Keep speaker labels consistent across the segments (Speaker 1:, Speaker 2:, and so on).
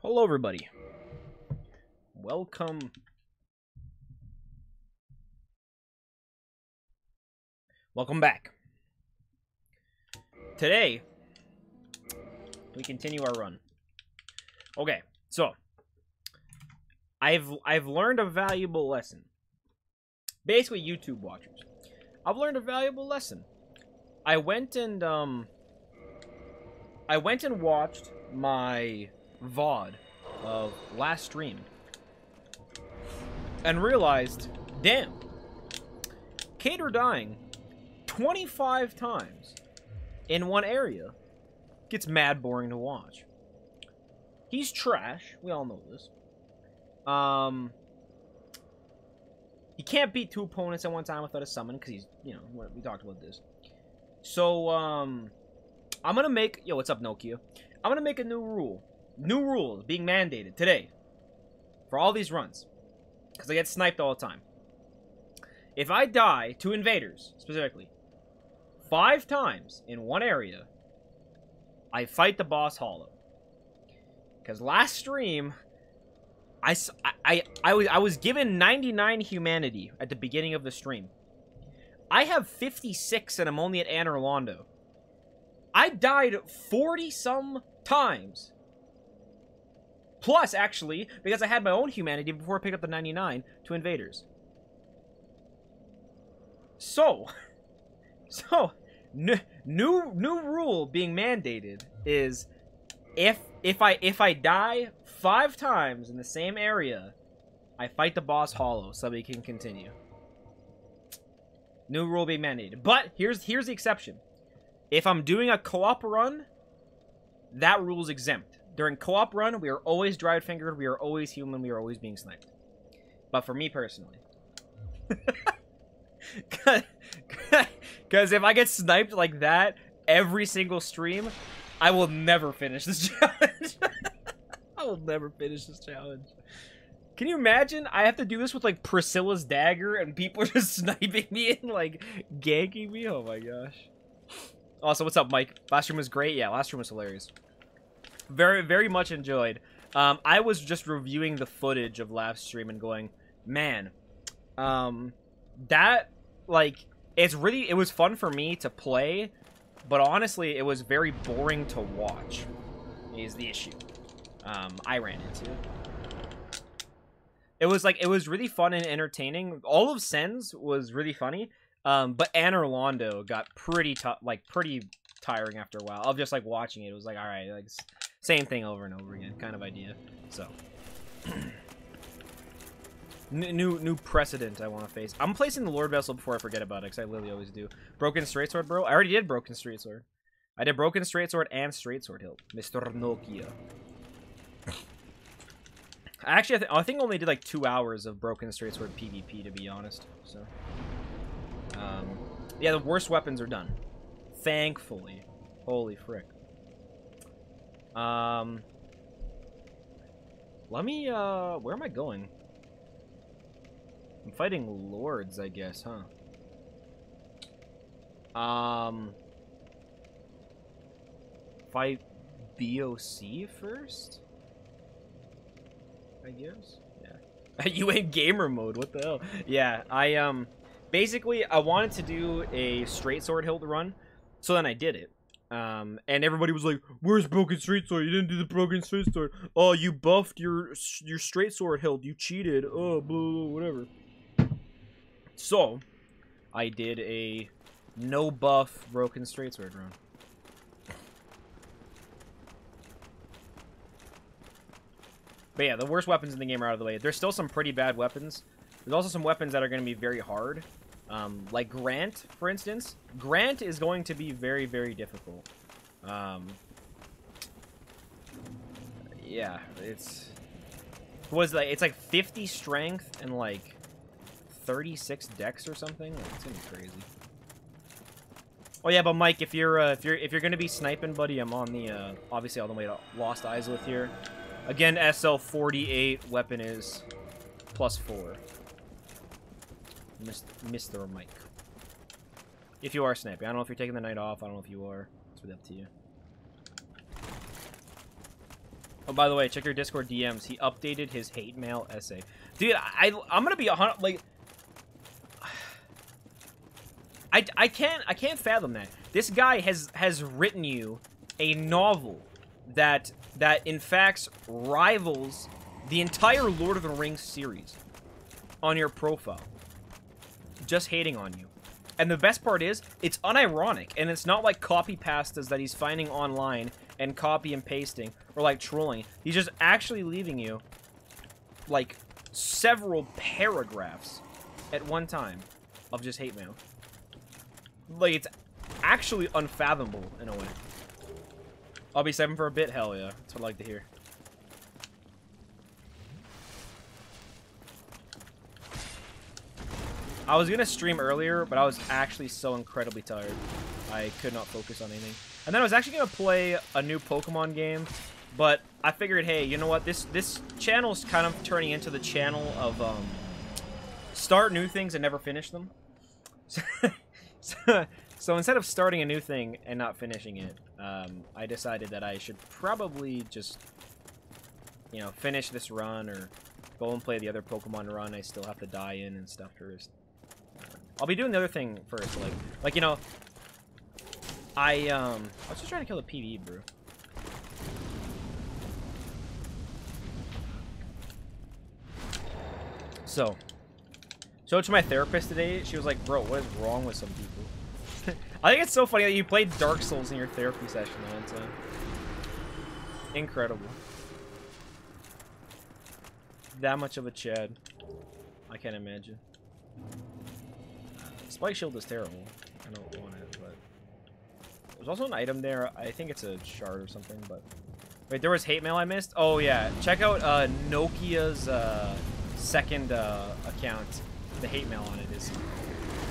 Speaker 1: Hello, everybody. Welcome. Welcome back. Today, we continue our run. Okay, so I've learned a valuable lesson. Basically, YouTube watchers. I've learned a valuable lesson. I went and watched my VOD of last stream and realized, damn, Cater dying 25 times in one area gets mad boring to watch. He's trash. We all know this. He can't beat two opponents at one time without a summon because he's, you know, we talked about this. So, I'm gonna make, yo, what's up, Nokia? I'm gonna make a new rule. New rules being mandated today for all these runs because I get sniped all the time. If I die to invaders, specifically, 5 times in one area, I fight the boss hollow. Because last stream, I was given 99 humanity at the beginning of the stream. I have 56 and I'm only at Anor Londo. I died 40-some times. Plus, actually, because I had my own humanity before I picked up the 99 to invaders. So, new rule being mandated is if I die 5 times in the same area, I fight the boss hollow so we can continue. New rule being mandated. But here's the exception. If I'm doing a co-op run, that rule's exempt. During co-op run, we are always dried-fingered, we are always human, we are always being sniped. But for me personally. Because if I get sniped like that every single stream, I will never finish this challenge. I will never finish this challenge. Can you imagine? I have to do this with, like, Priscilla's dagger, and people are just sniping me and, like, ganking me? Oh my gosh. Also, what's up, Mike? Last stream was great? Yeah, last stream was hilarious. Very, very much enjoyed. I was just reviewing the footage of last stream and going, man, that, like, it was fun for me to play, but honestly, it was very boring to watch, is the issue I ran into. It was really fun and entertaining. All of Sen's was really funny, but Anor Londo got pretty tiring after a while of just, like, watching it. It was like, all right, like, same thing over and over again, kind of idea. So, new precedent I want to face. I'm placing the Lord Vessel before I forget about it, because I literally always do. Broken Straight Sword, bro. I already did Broken Straight Sword. I did Broken Straight Sword and Straight Sword Hilt, Mr. Nokia. Actually, I think I only did like 2 hours of Broken Straight Sword PvP, to be honest. So, yeah, the worst weapons are done. Thankfully. Holy frick. Let me, where am I going? I'm fighting lords, I guess, huh? Fight BOC first? I guess? Yeah. You ain't gamer mode, what the hell? Yeah, basically, I wanted to do a straight sword hilt run, so then I did it. And everybody was like, where's Broken Straight Sword? You didn't do the Broken Straight Sword. Oh, you buffed your straight sword hilt. You cheated. Oh, blah, blah, whatever. So, I did a no buff Broken Straight Sword run. But yeah, the worst weapons in the game are out of the way. There's still some pretty bad weapons. There's also some weapons that are going to be very hard. Like Grant, for instance. Grant is going to be very, very difficult. Yeah, it's like 50 strength and like 36 dex or something. Like, it's gonna be crazy. Oh yeah, but Mike, if you're gonna be sniping, buddy, I'm on the obviously all the way to Lost Isleth here. Again, SL48 weapon is +4. Mr. Mike. If you are sniping. I don't know if you're taking the night off. I don't know if you are. It's really up to you. Oh, by the way, check your Discord DMs. He updated his hate mail essay. Dude, I'm gonna be 100, like... I can't fathom that. This guy has written you a novel that in fact rivals the entire Lord of the Rings series on your profile. Just hating on you. And the best part is, it's unironic, and it's not like copy pastas that he's finding online and copy and pasting, or like trolling. He's just actually leaving you like several paragraphs at one time of just hate mail. Like, it's actually unfathomable in a way. I'll be 7 for a bit? Hell yeah. That's what I like to hear. I was gonna stream earlier, but I was actually so incredibly tired. I could not focus on anything. And then I was actually gonna play a new Pokemon game, but I figured, hey, you know what? This channel's kind of turning into the channel of start new things and never finish them. So instead of starting a new thing and not finishing it, I decided that I should probably just, you know, finish this run or go and play the other Pokemon run I still have to die in and stuff first. I'll be doing the other thing first, like you know, I was just trying to kill a PvE brew. So to my therapist today, she was like, bro, what is wrong with some people? I think it's so funny that you played Dark Souls in your therapy session the whole time. Incredible. That much of a Chad. I can't imagine. Spike Shield is terrible. I don't want it, but... There's also an item there. I think it's a shard or something, but... Wait, there was hate mail I missed? Oh, yeah. Check out Nokia's second account. The hate mail on it is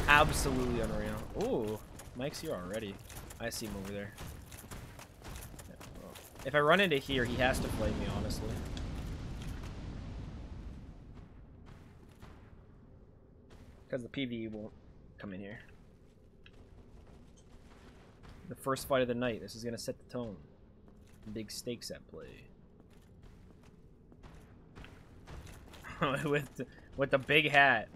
Speaker 1: absolutely unreal. Ooh, Mike's here already. I see him over there. Yeah, well, if I run into here, he has to flame me, honestly. Because the PvE won't come in here. The first fight of the night. This is going to set the tone. Big stakes at play. with the big hat.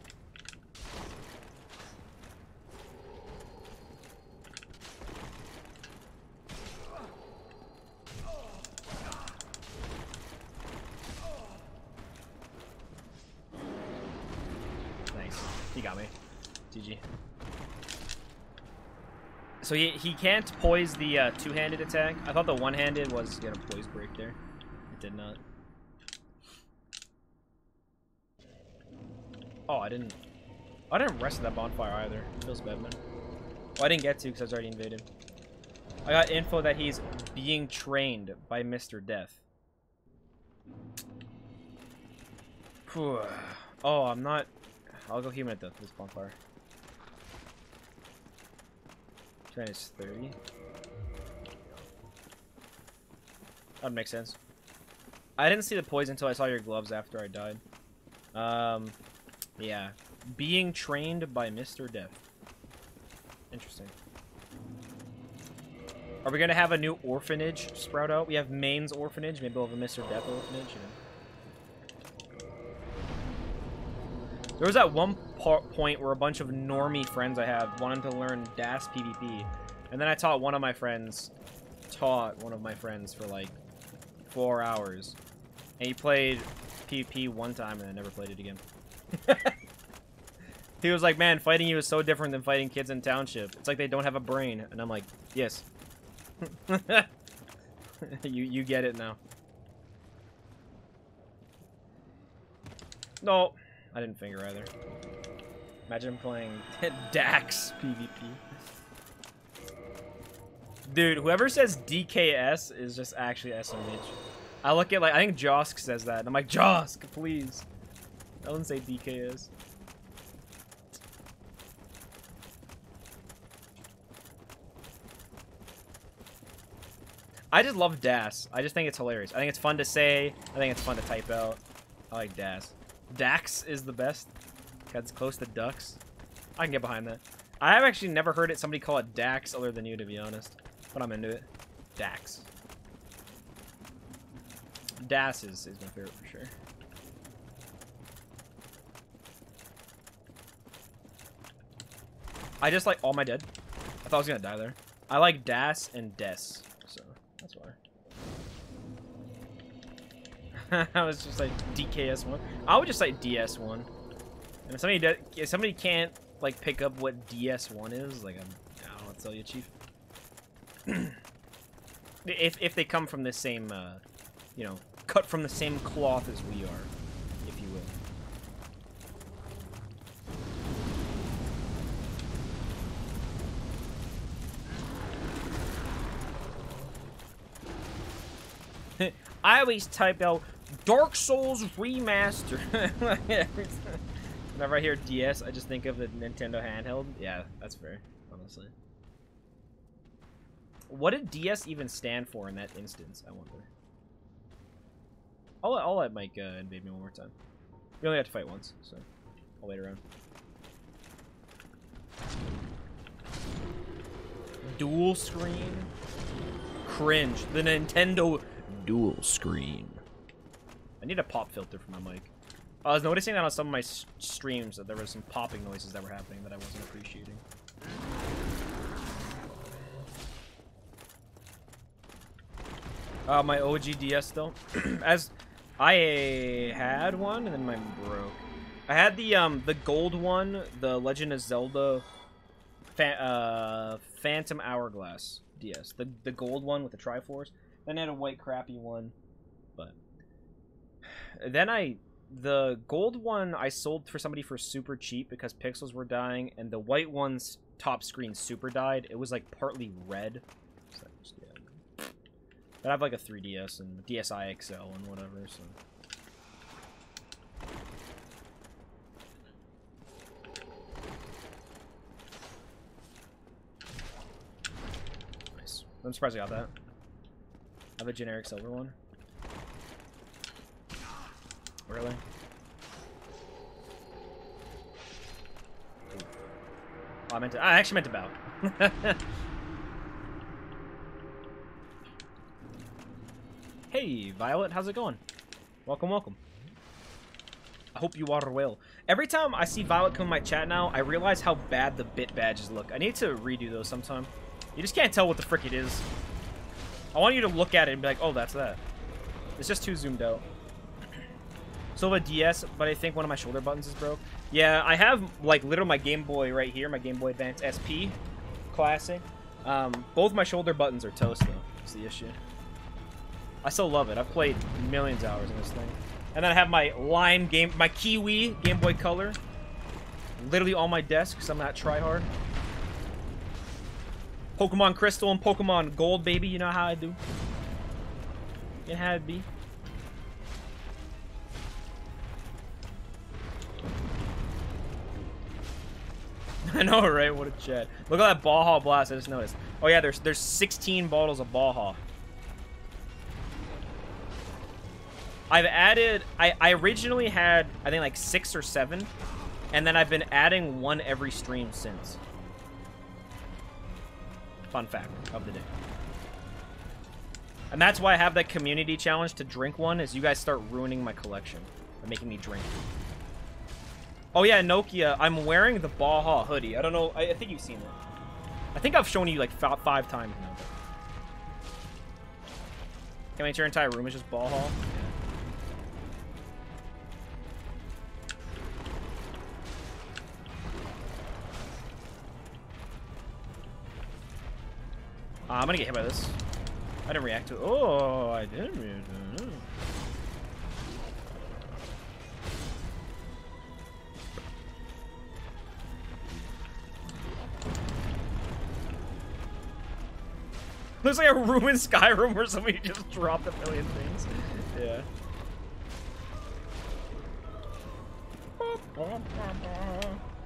Speaker 1: He got me. GG. So he can't poise the two-handed attack. I thought the one-handed was gonna poise break there. It did not. Oh, I didn't rest at that bonfire either. It feels bad, man. Well, I didn't get to because I was already invaded. I got info that he's being trained by Mr. Death. Oh, I'm not... I'll go human at this bonfire. Train is 30. That would make sense. I didn't see the poison until I saw your gloves after I died. Yeah. Being trained by Mr. Death. Interesting. Are we gonna have a new orphanage sprout out? We have Maine's orphanage. Maybe we'll have a Mr. Death orphanage, you know. There was that one point where a bunch of normie friends I have wanted to learn DAS PvP, and then I taught one of my friends for like 4 hours, and he played PvP one time and then never played it again. He was like, man, fighting you is so different than fighting kids in Township. It's like they don't have a brain, and I'm like, yes. you get it now. No. I didn't finger either. Imagine playing Dax PvP. Dude, whoever says DKS is just actually SMH. I look at, like, I think Josk says that. And I'm like, Josk, please. I wouldn't say DKS. I just love DAS. I just think it's hilarious. I think it's fun to say. I think it's fun to type out. I like DAS. Dax is the best. It's close to ducks. I can get behind that. I have actually never heard somebody call it Dax other than you, to be honest. But I'm into it. Dax. DAS is my favorite for sure. I just like... Oh, am I dead? I thought I was gonna die there. I like DAS and DES, so that's why. I was just like DKS1. I would just like DS1. And if somebody can't like pick up what DS1 is, like I don't know what to tell you, Chief. if they come from the same, you know, cut from the same cloth as we are, if you will. I always type out Dark Souls Remaster. Whenever I hear DS, I just think of the Nintendo handheld. Yeah, that's fair, honestly. What did DS even stand for in that instance, I wonder? I'll let Mike invade me one more time. We only have to fight once, so I'll wait around. Dual screen? Cringe. The Nintendo dual screen. I need a pop filter for my mic. I was noticing that on some of my streams that there was some popping noises that were happening that I wasn't appreciating. My OG DS still. As I had one and then mine broke. I had the gold one, the Legend of Zelda Phantom Hourglass DS. The gold one with the Triforce. Then I had a white crappy one. But then the gold one I sold for somebody for super cheap because pixels were dying, and the white one's top screen super died. It was like partly red. So just, yeah. But I have like a 3DS and DSi XL and whatever, so. Nice. I'm surprised I got that. I have a generic silver one. Really? Oh, I actually meant to bow. Hey, Violet, how's it going? Welcome, welcome. I hope you are well. Every time I see Violet come in my chat now, I realize how bad the bit badges look. I need to redo those sometime. You just can't tell what the frick it is. I want you to look at it and be like, oh, that's that. It's just too zoomed out. So a DS, but I think one of my shoulder buttons is broke. Yeah, I have, like, literally my Game Boy right here, my Game Boy Advance SP Classic. Both my shoulder buttons are toast, though. That's the issue. I still love it. I've played millions of hours in this thing. And then I have my my Kiwi Game Boy Color. Literally on my desk, because I'm not tryhard. Pokemon Crystal and Pokemon Gold, baby. You know how I do. You know how it be. I know, right? What a chat. Look at that Baja Blast I just noticed. Oh yeah, there's 16 bottles of Baja. I've added... I originally had, I think, like 6 or 7. And then I've been adding one every stream since. Fun fact of the day. And that's why I have that community challenge to drink one, is you guys start ruining my collection. By making me drink. Oh yeah, Nokia, I'm wearing the Baja hoodie. I don't know, I think you've seen it. I think I've shown you like 5 times now. Can I make sure your entire room is just Baja? I'm gonna get hit by this. I didn't react to it. Oh, I didn't react to it. Looks like a ruined Skyrim where somebody just dropped a million things. Yeah.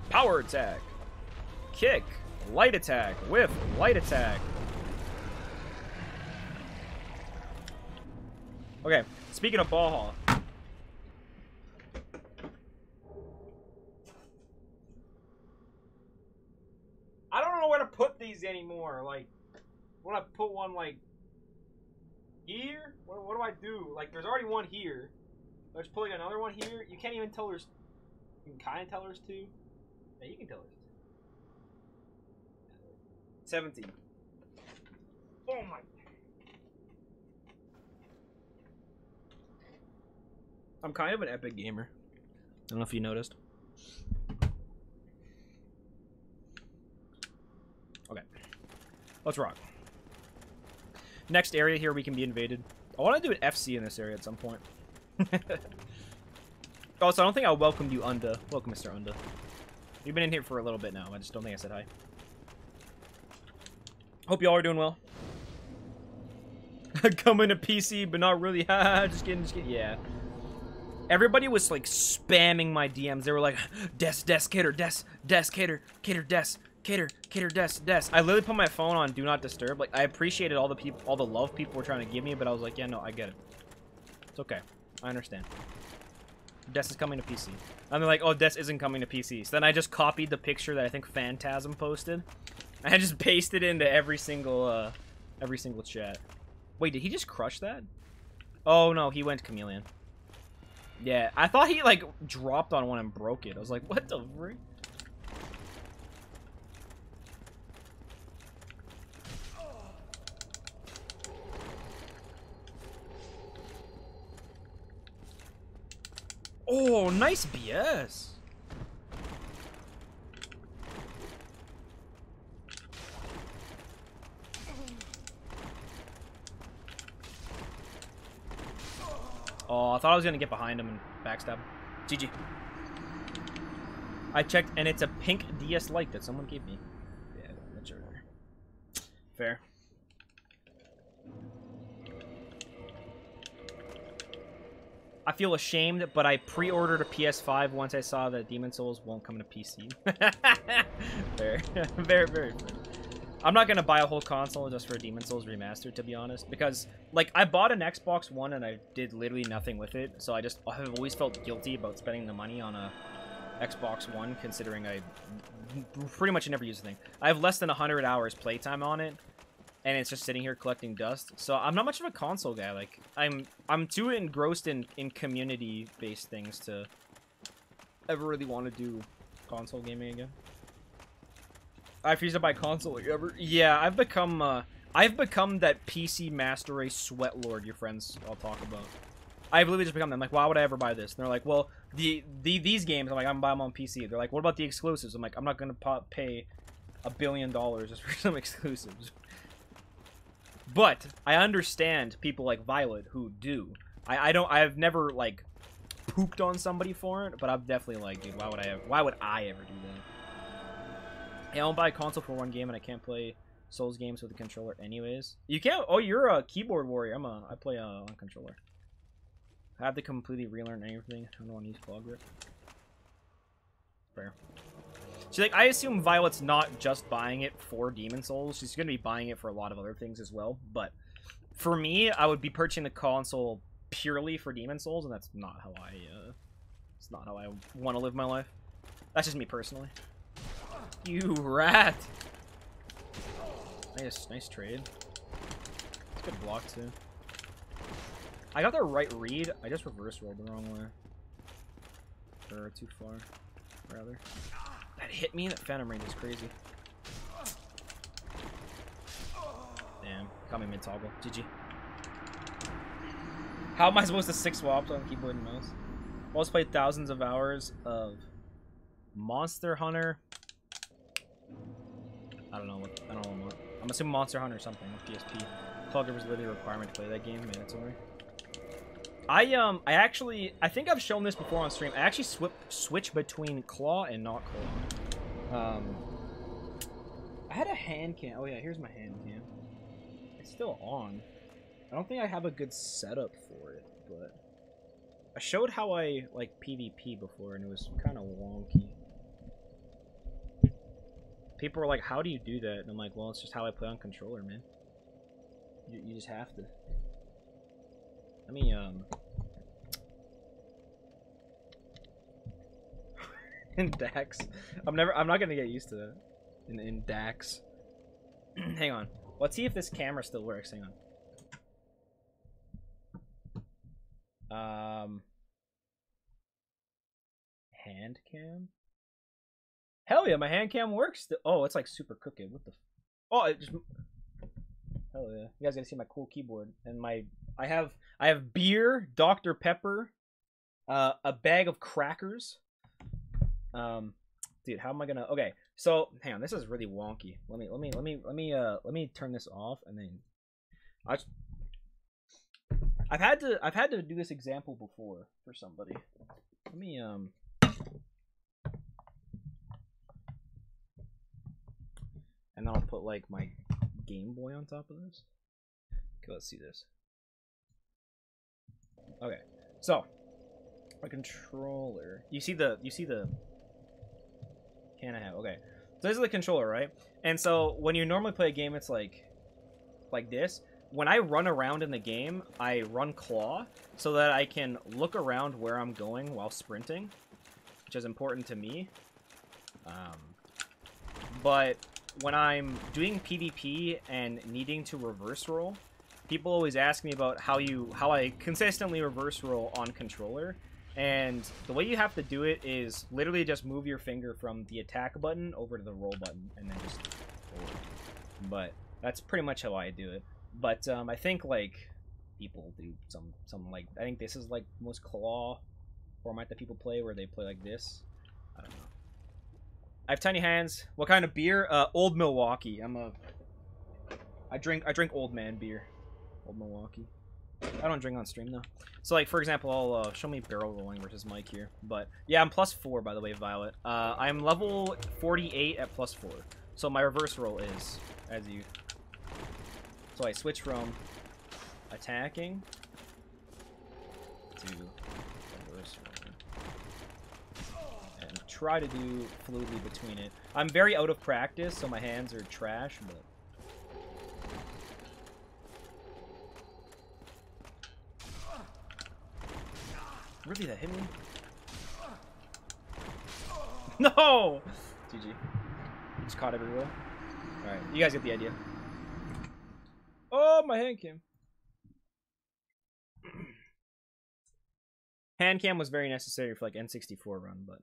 Speaker 1: Power attack. Kick. Light attack. Whiff. Light attack. Okay, speaking of Baja. I don't know where to put these anymore. Like, when I put one, like, Here? What do I do? Like, there's already one here. There's pulling another one here. You can't even tell there's... You can kind of tell there's two. Yeah, you can tell there's two. 17. Oh my... I'm kind of an epic gamer. I don't know if you noticed. Okay. Let's rock. Next area here we can be invaded. I want to do an FC in this area at some point. Also, I don't think I welcomed you, Unda. Welcome, Mr. Unda. You've been in here for a little bit now. I just don't think I said hi. Hope y'all are doing well. Coming to PC, but not really. Just kidding, just kidding. Yeah. Everybody was like spamming my DMs. They were like, Cater, Cater, Des. I literally put my phone on Do Not Disturb. Like, I appreciated all the love people were trying to give me, but I was like, yeah, no, I get it. It's okay. I understand. Des is coming to PC. And they're like, oh, Des isn't coming to PC. So then I just copied the picture that I think Phantasm posted. I just pasted it into every single chat. Wait, did he just crush that? Oh, no, he went Chameleon. Yeah, I thought he, like, dropped on one and broke it. I was like, what the frick? Oh, nice BS. Oh, I thought I was gonna get behind him and backstab. GG. I checked, and it's a pink DS Lite that someone gave me. Yeah, that's right. Fair. I feel ashamed, but I pre-ordered a PS5 once I saw that Demon Souls won't come to PC. Fair. Very, very fair. I'm not gonna buy a whole console just for Demon Souls Remastered, to be honest, because, like, I bought an Xbox One and I did literally nothing with it, so I have always felt guilty about spending the money on a Xbox One, considering I pretty much never use the thing. I have less than 100 hours playtime on it, and it's just sitting here collecting dust, so I'm not much of a console guy. Like, I'm too engrossed in community-based things to ever really want to do console gaming again. I refuse to buy console like ever. Yeah, I've become that PC Master Race sweat lord your friends all talk about. I've literally just become them. Like, why would I ever buy this? And they're like, well, these games, I'm like, I'm gonna buy them on PC. They're like, what about the exclusives? I'm like, I'm not gonna pay $1 billion just for some exclusives. But I understand people like Violet who do. I've never like pooped on somebody for it, but I'm definitely like, dude, why would I ever do that? Yeah, I won't buy a console for one game, and I can't play Souls games with a controller anyways. You can't. Oh, you're a keyboard warrior. I play on controller. I have to completely relearn everything. I don't want to use claw grip. Fair. So, like, I assume Violet's not just buying it for Demon Souls. She's going to be buying it for a lot of other things as well. But for me, I would be purchasing the console purely for Demon Souls, and that's not how it's not how I want to live my life. That's just me personally. You rat! Nice trade. It's a good block too. I got the right read. I just reverse rolled the wrong way. Or too far, rather. That hit me. That Phantom Range is crazy. Damn, got me mid toggle. GG. How am I supposed to 6 swaps on keyboard and mouse? Almost played thousands of hours of Monster Hunter. I don't know what. I'm assuming Monster Hunter or something with PSP. Plugger was literally a requirement to play that game. Mandatory. I think I've shown this before on stream. I actually switch between claw and not claw. I had a hand cam. Oh yeah, here's my hand cam. It's still on. I don't think I have a good setup for it, but I showed how I like PvP before, and it was kind of wonky. People were like, how do you do that? And I'm like, well, it's just how I play on controller, man. You just have to. Let me, in Dax. I'm not gonna get used to that. In Dax. Hang on. Let's see if this camera still works. Hang on. Hand cam? Hell yeah, my hand cam works. Oh, it's like super crooked. What the? Oh, it just. Hell yeah! You guys gotta see my cool keyboard and my. I have beer, Dr. Pepper, a bag of crackers. Dude, how am I gonna? Okay, so hang on. This is really wonky. Let me turn this off and then. I've had to do this example before for somebody. Let me and then I'll put like my Game Boy on top of this. Okay, let's see this. Okay, so my controller. You see the can I have? Okay, so this is the controller, right? And so when you normally play a game, it's like this. When I run around in the game, I run claw so that I can look around where I'm going while sprinting, which is important to me. But when I'm doing PvP and needing to reverse roll, people always ask me about how I consistently reverse roll on controller. And the way you have to do it is literally just move your finger from the attack button over to the roll button and then just forward. But that's pretty much how I do it. But I think like people do some like I think this is like most claw format that people play where they play like this. I don't know. I have tiny hands. What kind of beer? Old Milwaukee. I drink old man beer. Old Milwaukee. I don't drink on stream though. So like for example, I'll show me barrel rolling versus Mike here. But yeah, I'm +4 by the way, Violet. I'm level 48 at +4. So my reverse roll is as you. So I switch from attacking to reverse rolling. And try to do fluidly between it. I'm very out of practice, so my hands are trash, but... Really, that hit me? No! GG. Just caught every roll. Alright, you guys get the idea. Oh, my hand cam. Hand cam was very necessary for like N64 run, but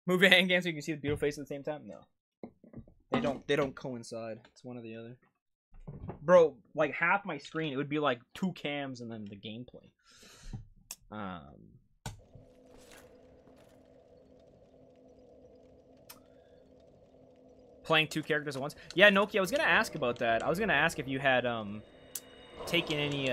Speaker 1: move your hand cam so you can see the beautiful face at the same time. No, they don't coincide. It's one or the other. Bro, like half my screen, it would be like 2 cams and then the gameplay. Playing 2 characters at once. Yeah, Noki, I was gonna ask about that. I was gonna ask if you had taken any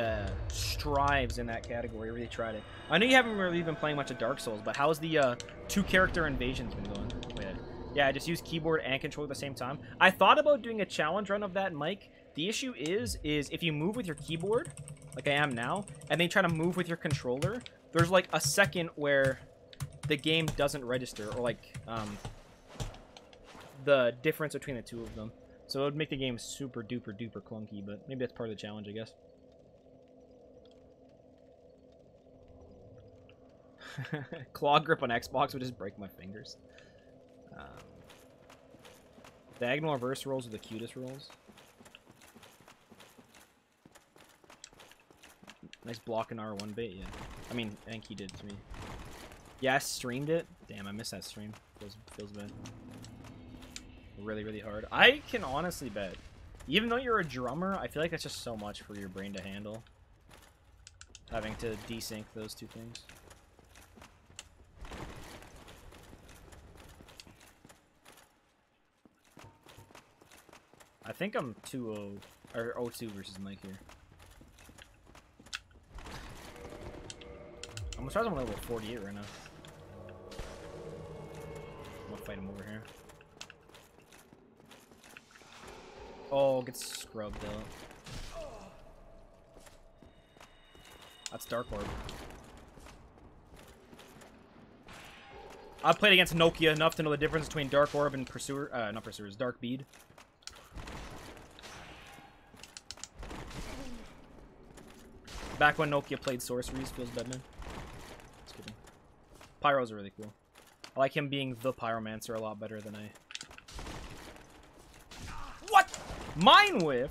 Speaker 1: strives in that category, really tried it. I know you haven't really been playing much of Dark Souls, but how's the 2-character invasions been going? Wait, yeah, just use keyboard and controller at the same time. I thought about doing a challenge run of that, Mike. The issue is if you move with your keyboard, like I am now, and then try to move with your controller, there's like a second where the game doesn't register, or like the difference between the two of them. So it would make the game super duper duper clunky, but maybe that's part of the challenge, I guess. Claw grip on Xbox would just break my fingers. Diagonal reverse rolls are the cutest rolls. Nice block in R1 bait, yeah. I mean, I think he did to me. Yeah, I streamed it. Damn, I missed that stream. Feels bad. Really, really hard. I can honestly bet, even though you're a drummer, I feel like that's just so much for your brain to handle. Having to desync those two things. I think I'm 2-0 or 0-2 versus Mike here. I'm surprised I'm level 48 right now. I'm gonna fight him over here. Oh, gets scrubbed out. That's Dark Orb. I've played against Nokia enough to know the difference between Dark Orb and Pursuer. Not Pursuers, Dark Bead. Back when Nokia played sorceries, feels bad, man. Just kidding. Pyro's really cool. I like him being the Pyromancer a lot better than I... What? Mine whiff?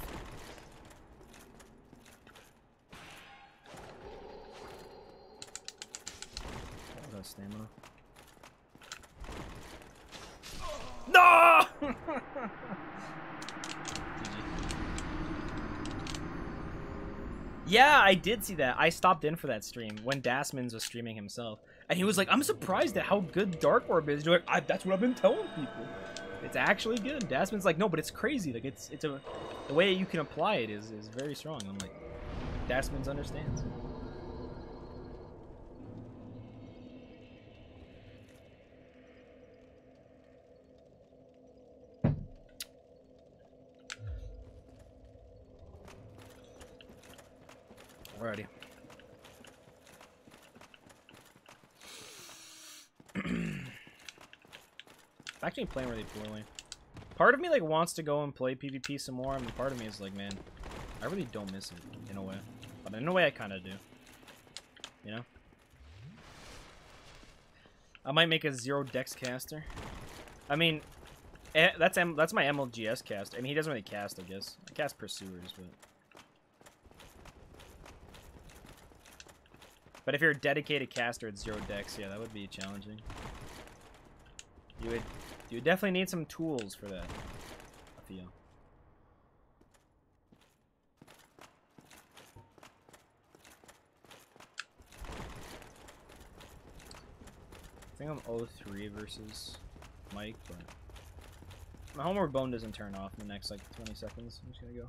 Speaker 1: stamina. No! Yeah, I did see that. I stopped in for that stream when Dasmans was streaming himself. And he was like, I'm surprised at how good Dark Orb is. You're like, that's what I've been telling people. It's actually good. Dasman's like, no, but it's crazy. Like, the way you can apply it is very strong. I'm like, Dasmans understands. Alrighty. I'm actually playing really poorly. Part of me like wants to go and play PvP some more, and part of me is like, man, I really don't miss it in a way. But in a way I kind of do. You know? I might make a 0 dex caster. I mean, that's my MLGS cast. I mean, he doesn't really cast, I guess. I cast Pursuers, but if you're a dedicated caster at 0 dex, yeah, that would be challenging. You would definitely need some tools for that, I feel. I think I'm 0-3 versus Mike, but my homeward bone doesn't turn off in the next like 20 seconds. I'm just gonna go.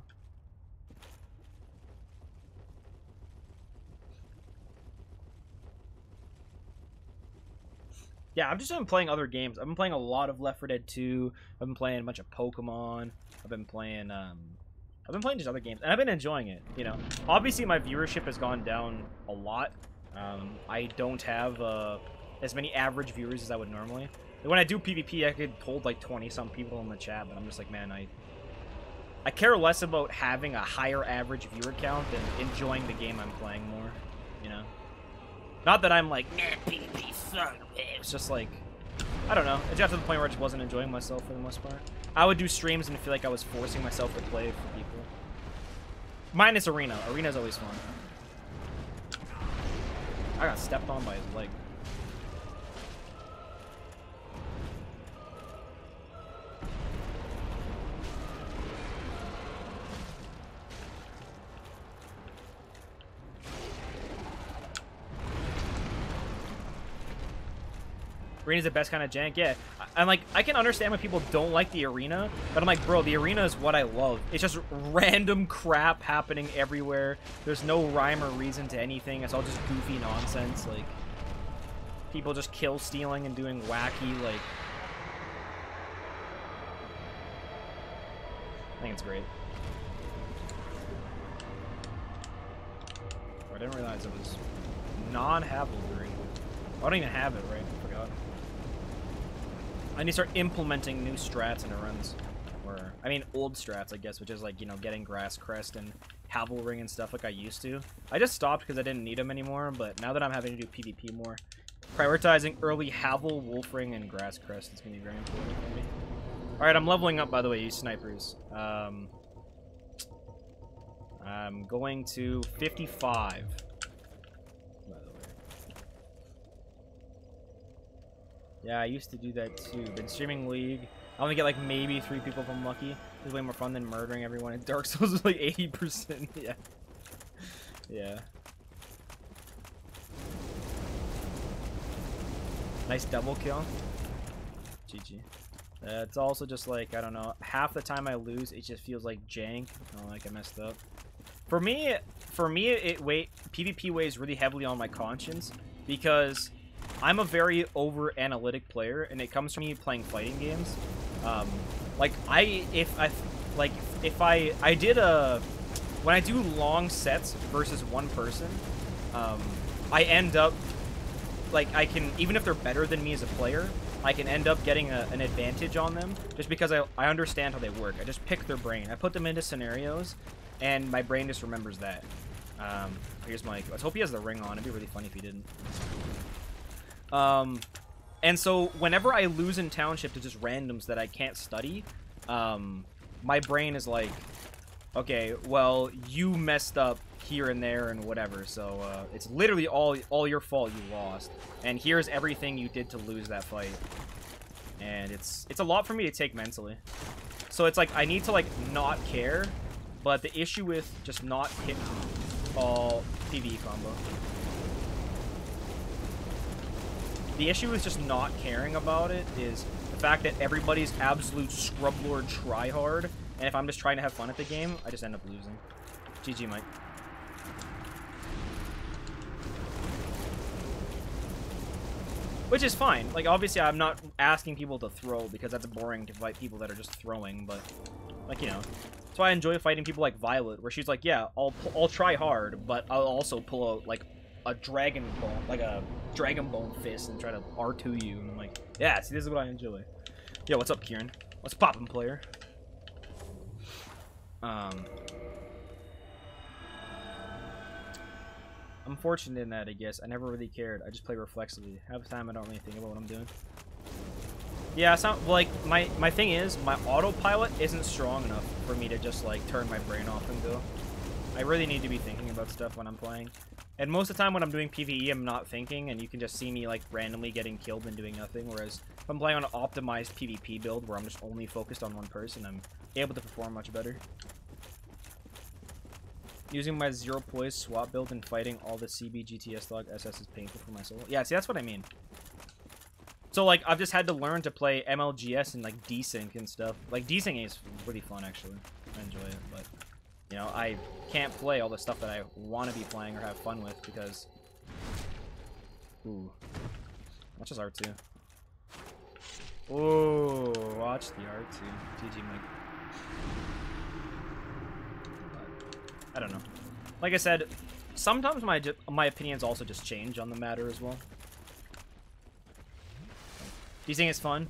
Speaker 1: Yeah, I've just been playing other games. I've been playing a lot of Left 4 Dead 2. I've been playing a bunch of Pokemon. I've been playing just other games, and I've been enjoying it. You know, obviously my viewership has gone down a lot. I don't have as many average viewers as I would normally. When I do PvP, I could hold like 20-some people in the chat, but I'm just like, man, I care less about having a higher average viewer count than enjoying the game I'm playing more. You know. Not that I'm like, man, PvP sucks. It's just like, I don't know. It got to the point where I just wasn't enjoying myself for the most part. I would do streams and feel like I was forcing myself to play for people. Minus Arena. Arena's always fun. I got stepped on by his leg. Arena's the best kind of jank, yeah. I'm like, I can understand why people don't like the arena, but I'm like, bro, the arena is what I love. It's just random crap happening everywhere. There's no rhyme or reason to anything. It's all just goofy nonsense. Like, people just kill stealing and doing wacky, like... I think it's great. Oh, I didn't realize it was non-Havelberry. I don't even have it, right? I forgot. I need to start implementing new strats into runs. Or, I mean, old strats, I guess, which is like, you know, getting Grass Crest and Havel Ring and stuff like I used to. I just stopped because I didn't need them anymore, but now that I'm having to do PvP more, prioritizing early Havel, Wolf Ring, and Grass Crest is going to be very important for me. Alright, I'm leveling up, by the way, you snipers. I'm going to 55. Yeah, I used to do that too. Been streaming League. I only get like maybe 3 people if I'm lucky. It's way more fun than murdering everyone. And Dark Souls is like 80%. Yeah. Yeah. Nice double kill. GG. It's also just like, I don't know, half the time I lose, it just feels like jank. Oh, like I messed up. For me, PvP weighs really heavily on my conscience when I do long sets versus one person, I end up, like, even if they're better than me as a player, I can end up getting an advantage on them just because I understand how they work. I just pick their brain. I put them into scenarios, and my brain just remembers that. Here's Mike. Let's hope he has the ring on. It'd be really funny if he didn't. And so whenever I lose in Township to just randoms that I can't study, my brain is like, Okay, well, you messed up here and there and whatever, so it's literally all your fault you lost. And here's everything you did to lose that fight. And it's a lot for me to take mentally. So it's like, I need to, like, not care, but the issue with just not hit all PvE combo. The issue with just not caring about it is the fact that everybody's absolute scrublord tryhard, and if I'm just trying to have fun at the game, I just end up losing. GG, Mike. Which is fine. Like, obviously, I'm not asking people to throw, because that's boring to fight people that are just throwing, but, like, you know. That's why I enjoy fighting people like Violet, where she's like, yeah, I'll try hard, but I'll also pull out, like, a dragon bone, like a dragon bone fist and try to R2 you, and I'm like, yeah, see, this is what I enjoy. Yo, what's up, Kieran? What's poppin', player? I'm fortunate in that, I guess. I never really cared. I just play reflexively. Half the time, I don't really think about what I'm doing. Yeah, it's not, like, my thing is, my autopilot isn't strong enough for me to just, like, turn my brain off and go. I really need to be thinking about stuff when I'm playing. And most of the time when I'm doing PvE, I'm not thinking, and you can just see me, like, randomly getting killed and doing nothing, whereas if I'm playing on an optimized PvP build where I'm just only focused on one person, I'm able to perform much better. Using my zero poise swap build and fighting all the CB GTS log SS is painful for my soul. Yeah, see, that's what I mean. So, like, I've just had to learn to play MLGS and, like, desync and stuff. Like, desync is really fun, actually. I enjoy it, but, you know, I can't play all the stuff that I want to be playing or have fun with because... Ooh. Watch this R2. Ooh, watch the R2. GG, Mike. I don't know. Like I said, sometimes my opinions also just change on the matter as well. Desync is fun.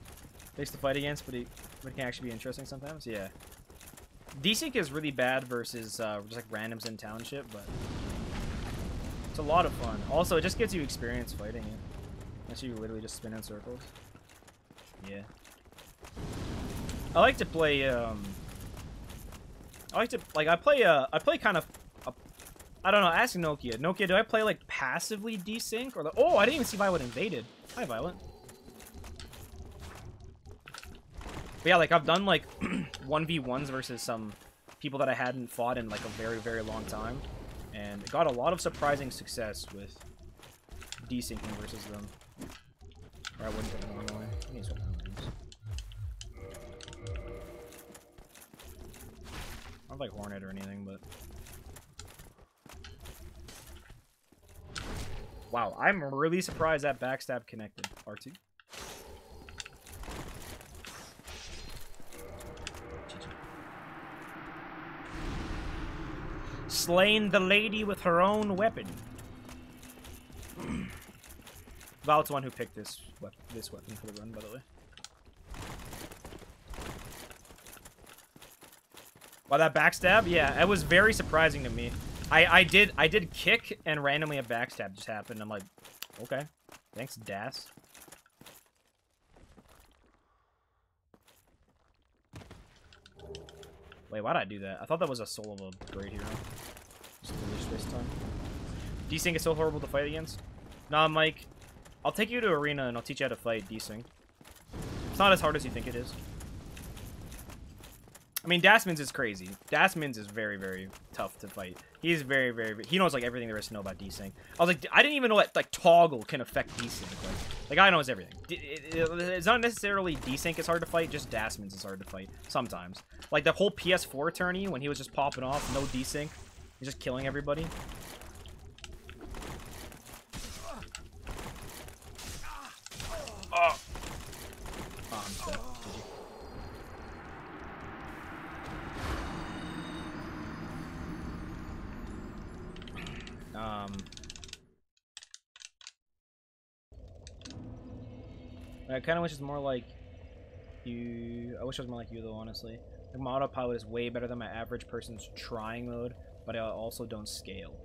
Speaker 1: Takes to fight against, but it can actually be interesting sometimes. Yeah. Desync is really bad versus just like randoms in township, but it's a lot of fun. Also, it just gives you experience fighting it. Unless you literally just spin in circles. Yeah. I like to play I play kind of, I don't know, ask Nokia. Nokia, do I play, like, passively desync? Or, oh, I didn't even see Violet invaded. Hi, Violet. But yeah, like, I've done, like, 1v1s versus some people that I hadn't fought in, like, a very, very long time. And got a lot of surprising success with desyncing versus them. Or I wouldn't have normally. I need to swap these. I don't like Hornet or anything, but... Wow, I'm really surprised that backstab connected. R2. Slain the lady with her own weapon. Violet's the one who picked this weapon for the run, by the way. Wow, that backstab? Yeah, it was very surprising to me. I did kick, and randomly a backstab just happened. I'm like, okay. Thanks, Das. Wait, why'd I do that? I thought that was a soul of a great hero. Just delicious this time. Desync is so horrible to fight against? Nah, Mike. I'll take you to arena, and I'll teach you how to fight desync. It's not as hard as you think it is. I mean, Dasmins is crazy. Dasmins is very, very tough to fight. He's very, very... He knows, like, everything there is to know about desync. I was like, I didn't even know that, like, toggle can affect desync. Like, I knows everything. It's not necessarily desync is hard to fight, just Dasmins is hard to fight. Sometimes. Like, the whole PS4 tourney, when he was just popping off, no desync. He's just killing everybody. Oh, I'm dead. I kind of wish it's more like you. I wish it was more like you, though, honestly. Like, my autopilot is way better than my average person's trying mode, but I also don't scale.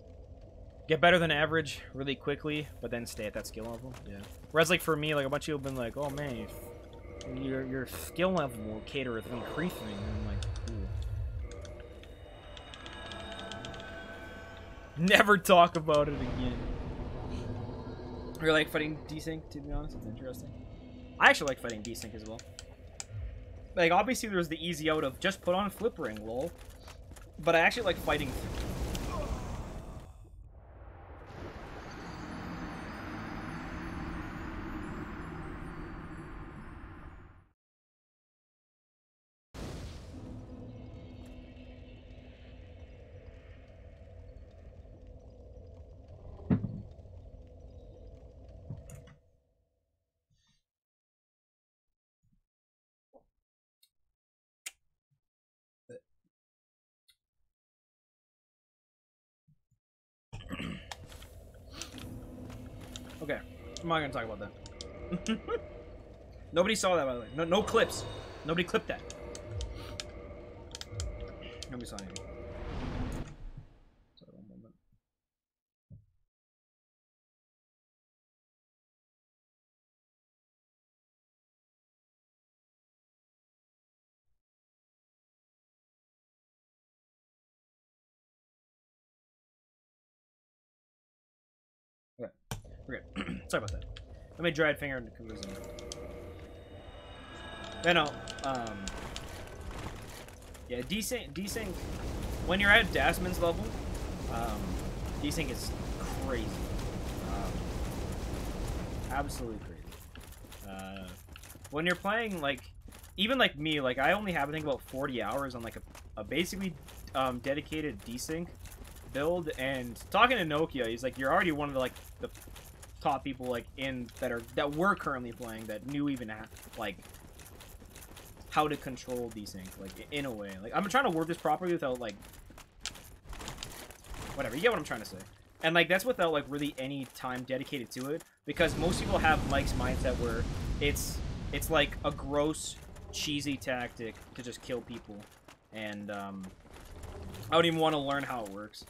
Speaker 1: Get better than average really quickly, but then stay at that skill level. Yeah. Whereas, like, for me, like, a bunch of people have been like, oh, man, your skill level will cater is increasing. And I'm like, ooh. Never talk about it again. I like fighting desync, to be honest. It's interesting. I actually like fighting desync as well. Like, obviously there's the easy out of just put on flip ring, lol. But I actually like fighting. Okay, I'm not gonna talk about that. Nobody saw that, by the way. No clips. Nobody clipped that. Nobody saw anything. Sorry, one moment. Okay, sorry about that. Let me dried finger into Kuga's. No, yeah, desync. When you're at Dasman's level, desync is crazy. Absolutely crazy. When you're playing, like, even like me, like, I only have, I think, about 40 hours on, like, a basically dedicated desync build, and talking to Nokia, he's like, you're already one of the, like, the top people, like, that we're currently playing that knew even, like, how to control desync, like, in a way. Like, I'm trying to word this properly without, like, whatever, you get what I'm trying to say. And, like, that's without, like, really any time dedicated to it, because most people have Mike's mindset where it's like a gross, cheesy tactic to just kill people, and, I don't even want to learn how it works.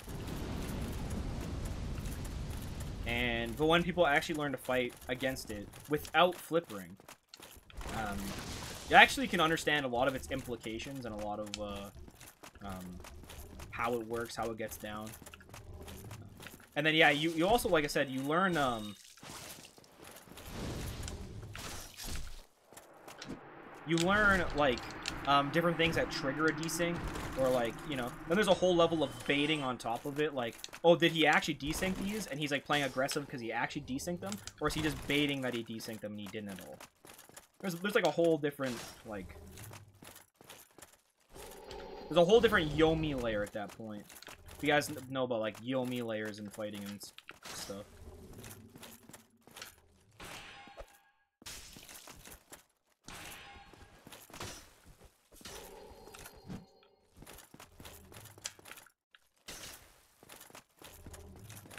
Speaker 1: But when people actually learn to fight against it without flippering, you actually can understand a lot of its implications and a lot of how it works, how it gets down. And then, yeah, you also, like I said, you learn like different things that trigger a desync, or, like, you know, then there's a whole level of baiting on top of it, like, oh, did he actually desync these and he's, like, playing aggressive because he actually desynced them, or is he just baiting that he desynced them and he didn't at all? There's like a whole different, like, there's a whole different Yomi layer at that point. If you guys know about, like, Yomi layers in fighting and stuff.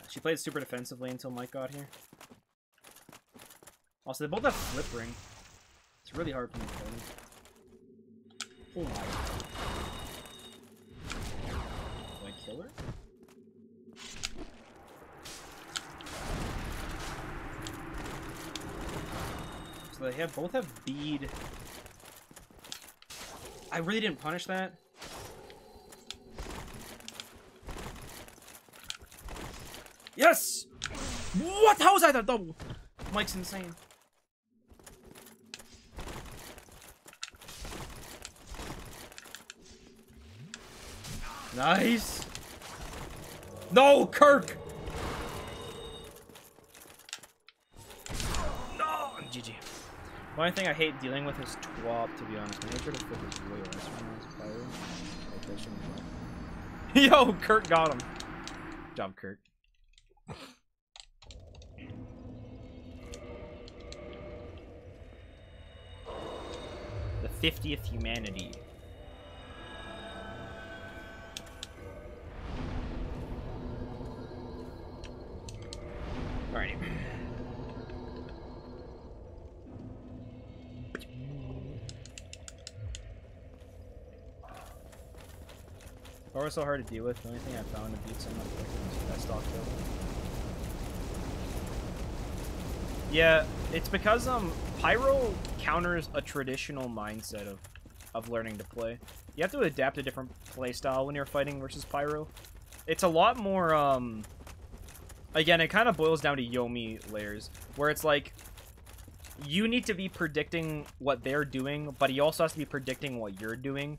Speaker 1: She played super defensively until Mike got here. Also, they both have flip ring. It's really hard for me to play them. Oh my. Do I kill her? So they both have bead. I really didn't punish that. Yes! What? How was that a double? Mike's insane. Nice. No, Kirk. No, GG. The only thing I hate dealing with is TWAP, to be honest. My nature to flip is way less when I was Yo, Kirk got him. Good job, Kirk. The 50th humanity. Alrighty. Or so hard to deal with. The only thing I found to beat someone quick was that stock kill. Yeah, it's because Pyro counters a traditional mindset of learning to play. You have to adapt a different play style when you're fighting versus Pyro. it's a lot more, again, it kind of boils down to Yomi layers, where it's like, you need to be predicting what they're doing, but he also has to be predicting what you're doing,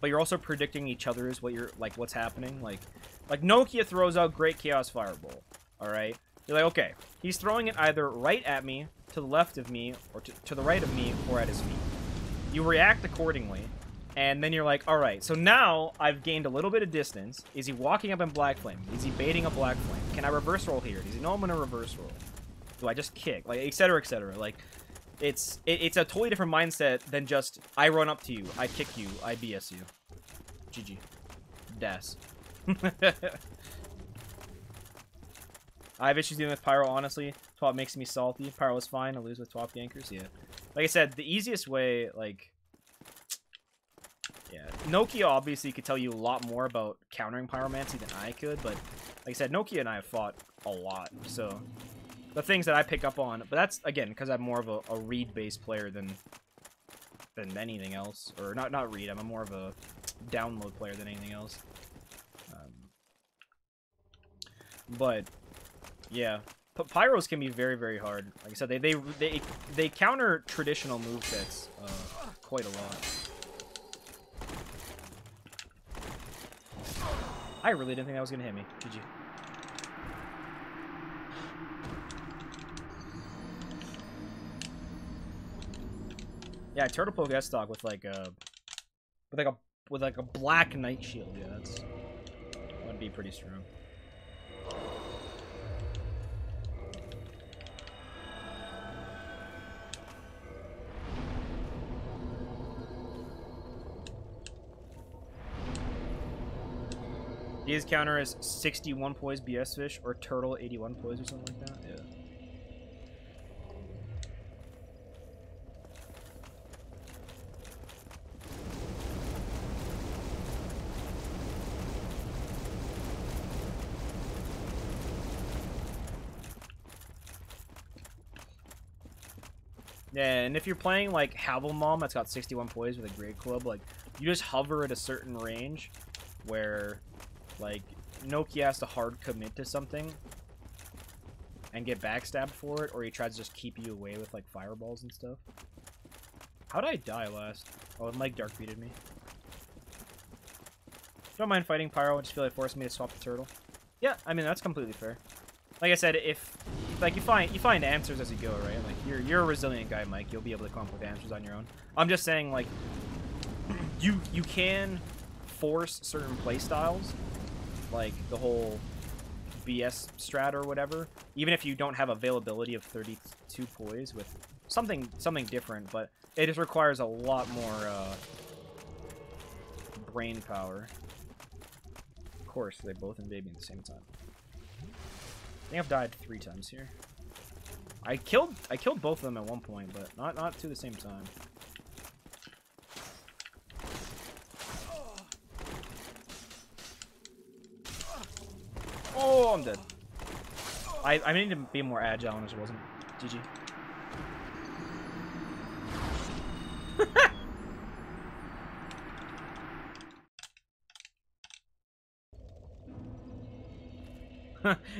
Speaker 1: but you're also predicting each other's, what's happening, like Nokia throws out Great Chaos Fireball, alright? You're like, okay, he's throwing it either right at me, to the left of me, or to the right of me, or at his feet. You react accordingly, and then you're like, alright, so now I've gained a little bit of distance. Is he walking up in Black Flame? Is he baiting a Black Flame? Can I reverse roll here? Does he know I'm gonna reverse roll? Do I just kick? Like, etc., etc. Like, it's a totally different mindset than just, I run up to you, I kick you, I BS you. GG. Das. I have issues dealing with Pyro, honestly. Twop makes me salty. Pyro is fine. I lose with Twop gankers. Yeah. Like I said, the easiest way, like... Yeah. Nokia obviously could tell you a lot more about countering Pyromancy than I could, but... Like I said, Nokia and I have fought a lot, so... The things that I pick up on... But that's, again, because I'm more of a read-based player than anything else. Or, not read, I'm more of a download player than anything else. But... Yeah, Pyros can be very, very hard. Like I said, they counter traditional movesets quite a lot. I really didn't think that was gonna hit me. GG. Yeah, turtle poke S stock with like a black knight shield. Yeah, that would be pretty strong. His counter is 61 poise BS fish or turtle 81 poise or something like that. Yeah. Yeah, and if you're playing like Havelmom that's got 61 poise with a great club, like you just hover at a certain range where like Nokia has to hard commit to something and get backstabbed for it, or he tries to just keep you away with like fireballs and stuff. How'd I die last? Oh, and Mike dark beated me. Don't mind fighting Pyro, I just feel like forcing me to swap the turtle. Yeah, I mean that's completely fair. Like I said, if like you find answers as you go, right? Like you're a resilient guy, Mike. You'll be able to come up with answers on your own. I'm just saying, like you can force certain play styles, like the whole BS strat or whatever, even if you don't have availability of 32 poise with something different, but it just requires a lot more brain power. Of course, they both invade me at the same time. I think I've died 3 times here. I killed both of them at one point, but not to the same time. Oh, I'm dead. I need to be more agile, and it wasn't. GG.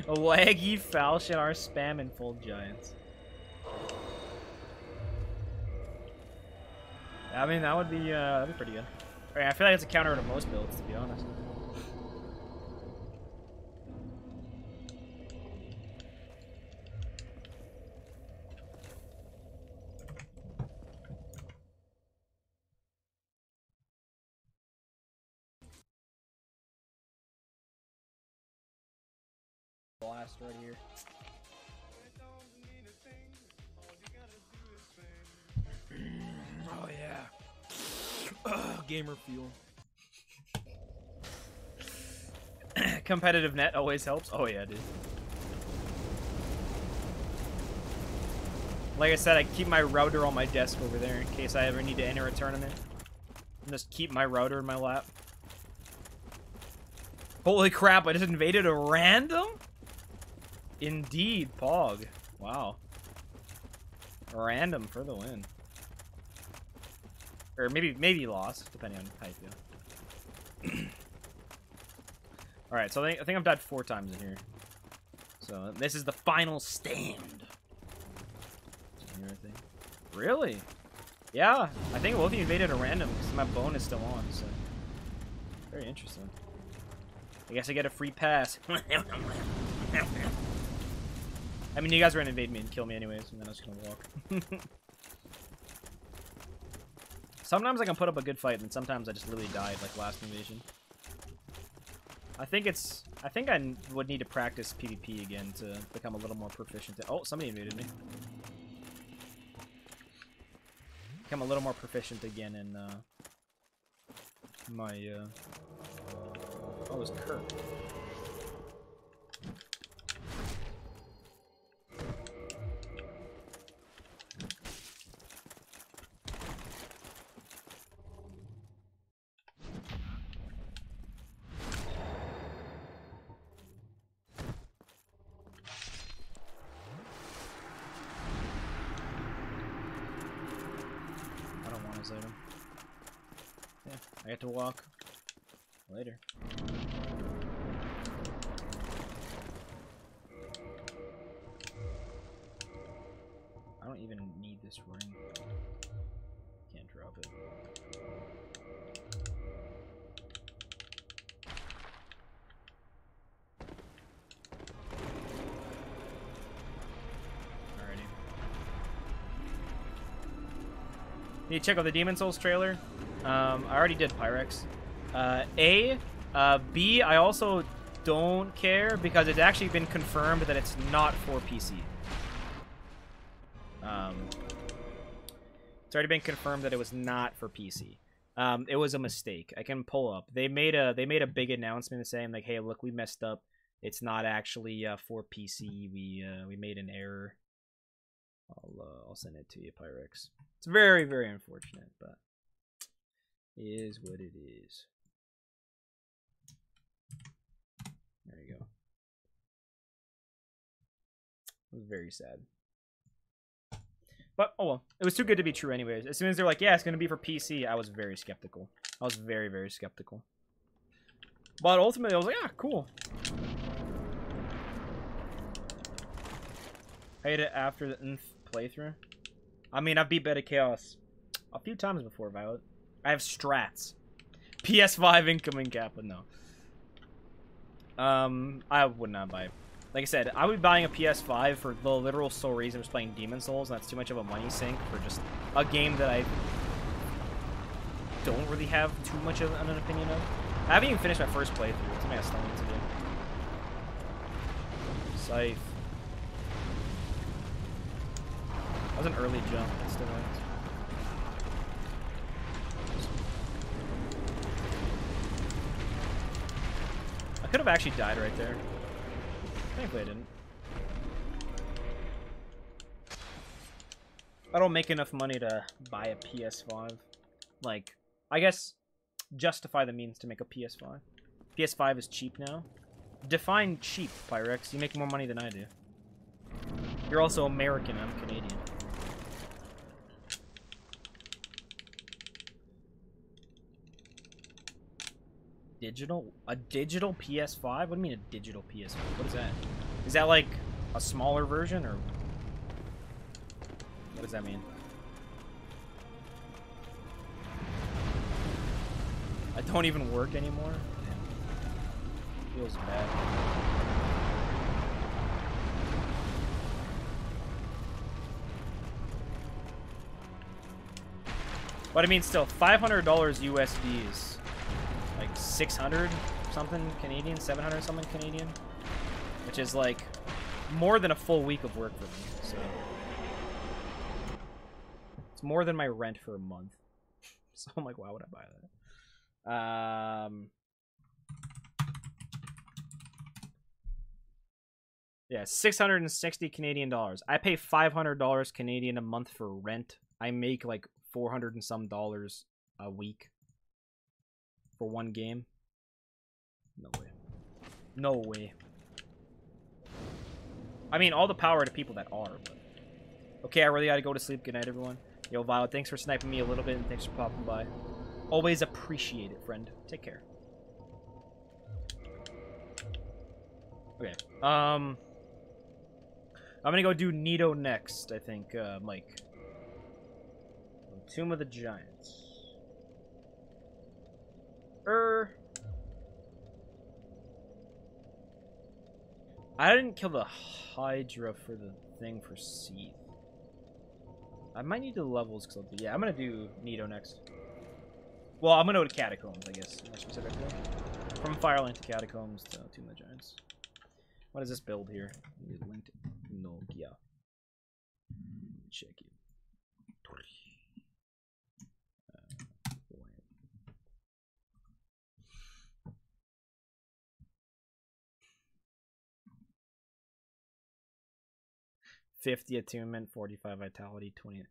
Speaker 1: Laggy Falchion are spamming full giants. I mean, that'd be pretty good. I feel like it's a counter to most builds, to be honest. Blast right here. Oh yeah. Gamer fuel. Competitive net always helps. Oh yeah, dude. Like I said, I keep my router on my desk over there in case I ever need to enter a tournament. And just keep my router in my lap. Holy crap, I just invaded a random? Indeed, Pog. Wow. Random for the win. Or maybe lost, depending on how you feel. Alright, so I think I've died 4 times in here. So this is the final stand. Really? Yeah, I think both of you made it a random because my bone is still on, so. Very interesting. I guess I get a free pass. I mean, you guys were gonna invade me and kill me anyways, and then I was gonna walk. Sometimes I can put up a good fight, and sometimes I just literally died, like last invasion. I think I would need to practice PvP again to become a little more proficient. Oh, somebody invaded me. Become a little more proficient again in my oh, it was Kirk. Item. Yeah, I get to walk later. I don't even need this ring. Can't drop it. Need to check out the Demon Souls trailer. I already did Pyrex. B, I also don't care because it's actually been confirmed that it's not for PC. It's already been confirmed that it was not for PC. It was a mistake. I can pull up. They made a big announcement saying like, "Hey, look, we messed up. It's not actually for PC. We made an error." I'll send it to you, Pyrex. It's very, very unfortunate, but it is what it is. There you go. It was very sad. But, oh well. It was too good to be true anyways. As soon as they're like, yeah, it's going to be for PC, I was very skeptical. I was very, very skeptical. But ultimately, I was like, ah, cool. Hate it after the nth playthrough. I mean, I've beat Beta Chaos a few times before, Violet. I have strats. PS5 incoming cap, but no. I would not buy it. Like I said, I would be buying a PS5 for the literal sole reason I was playing Demon Souls, and that's too much of a money sink for just a game that I don't really have too much of an opinion of. I haven't even finished my first playthrough. It's something I still need to do. Scythe. That was an early jump. It still works. I could have actually died right there. Thankfully I didn't. I don't make enough money to buy a PS5. Like, I guess justify the means to make a PS5. PS5 is cheap now. Define cheap, Pyrex. You make more money than I do. You're also American, I'm Canadian. Digital? A digital PS5? What do you mean a digital PS5? What is that? Is that like a smaller version, or what does that mean? I don't even work anymore? Damn. Feels bad. But I mean, still, $500 USD is like 600 something Canadian, 700 something Canadian, which is like more than a full week of work for me. So it's more than my rent for a month. So I'm like, why would I buy that? Yeah, 660 Canadian dollars. I pay $500 Canadian a month for rent. I make like 400 and some dollars a week for one game. No way. No way. I mean, all the power to people that are, but... Okay, I really gotta go to sleep. Good night, everyone. Yo, Violet, thanks for sniping me a little bit, and thanks for popping by. Always appreciate it, friend. Take care. Okay. I'm gonna go do Nito next, I think, Mike. Tomb of the Giants. I didn't kill the Hydra for the thing for Seath. I might need the levels, because yeah, I'm gonna do Nito next. Well, I'm gonna go to Catacombs, I guess, more specifically. From Fireland to Catacombs to Tomb of the Giants. What is this build here? Linked Nokia. Check it. 50 attunement, 45 vitality, 20.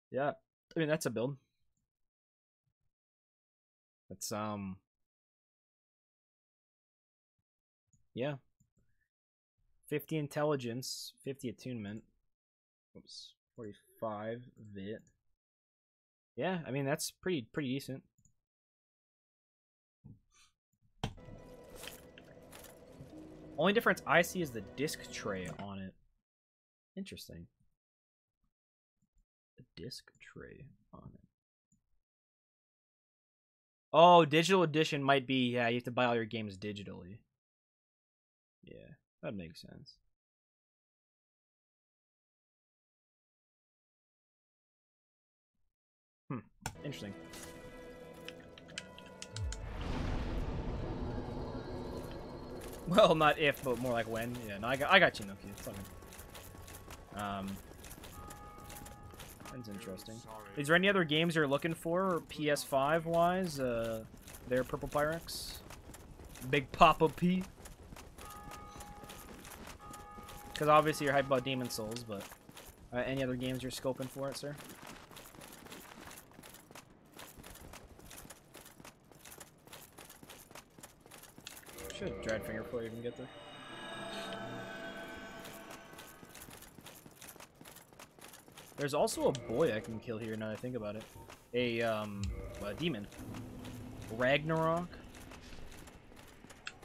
Speaker 1: Yeah, I mean that's a build. That's yeah. 50 intelligence, 50 attunement. Oops, 45 vit. Yeah, I mean that's pretty decent. Only difference I see is the disc tray on it. Interesting. The disc tray on it. Oh, digital edition might be, yeah, you have to buy all your games digitally. Yeah, that makes sense. Interesting. Well, not if, but more like when. Yeah, no, I got you, Nokia. It's okay. That's interesting. Is there any other games you're looking for, PS5 wise? There, Purple Pyrex, Big Papa P. Because obviously you're hyped about Demon Souls, but any other games you're scoping for it, sir? Should have dried finger before you even get there. There's also a boy I can kill here now that I think about it. A demon. Ragnarok.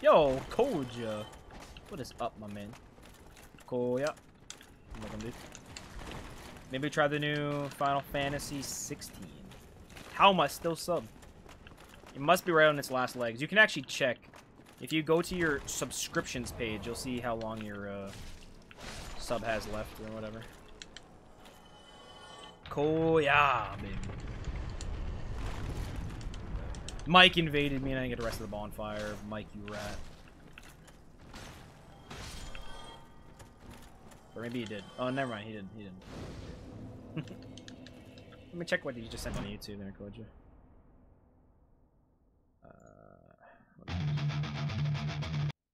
Speaker 1: Yo, Koja. What is up, my man? Koja. Welcome, dude. Maybe try the new Final Fantasy 16. How am I still sub? It must be right on its last legs. You can actually check. If you go to your subscriptions page, you'll see how long your sub has left or whatever. Cool, yeah, baby. Mike invaded me and I didn't get the rest of the bonfire. Mike, you rat. Or maybe he did. Oh, never mind. He didn't. He didn't. Let me check what you just sent on YouTube there, Koja.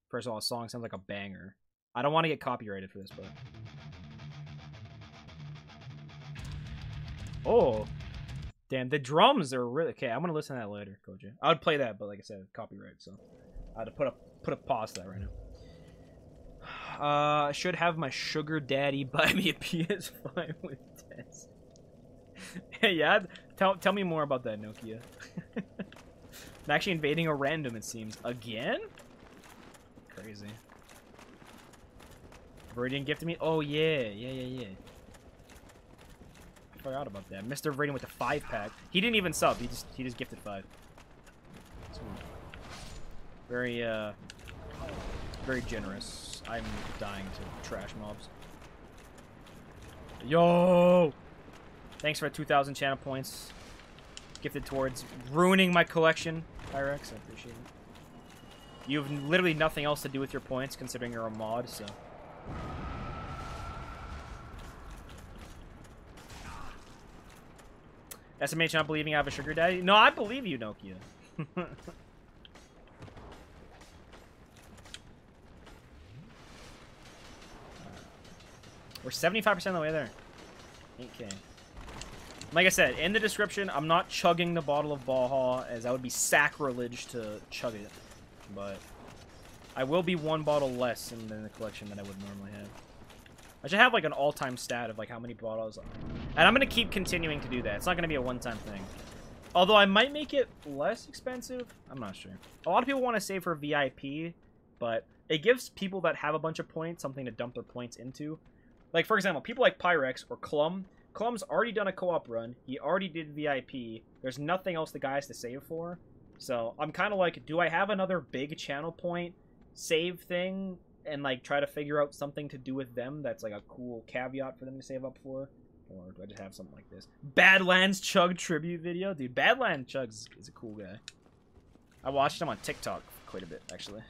Speaker 1: First of all, the song sounds like a banger. I don't want to get copyrighted for this, but... Oh! Damn, the drums are really... Okay, I'm gonna listen to that later, Koja. I would play that, but like I said, copyright, so... I had to put a pause to that right now. I should have my sugar daddy buy me a PS5 with test. Yeah, tell me more about that, Nokia. I'm actually invading a random, it seems. Again? Crazy. Viridian gifted me? Oh, yeah. Yeah. I forgot about that. Mr. Viridian with the 5-pack. He didn't even sub. He just gifted 5. Very, very generous. I'm dying to trash mobs. Yo! Thanks for 2,000 channel points. Gifted towards ruining my collection, Pyrex. I appreciate it. You have literally nothing else to do with your points, considering you're a mod, so... SMH not believing I have a sugar daddy? No, I believe you, Nokia. We're 75% of the way there. 8K. Like I said, in the description, I'm not chugging the bottle of Baja, as that would be sacrilege to chug it. But I will be 1 bottle less in the collection than I would normally have. I should have like an all-time stat of like how many bottles. And I'm going to keep continuing to do that. It's not going to be a one-time thing. Although I might make it less expensive. I'm not sure. A lot of people want to save for VIP, but it gives people that have a bunch of points something to dump their points into. Like, for example, people like Pyrex or Clum. Clum's already done a co-op run. He already did VIP. There's nothing else the guy has to save for. So I'm kind of like, do I have another big channel point save thing and like try to figure out something to do with them that's like a cool caveat for them to save up for? Or do I just have something like this? Badlands Chug tribute video? Dude, Badlands Chug is a cool guy. I watched him on TikTok quite a bit, actually.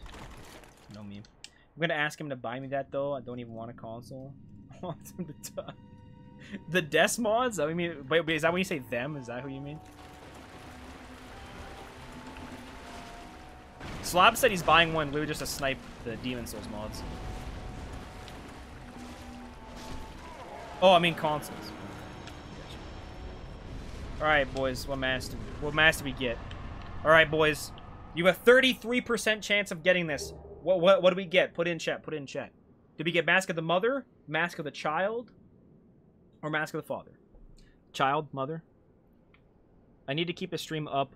Speaker 1: No meme. I'm gonna ask him to buy me that, though. I don't even want a console. I want him to die. The Des mods? I mean, wait, is that when you say them? Is that who you mean? Slab said he's buying one. We were just to snipe the Demon Souls mods. Oh, I mean consoles. Alright, boys. What master do we get? Alright, boys. You have a 33% chance of getting this. What do we get? Put it in chat. Put it in chat. Did we get Mask of the Mother? Mask of the Child? Or Mask of the Father? Child? Mother? I need to keep the stream up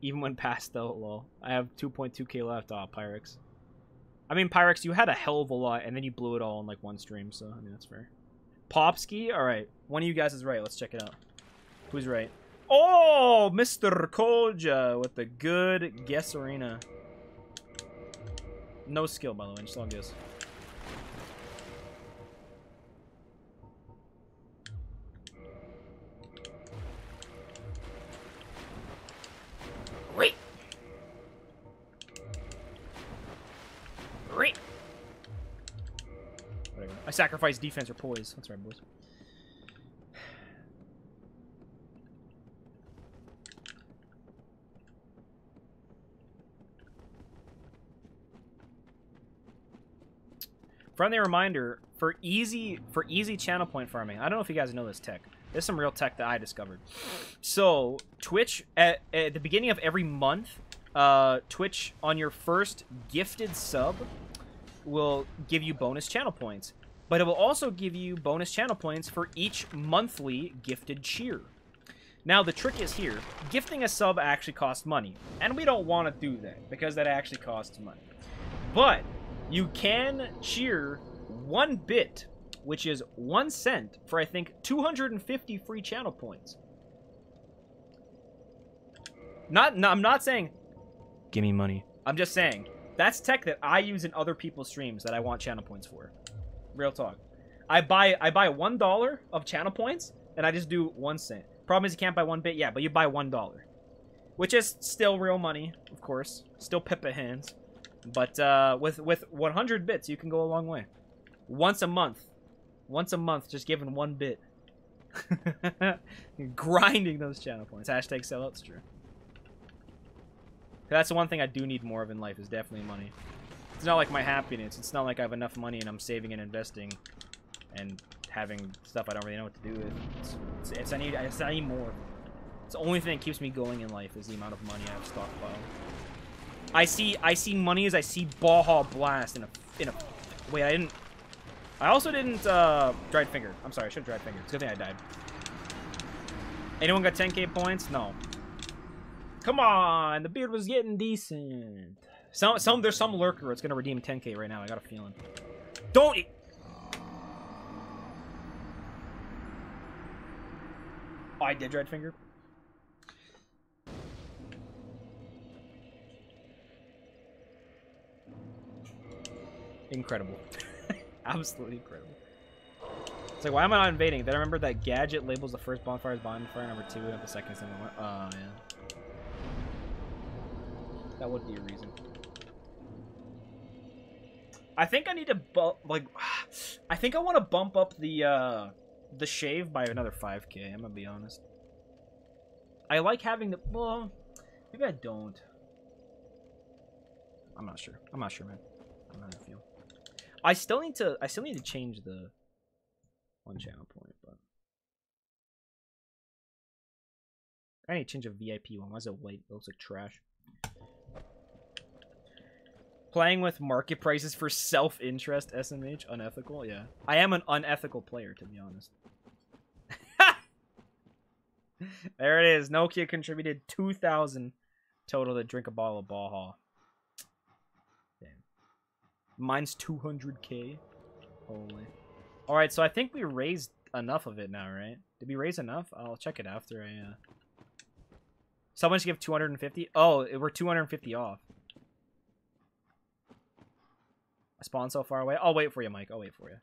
Speaker 1: even when past though, lol. I have 2.2k left. Aw, Pyrex. I mean, Pyrex, you had a hell of a lot, and then you blew it all in like one stream, so, I mean, that's fair. Popski? Alright. One of you guys is right. Let's check it out. Who's right? Oh, Mr. Koja with the good guess arena. No skill, by the way. Just all guess. Wait. Wait. Whatever. I sacrifice defense or poise. That's right, boys. Friendly reminder, for easy channel point farming, I don't know if you guys know this tech. There's some real tech that I discovered. So, Twitch, at the beginning of every month, Twitch, on your first gifted sub, will give you bonus channel points. But it will also give you bonus channel points for each monthly gifted cheer. Now, the trick is here. Gifting a sub actually costs money. And we don't want to do that, because that actually costs money. But you can cheer 1 bit, which is 1 cent, for I think 250 free channel points. I'm not saying, give me money. I'm just saying, that's tech that I use in other people's streams that I want channel points for. Real talk. I buy $1 of channel points, and I just do 1 cent. Problem is you can't buy 1 bit, yeah, but you buy $1. Which is still real money, of course. Still Pippa hands. But with 100 bits, you can go a long way. Once a month. Once a month, just giving 1 bit. Grinding those channel points. Hashtag sellouts, true. That's the one thing I do need more of in life, is definitely money. It's not like my happiness. It's not like I have enough money and I'm saving and investing and having stuff I don't really know what to do with. I need more. It's the only thing that keeps me going in life is the amount of money I have stockpiled. I see money as I see Baja Blast in a wait, I also didn't dried finger. I'm sorry, I should have dried finger. It's a good thing I died. Anyone got 10k points? No. Come on, the beard was getting decent. There's some lurker that's gonna redeem 10k right now. I got a feeling. Don't. Oh, I did dried finger. Incredible. Absolutely incredible. It's like, why am I not invading? Then I remember that Gadget labels the first bonfire as bonfire number 2 and the second is number 1. Oh, yeah. That would be a reason. I think I need to I think I want to bump up the shave by another 5k, I'm gonna be honest. I like having the, well, maybe I don't. I'm not sure. I'm not sure, man. I don't know how I feel. I still need to change the 1 channel point, but I need to change a VIP one. Why is it white? It looks like trash. Playing with market prices for self-interest, SMH, unethical. Yeah, I am an unethical player, to be honest. There it is. Nokia contributed 2,000 total to drink a bottle of Baja. Damn. Mine's 200k. Holy. Alright, so I think we raised enough of it now, right? Did we raise enough? I'll check it after I, Someone should give 250? Oh, we're 250 off. I spawned so far away. I'll wait for you, Mike. I'll wait for you.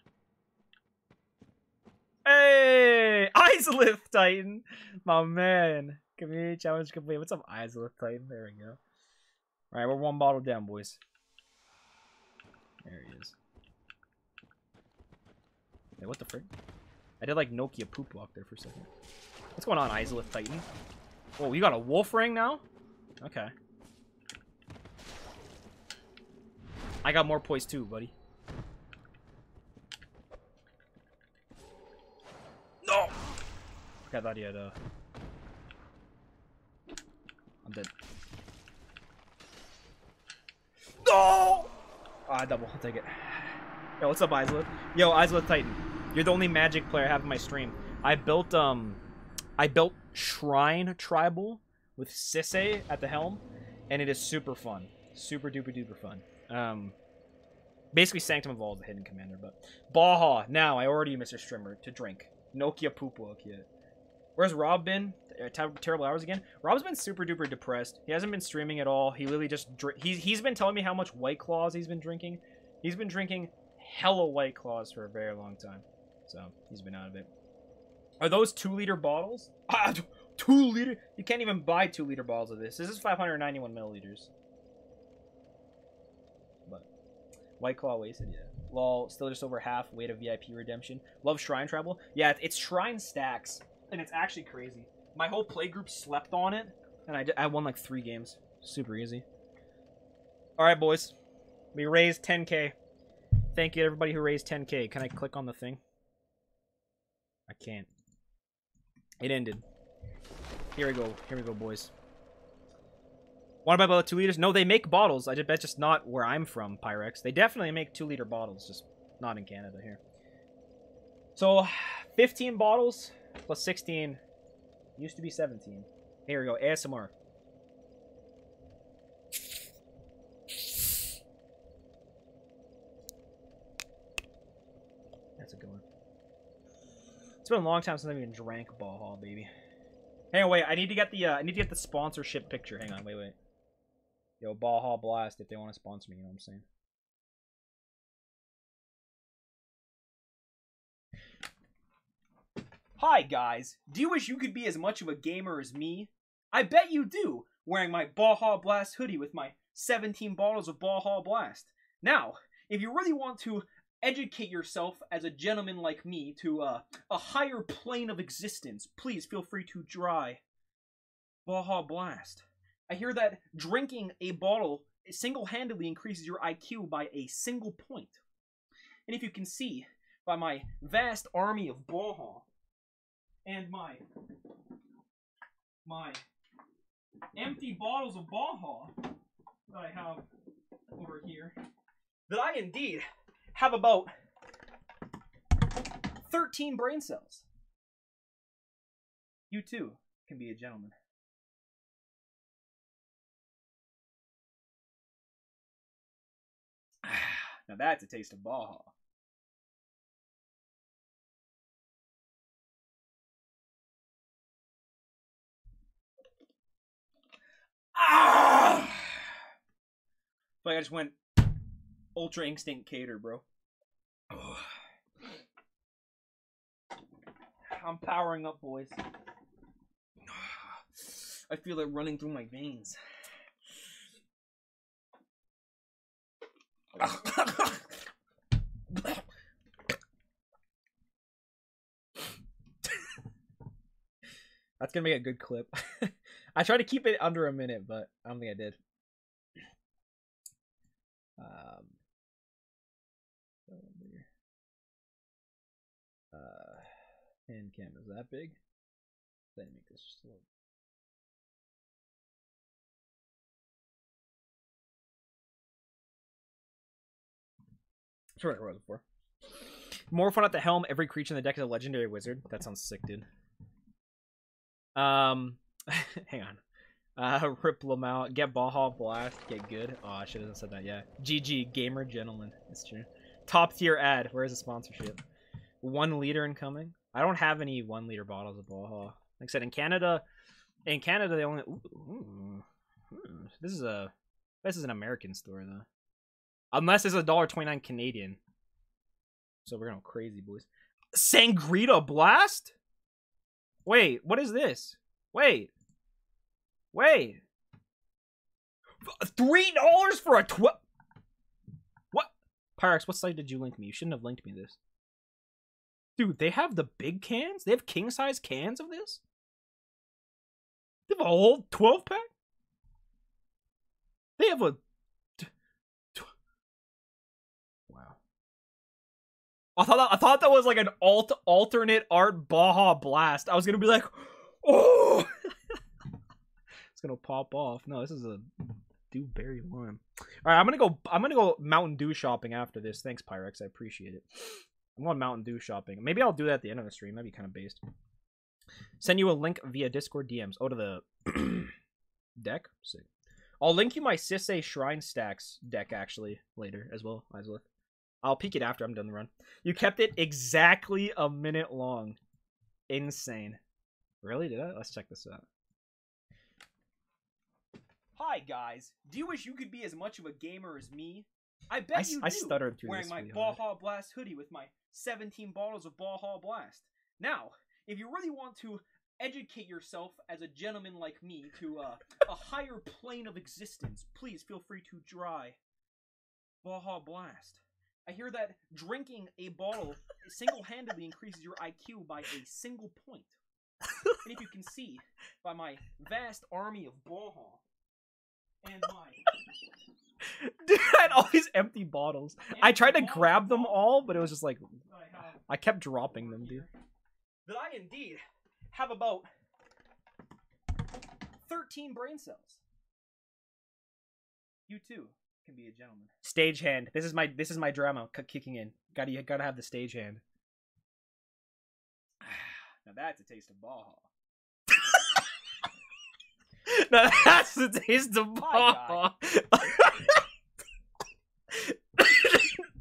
Speaker 1: Hey! Islith Titan! My man. Community challenge complete. What's up, Islith Titan? There we go. Alright, we're one bottle down, boys. There he is. Hey, what the frick? I did like Nokia poop walk there for a second. What's going on, Islith Titan? Oh, you got a wolf ring now? Okay. I got more poise too, buddy. No! Okay, I thought he had, I'm dead. No! Oh, I double. I'll take it. Yo, what's up, Islith? Yo, Islith Titan. You're the only Magic player I have in my stream. I built Shrine Tribal with Sisay at the helm, and it is super fun. Super duper duper fun. Basically Sanctum of All is a hidden commander, but Baja, now I already Mr. Strimmer to drink. Nokia poop walk yet. Where's Rob been? Terrible hours again? Rob's been super duper depressed. He hasn't been streaming at all. He literally just he's been telling me how much White Claws he's been drinking. He's been drinking hella White Claws for a very long time. So, he's been out of it. Are those 2-liter bottles? 2 liter? You can't even buy 2-liter bottles of this. This is 591 milliliters. But White Claw wasted, yeah. Lol, still just over half weight of VIP redemption. Love Shrine Tribal. Yeah, it's Shrine Stacks, and it's actually crazy. My whole playgroup slept on it, and I won like 3 games. Super easy. Alright, boys. We raised 10k. Thank you to everybody who raised 10k. Can I click on the thing? I can't. It ended. Here we go, boys. Want to buy about 2 liters? No, they make bottles. I bet just not where I'm from, Pyrex. They definitely make 2-liter bottles, just not in Canada here. So, 15 bottles plus 16 used to be 17. Here we go, ASMR. That's a good one. It's been a long time since I've even drank Baja, baby. Hang on, wait. I need to get the sponsorship picture. Hang on, wait. Yo, Baja Blast, if they want to sponsor me, you know what I'm saying? Hi, guys. Do you wish you could be as much of a gamer as me? I bet you do, wearing my Baja Blast hoodie with my 17 bottles of Baja Blast. Now, if you really want to educate yourself as a gentleman like me to a higher plane of existence, please feel free to try Baja Blast. I hear that drinking a bottle single-handedly increases your IQ by a single point. And if you can see by my vast army of Baja and my empty bottles of Baja that I have over here, that I indeed have about 13 brain cells. You too can be a gentleman. Now that's a taste of Baja. Ah! Like I just went Ultra Instinct Cater, bro. Oh. I'm powering up, boys. I feel it running through my veins. That's gonna make a good clip. I tried to keep it under a minute, but I don't think I did. Hand cam is that big? Then make this just a little. That's what I wrote it for. More fun at the helm. Every creature in the deck is a legendary wizard. That sounds sick, dude. Hang on. Ripple them out. Get Baja Blast. Get good. Oh, I should have said that, yeah. GG, gamer gentlemen. That's true. Top tier ad. Where's the sponsorship? 1 liter incoming. I don't have any 1 liter bottles of Baja. Like I said, in Canada they only... This is an American store, though. Unless it's $1.29 Canadian. So we're going crazy, boys. Sangrita Blast? Wait, what is this? Wait. $3 for a What? Pyrex, what site did you link me? You shouldn't have linked me this. Dude, they have the big cans? They have king-size cans of this? They have a whole 12-pack? They have a... Wow. I thought that was like an alternate art Baja Blast. I was gonna be like, oh! It's gonna pop off. No, this is a Dewberry Lime. Alright, I'm gonna go Mountain Dew shopping after this. Thanks, Pyrex. I appreciate it. I'm going Mountain Dew shopping. Maybe I'll do that at the end of the stream. That'd be kind of based. Send you a link via Discord DMs. Oh, to the deck? Sick. I'll link you my Sisei Shrine Stacks deck, actually, later as well, Islet. I'll peek it after I'm done the run. You kept it exactly a minute long. Insane. Really? Did I? Let's check this out. Hi, guys. Do you wish you could be as much of a gamer as me? I bet you do. I stuttered through wearing my Baja Blast hoodie with my 17 bottles of Baja Blast. Now, if you really want to educate yourself as a gentleman like me to a higher plane of existence, please feel free to try Baja Blast. I hear that drinking a bottle single-handedly increases your IQ by a single point. And if you can see by my vast army of Baja and my... Dude, I had all these empty bottles. I tried to grab them all, but it was just like... I kept dropping them, dude. That I indeed have about 13 brain cells. You too can be a gentleman. Stagehand. This is my drama kicking in. Gotta have the stagehand. Now that's a taste of Baja. Now that's the taste of Baja.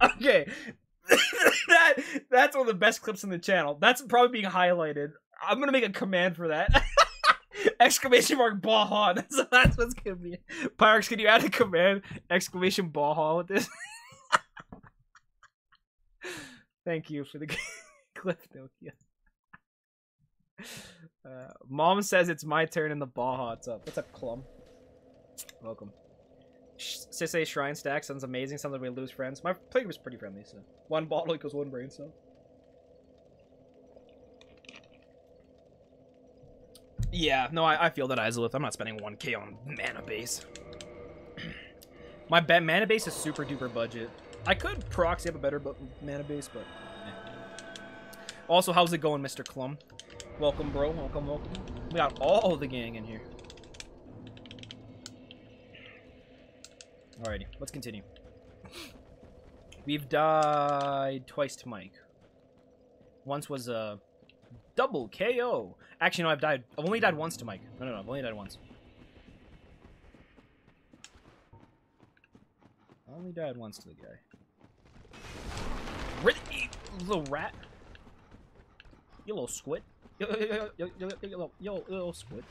Speaker 1: Okay. That's one of the best clips in the channel. That's probably being highlighted. I'm gonna make a command for that. Exclamation mark Baja. That's what's gonna be. Pyrex, can you add a command? Exclamation Baja with this? Thank you for the clip, Nokia. Mom says it's my turn in the Baja. What's up? What's up, Clum? Welcome. Sisei Shrine Stack sounds amazing. Sounds like we lose friends. My playgroup is pretty friendly, so 1 bottle equals 1 brain cell. Yeah, no, I feel that, Izalith. I'm not spending 1K on mana base. My mana base is super duper budget. I could proxy up a better mana base, but Also, how's it going, Mr. Clum? Welcome, bro. Welcome, welcome. We got all the gang in here. Alrighty, let's continue. We've died twice to Mike. Once was a double KO. Actually, no, I've only died once to Mike. No, I've only died once. I only died once to the guy. Where you little rat? You little squid. Yo, little squid.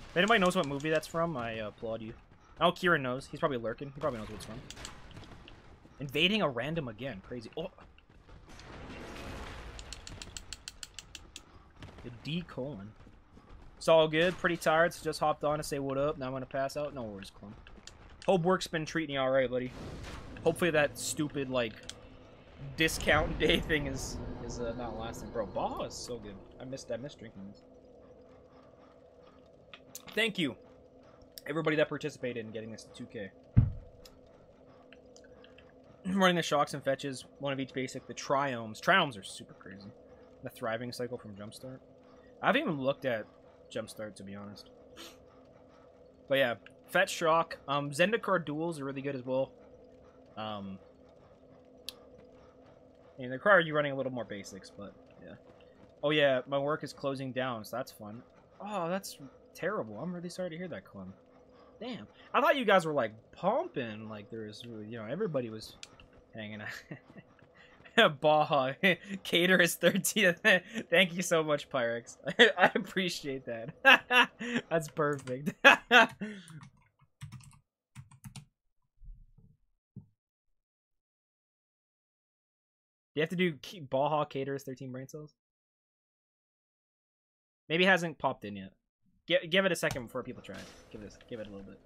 Speaker 1: If anybody knows what movie that's from, I applaud you. Oh, Kieran knows. He's probably lurking. He probably knows what it's from. Invading a random again. Crazy. Oh. The D colon. It's all good. Pretty tired, so just hopped on to say what up. Now I'm gonna pass out. No worries, Clum. Hope work's been treating you alright, buddy. Hopefully that stupid, like, discount day thing is not lasting. Bro, Baja is so good. I missed drinking this. Thank you, everybody that participated in getting this to 2K. I'm running the shocks and fetches, one of each basic. The triomes. Triomes are super crazy. The thriving cycle from Jumpstart. I haven't even looked at Jumpstart, to be honest. But yeah, fetch shock. Zendikar duels are really good as well. And they require you running a little more basics, but yeah. Oh yeah, my work is closing down, so that's fun. Oh, that's terrible. I'm really sorry to hear that, Clem. Damn. I thought you guys were, like, pumping. Like, there's, you know, everybody was hanging out. Baja. Cater is 13. Thank you so much, Pyrex. I appreciate that. That's perfect. Do you have to do Baja Cater's 13 brain cells? Maybe it hasn't popped in yet. Give it a second before people try it. Give it a little bit.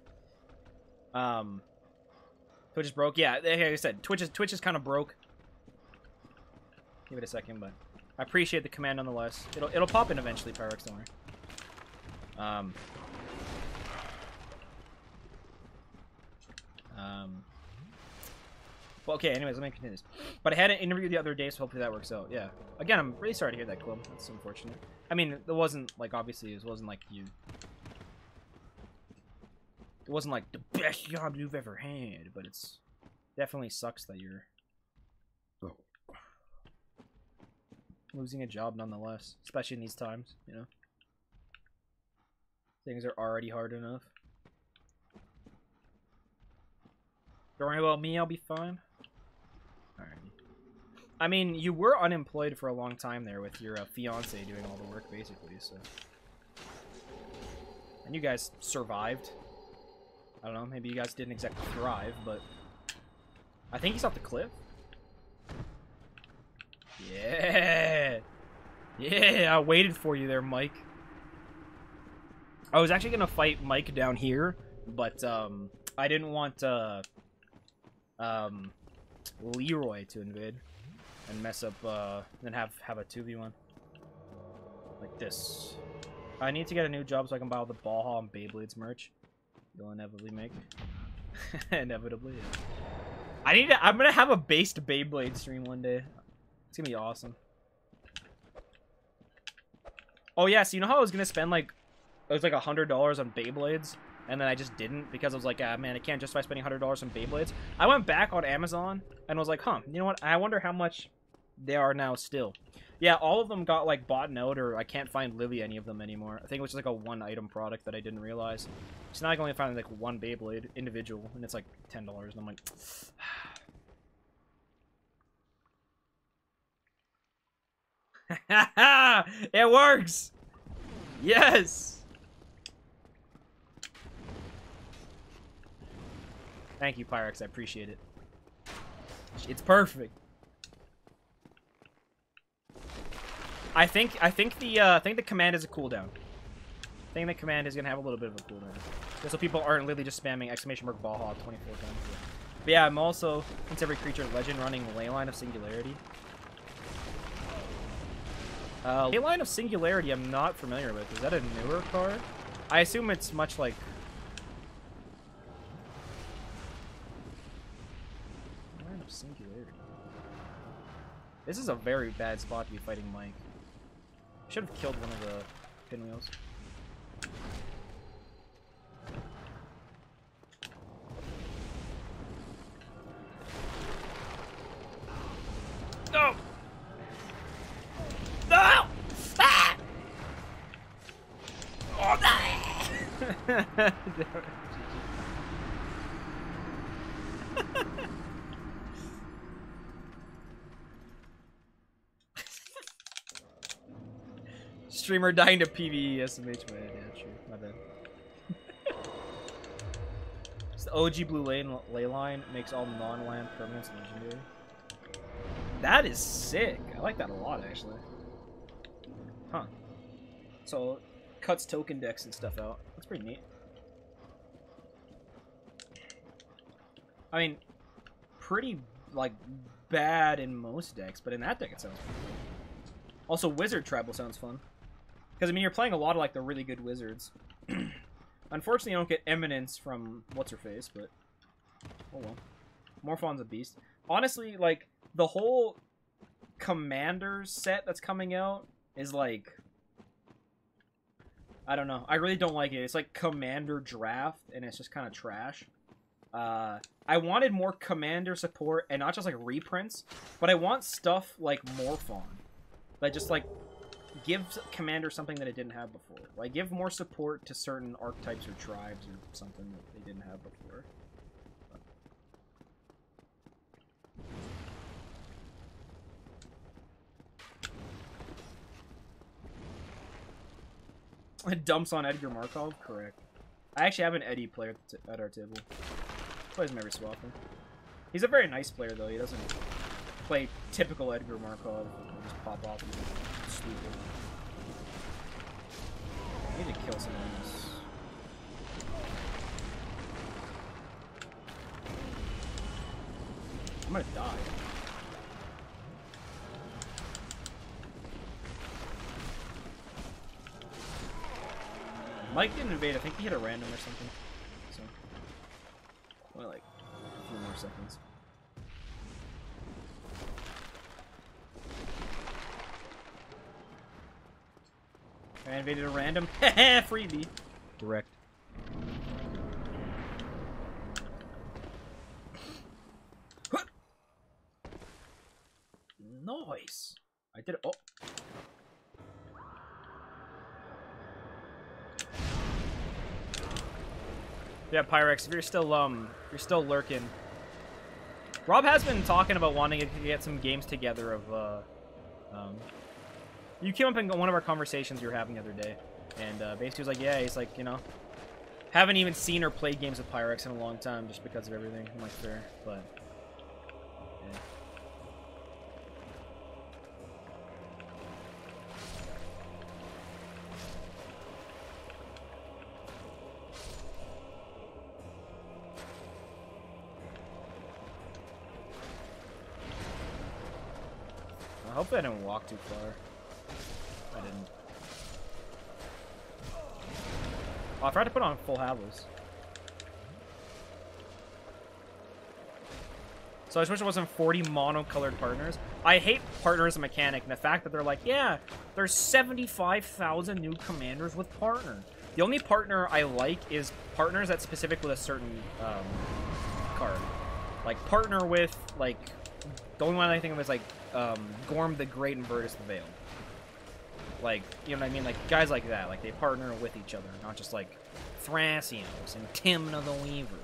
Speaker 1: Twitch is broke. Yeah, like I said, Twitch is kind of broke. Give it a second, but I appreciate the command nonetheless. It'll pop in eventually, Pyrex, don't worry. Well, okay, anyways, let me continue this. But I had an interview the other day, so hopefully that works out. Yeah. Again, I'm really sorry to hear that, Club. That's unfortunate. I mean, it wasn't, like, obviously, it wasn't like you... It wasn't, like, the best job you've ever had, but it's... Definitely sucks that you're... losing a job nonetheless. Especially in these times, you know? Things are already hard enough. Don't worry about me, I'll be fine. Alright. I mean, you were unemployed for a long time there with your fiance doing all the work, basically, so... And you guys survived. I don't know, maybe you guys didn't exactly thrive, but... I think he's off the cliff. Yeah! Yeah, I waited for you there, Mike. I was actually gonna fight Mike down here, but, I didn't want, Leroy to invade and mess up, then have a 2v1 like this. I need to get a new job so I can buy all the Baja and Beyblades merch you'll inevitably make. Inevitably, yeah. I'm gonna have a based Beyblade stream one day. It's gonna be awesome. Oh yeah, so you know how I was gonna spend like, it was like $100 on Beyblades, and then I just didn't because I was like, ah, man, I can't justify spending $100 on Beyblades. I went back on Amazon and was like, huh, you know what? I wonder how much they are now still. Yeah, all of them got like bought out, or I can't find Lily any of them anymore. I think it was just like a one-item product that I didn't realize. So now I can only find like one Beyblade individual, and it's like $10, and I'm like, it works! Yes! Thank you, Pyrex. I appreciate it. It's perfect. I think the command is a cooldown. I think the command is gonna have a little bit of a cooldown, just so people aren't literally just spamming exclamation mark Baja 24 times. But yeah, I'm also, since every creature legend, running Leyline of Singularity. Leyline of Singularity I'm not familiar with. Is that a newer card? I assume it's much like... Leyline of Singularity. This is a very bad spot to be fighting Mike. Should have killed one of the pinwheels. No! No! Ah! Oh, no! Streamer dying to PvE SMH, man. Yeah, true. My bad. It's the OG blue ley line makes all non-land permanents legendary. That is sick. I like that a lot, actually. Huh. So, cuts token decks and stuff out. That's pretty neat. I mean, pretty, like, bad in most decks, but in that deck it sounds pretty cool. Also, Wizard Tribal sounds fun. Because, I mean, you're playing a lot of, like, the really good wizards. Unfortunately, you don't get Eminence from What's-Her-Face, but... Oh, well. Morphon's a beast. Honestly, like, the whole Commanders set that's coming out is, like... I don't know. I really don't like it. It's like Commander Draft, and it's just kind of trash. I wanted more Commander support, and not just, like, reprints, but I want stuff like Morphon. That just, like... give Commander something that it didn't have before. Like, give more support to certain archetypes or tribes or something that they didn't have before. It dumps on Edgar Markov? Correct. I actually have an Eddie player at our table. Plays him every so often. He's a very nice player, though. He doesn't play typical Edgar Markov. He'll just pop off and be stupid. I need to kill some of these. I'm gonna die. Mike didn't invade. I think he hit a random or something. So, only like a few more seconds. I invaded a random. Heh, freebie. Direct. Nice. I did it. Oh. Yeah, Pyrex, if you're still lurking. Rob has been talking about wanting to get some games together of, you came up in one of our conversations you were having the other day, and basically he was like, yeah, he's like, you know, haven't even seen or played games with Pyrex in a long time just because of everything. I'm like, fair, but yeah. Hopefully I didn't walk too far. I didn't. Oh, I forgot to put on full Havels. So I just wish it wasn't 40 mono-colored partners. I hate partners and mechanic, and the fact that they're like, yeah, there's 75,000 new commanders with partner. The only partner I like is partners that's specific with a certain card. Like, partner with, like, the only one I think of is, like, Gorm the Great and Virtus the Veiled. Like, you know what I mean? Like, guys like that. Like, they partner with each other, not just, like, Thrasios and Timna the Weaver.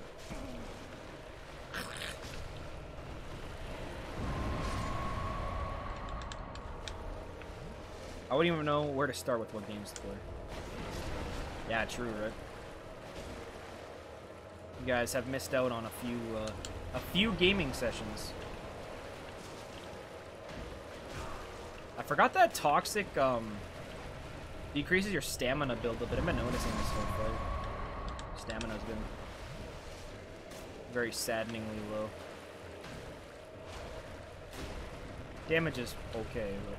Speaker 1: I wouldn't even know where to start with what games to play. Yeah, true, right? You guys have missed out on a few gaming sessions. I forgot that Toxic decreases your stamina build a bit. I've been noticing this whole fight. Stamina's been very saddeningly low. Damage is okay, but...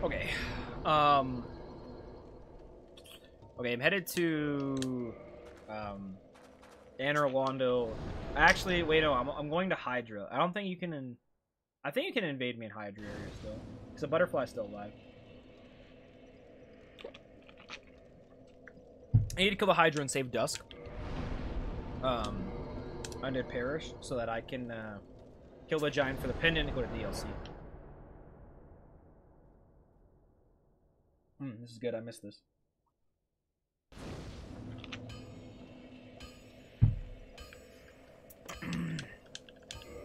Speaker 1: Okay. Okay, I'm headed to Anne Orlando. Actually, wait, no, I'm going to Hydra. I don't think you can. I think you can invade me in Hydra area still, because the butterfly's still alive. I need to kill the Hydra and save Dusk. Undead Parish, so that I can kill the giant for the pendant and go to DLC. This is good. I missed this.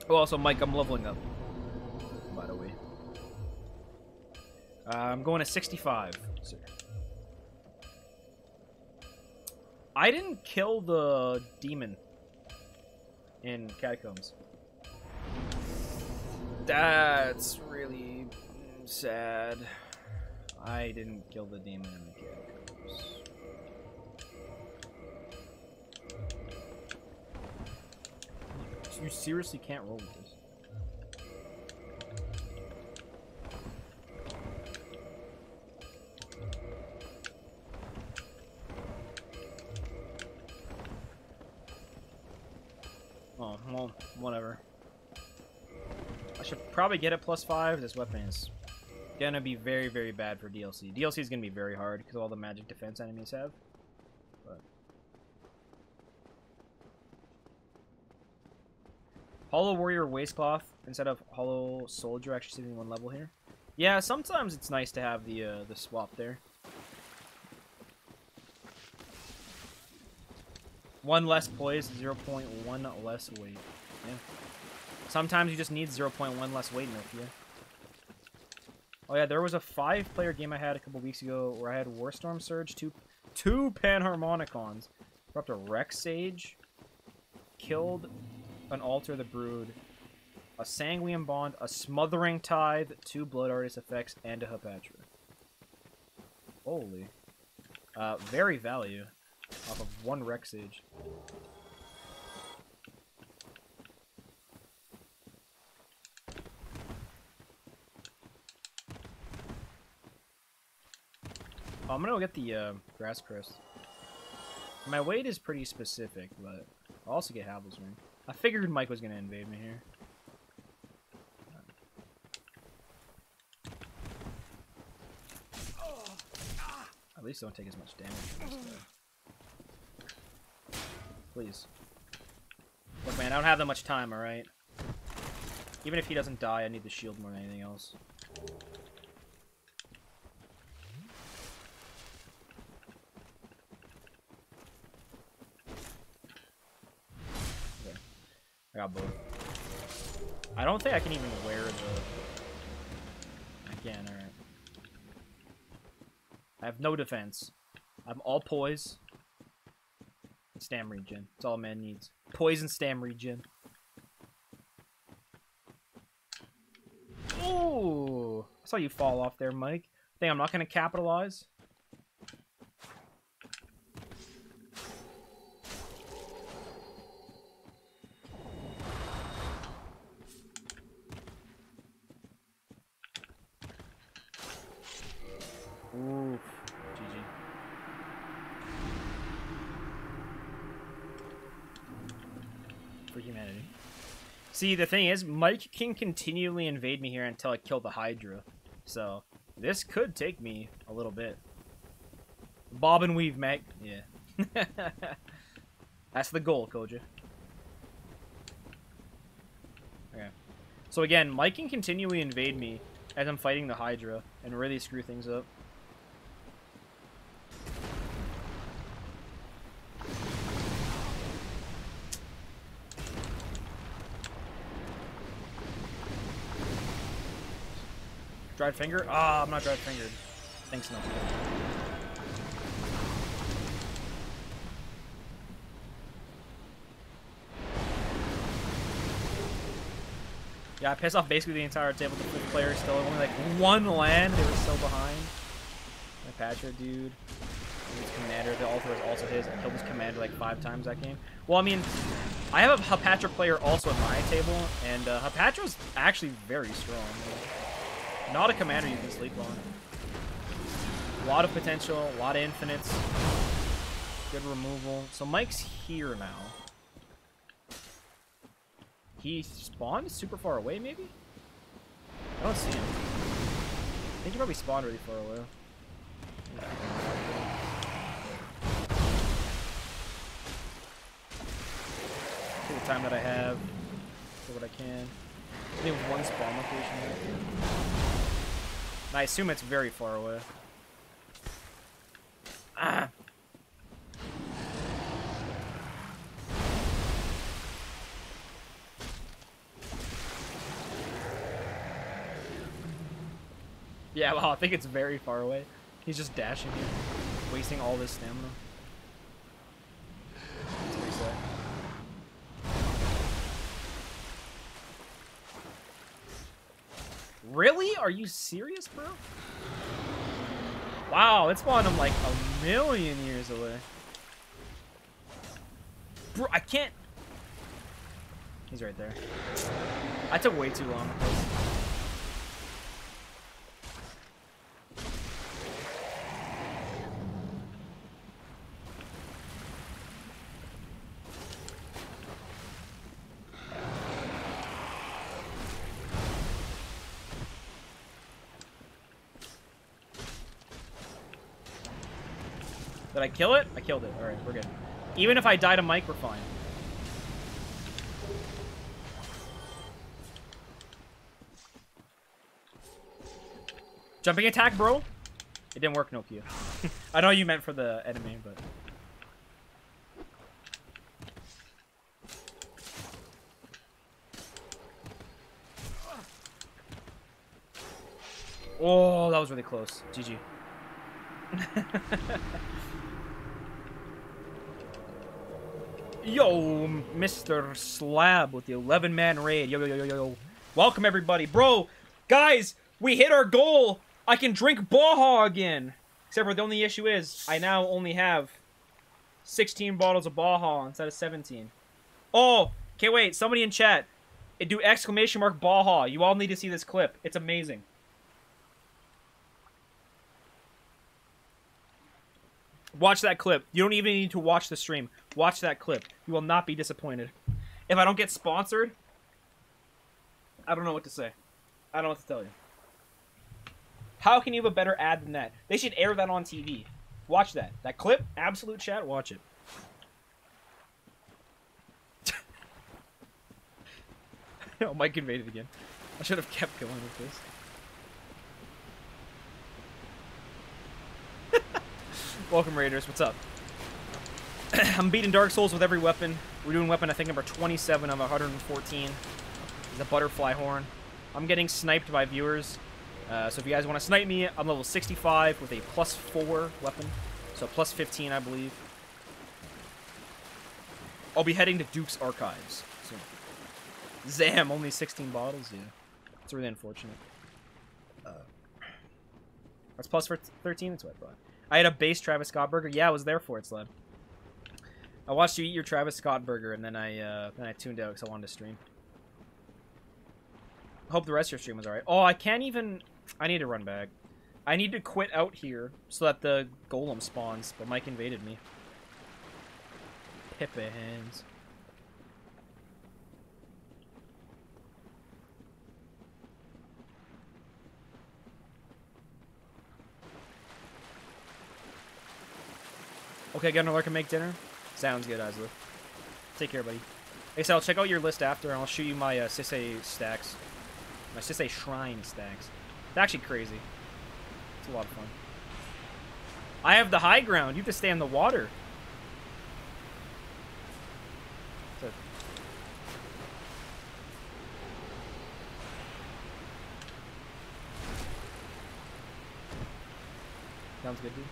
Speaker 1: Oh, also, Mike, I'm leveling up. By the way, I'm going to 65. Sir. I didn't kill the demon in Catacombs. That's really sad. I didn't kill the demon in the Catacombs. You seriously can't roll with this. Well, whatever. I should probably get it +5. This weapon is gonna be very, very bad for DLC. DLC is gonna be very hard because of all the magic defense enemies have. But Hollow Warrior Waistcloth instead of Hollow Soldier actually sitting one level here. Yeah, sometimes it's nice to have the swap there. One less poise, 0.1 less weight. Yeah. Sometimes you just need 0.1 less weight, Nokia. Oh yeah, there was a 5-player game I had a couple weeks ago where I had Warstorm Surge, two Panharmonicons, dropped a Rex Sage, killed an Altar of the Brood, a Sanguine Bond, a Smothering Tithe, 2 Blood Artist effects, and a Hepatra. Holy. Very value off of 1 Rex Sage. Oh, I'm gonna go get the Grass Crest. My weight is pretty specific, but I'll also get Havel's Ring. I figured Mike was gonna invade me here. At least don't take as much damage from this guy. Please. Look, man, I don't have that much time, alright? Even if he doesn't die, I need the shield more than anything else. Okay. I got both. I don't think I can even wear the... I can, alright. I have no defense. I'm all poise. Stam regen. That's all a man needs. Poise and stam regen. Ooh! I saw you fall off there, Mike. Think I'm not gonna capitalize? Ooh. GG. For humanity. See, the thing is, Mike can continually invade me here until I kill the Hydra. So, this could take me a little bit. Bob and weave, Mike. Yeah. That's the goal, Koja. Okay. So again, Mike can continually invade me as I'm fighting the Hydra and really screw things up. Dried finger? Ah, I'm not dried fingered. Thanks, no. Yeah, I pissed off basically the entire table. The 5th player still only like 1 land. They were so behind. My Patra dude. His commander. The altar was also his. I killed his commander like 5 times that game. Well, I mean, I have a Hepatra player also at my table, and Hepatra's actually very strong. Not a commander you can sleep on. A lot of potential, a lot of infinites. Good removal. So Mike's here now. He spawned super far away, maybe? I don't see him. I think he probably spawned really far away. Take the time that I have. Do what I can. I think 1 spawn location here. And I assume it's very far away. Ah! Yeah, well, I think it's very far away. He's just dashing here, wasting all this stamina. Let's reset. Really? Are you serious, bro? Wow, it spawned him like 1,000,000 years away. Bro, I can't... He's right there. I took way too long. Did I kill it? I killed it. Alright, we're good. Even if I die to Mike, we're fine. Jumping attack, bro? It didn't work, Nokia. I know you meant for the enemy, but... Oh, that was really close. GG. Yo, Mr. Slab with the 11-man raid. Yo, yo, yo, yo, yo. Welcome, everybody. Bro, guys, we hit our goal. I can drink Baja again. Except for the only issue is, I now only have 16 bottles of Baja instead of 17. Oh, okay, wait. Somebody in chat. Do exclamation mark Baja. You all need to see this clip. It's amazing. Watch that clip. You don't even need to watch the stream. Watch that clip. You will not be disappointed. If I don't get sponsored, I don't know what to say. I don't know what to tell you. How can you have a better ad than that? They should air that on TV. Watch that. That clip, absolute chat, watch it. Oh, Mike invaded again. I should have kept going with this. Welcome, Raiders. What's up? I'm beating Dark Souls with every weapon. We're doing weapon, I think, number 27 of 114. The butterfly horn. I'm getting sniped by viewers. So if you guys want to snipe me, I'm level 65 with a +4 weapon. So +15, I believe. I'll be heading to Duke's Archives soon. Zam, only 16 bottles? Yeah. It's really unfortunate. That's +13? That's what I thought. I had a base Travis Scott burger. Yeah, I was there for it, Sled. I watched you eat your Travis Scott burger, and then I tuned out because I wanted to stream. Hope the rest of your stream was alright. Oh, I can't even... I need to run back. I need to quit out here so that the golem spawns, but Mike invaded me. Pippin hands. Okay, Gunnar Lurk can make dinner? Sounds good, Asla. Take care, buddy. Hey, so I'll check out your list after, and I'll show you my Sisei stacks. My Sisei Shrine stacks. It's actually crazy. It's a lot of fun. I have the high ground. You have to stay in the water. Sounds good, dude.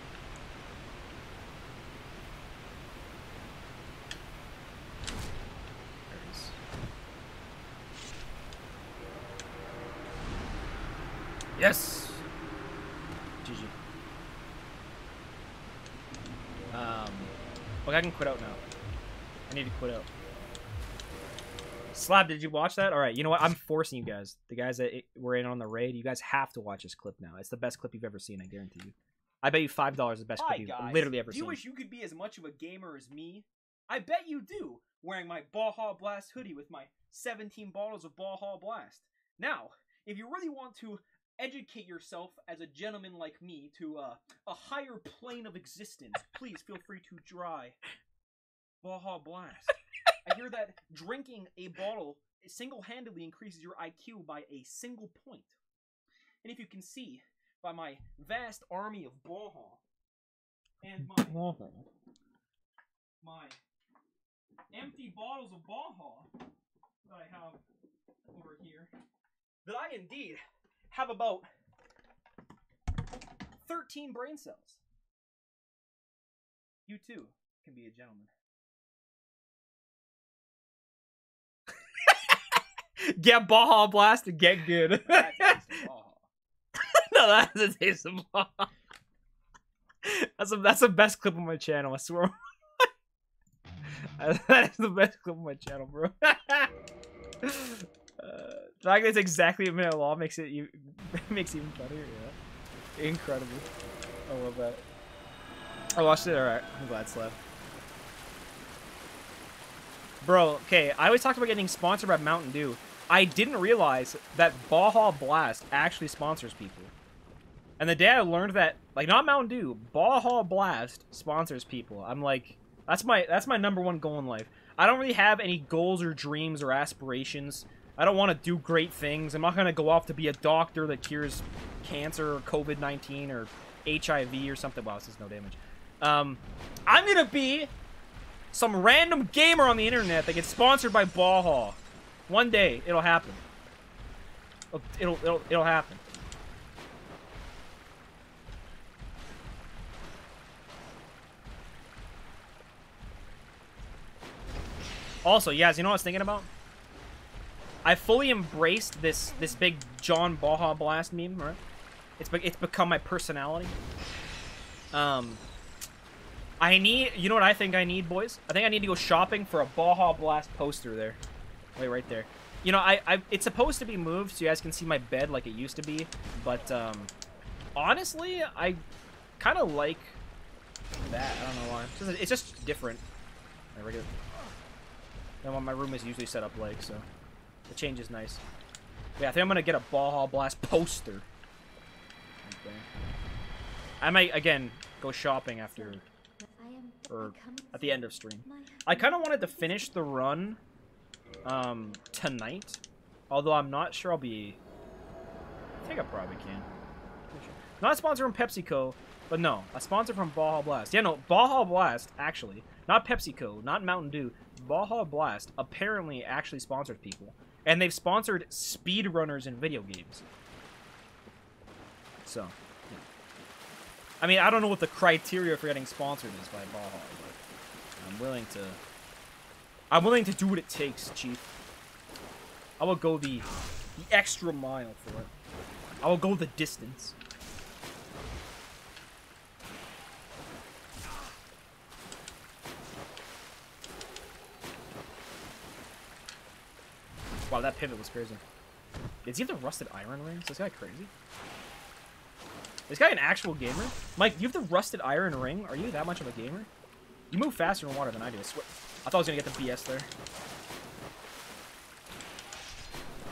Speaker 1: Yes! GG. Okay, I can quit out now. I need to quit out. Slab, did you watch that? Alright, you know what? I'm forcing you guys. The guys that were in on the raid, you guys have to watch this clip now. It's the best clip you've ever seen, I guarantee you. I bet you $5 is the best clip you've literally ever seen. Do you wish you could be as much of a gamer as me? I bet you do, wearing my Baja Blast hoodie with my 17 bottles of Baja Blast. Now, if you really want to educate yourself as a gentleman like me to a higher plane of existence, please feel free to try Baja Blast. I hear that drinking a bottle single-handedly increases your IQ by a single point. And if you can see by my vast army of Baja and my empty bottles of Baja that I have over here, that I indeed have about 13 brain cells. You too can be a gentleman. Get Baja Blast and get good. No, that's a taste of Baja. That's the best clip on my channel, I swear. That is the best clip on my channel, bro. The fact that it's exactly a minute long makes it even better. Yeah, incredible. I love that. I watched it. All right, I'm glad, Slab. Bro, okay. I always talked about getting sponsored by Mountain Dew. I didn't realize that Baja Blast actually sponsors people. And the day I learned that, like, not Mountain Dew, Baja Blast sponsors people, I'm like, that's my #1 goal in life. I don't really have any goals or dreams or aspirations. I don't want to do great things. I'm not going to go off to be a doctor that cures cancer or COVID-19 or HIV or something. Wow, this is no damage. I'm going to be some random gamer on the internet that gets sponsored by Baja. One day, it'll happen. It'll happen. Also, yes, you know what I was thinking about? I fully embraced this big John Baja Blast meme, right? It's become my personality. I need, you know what I think I need, boys? I think I need to go shopping for a Baja Blast poster there. Wait, right there. You know, it's supposed to be moved so you guys can see my bed like it used to be, but honestly, I kind of like that. I don't know why. It's just different. Than what my room is usually set up like, so the change is nice. Yeah, I think I'm gonna get a Baja Blast poster. Okay. I might again go shopping after, or at the end of stream. I kind of wanted to finish the run tonight, although I'm not sure I'll be. I think I probably can. Not a sponsor from PepsiCo, but no, a sponsor from Baja Blast. Yeah, no, Baja Blast actually, not PepsiCo, not Mountain Dew. Baja Blast apparently actually sponsors people, and they've sponsored speedrunners in video games. So, yeah. I mean, I don't know what the criteria for getting sponsored is by Baja, but I'm willing to do what it takes, Chief. I will go the extra mile for it. I will go the distance. Wow, that pivot was crazy. Is he the rusted iron ring? Is this guy crazy? Is this guy an actual gamer? Mike, you have the rusted iron ring? Are you that much of a gamer? You move faster in water than I do, I swear. I thought I was gonna get the BS there.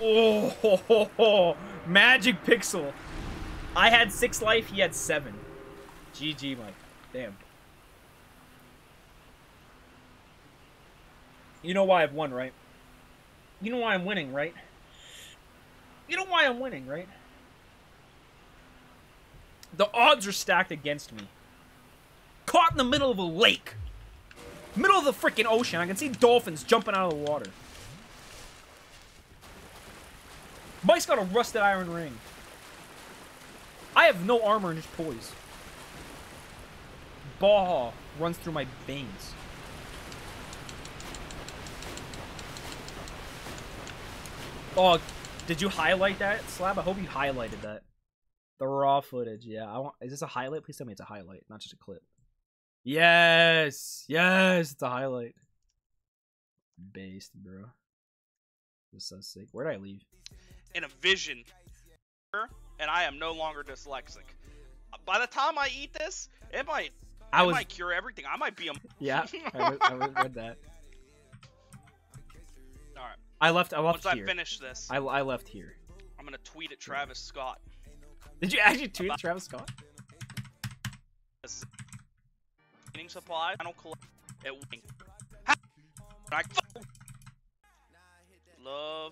Speaker 1: Oh, ho, ho, ho. Magic Pixel. I had 6 life, he had 7. GG, Mike. Damn. You know why I've won, right? You know why I'm winning, right? You know why I'm winning, right? The odds are stacked against me. Caught in the middle of a lake. Middle of the freaking ocean. I can see dolphins jumping out of the water. Mike's got a rusted iron ring. I have no armor and just poise. Baja runs through my veins. Oh, did you highlight that, Slab? I hope you highlighted that. The raw footage, yeah. Is this a highlight? Please tell me it's a highlight, not just a clip. Yes! Yes! It's a highlight. Based, bro. This is so sick. Where did I leave?
Speaker 2: In a vision. And I am no longer dyslexic. By the time I eat this, it might cure everything. I might be a...
Speaker 1: Yeah, I read that.
Speaker 2: Alright.
Speaker 1: I left
Speaker 2: Once
Speaker 1: here.
Speaker 2: I finish this,
Speaker 1: I left here.
Speaker 2: I'm gonna tweet at Travis Scott.
Speaker 1: Did you actually tweet at Travis Scott?
Speaker 2: Cleaning supply. I don't collect it. Love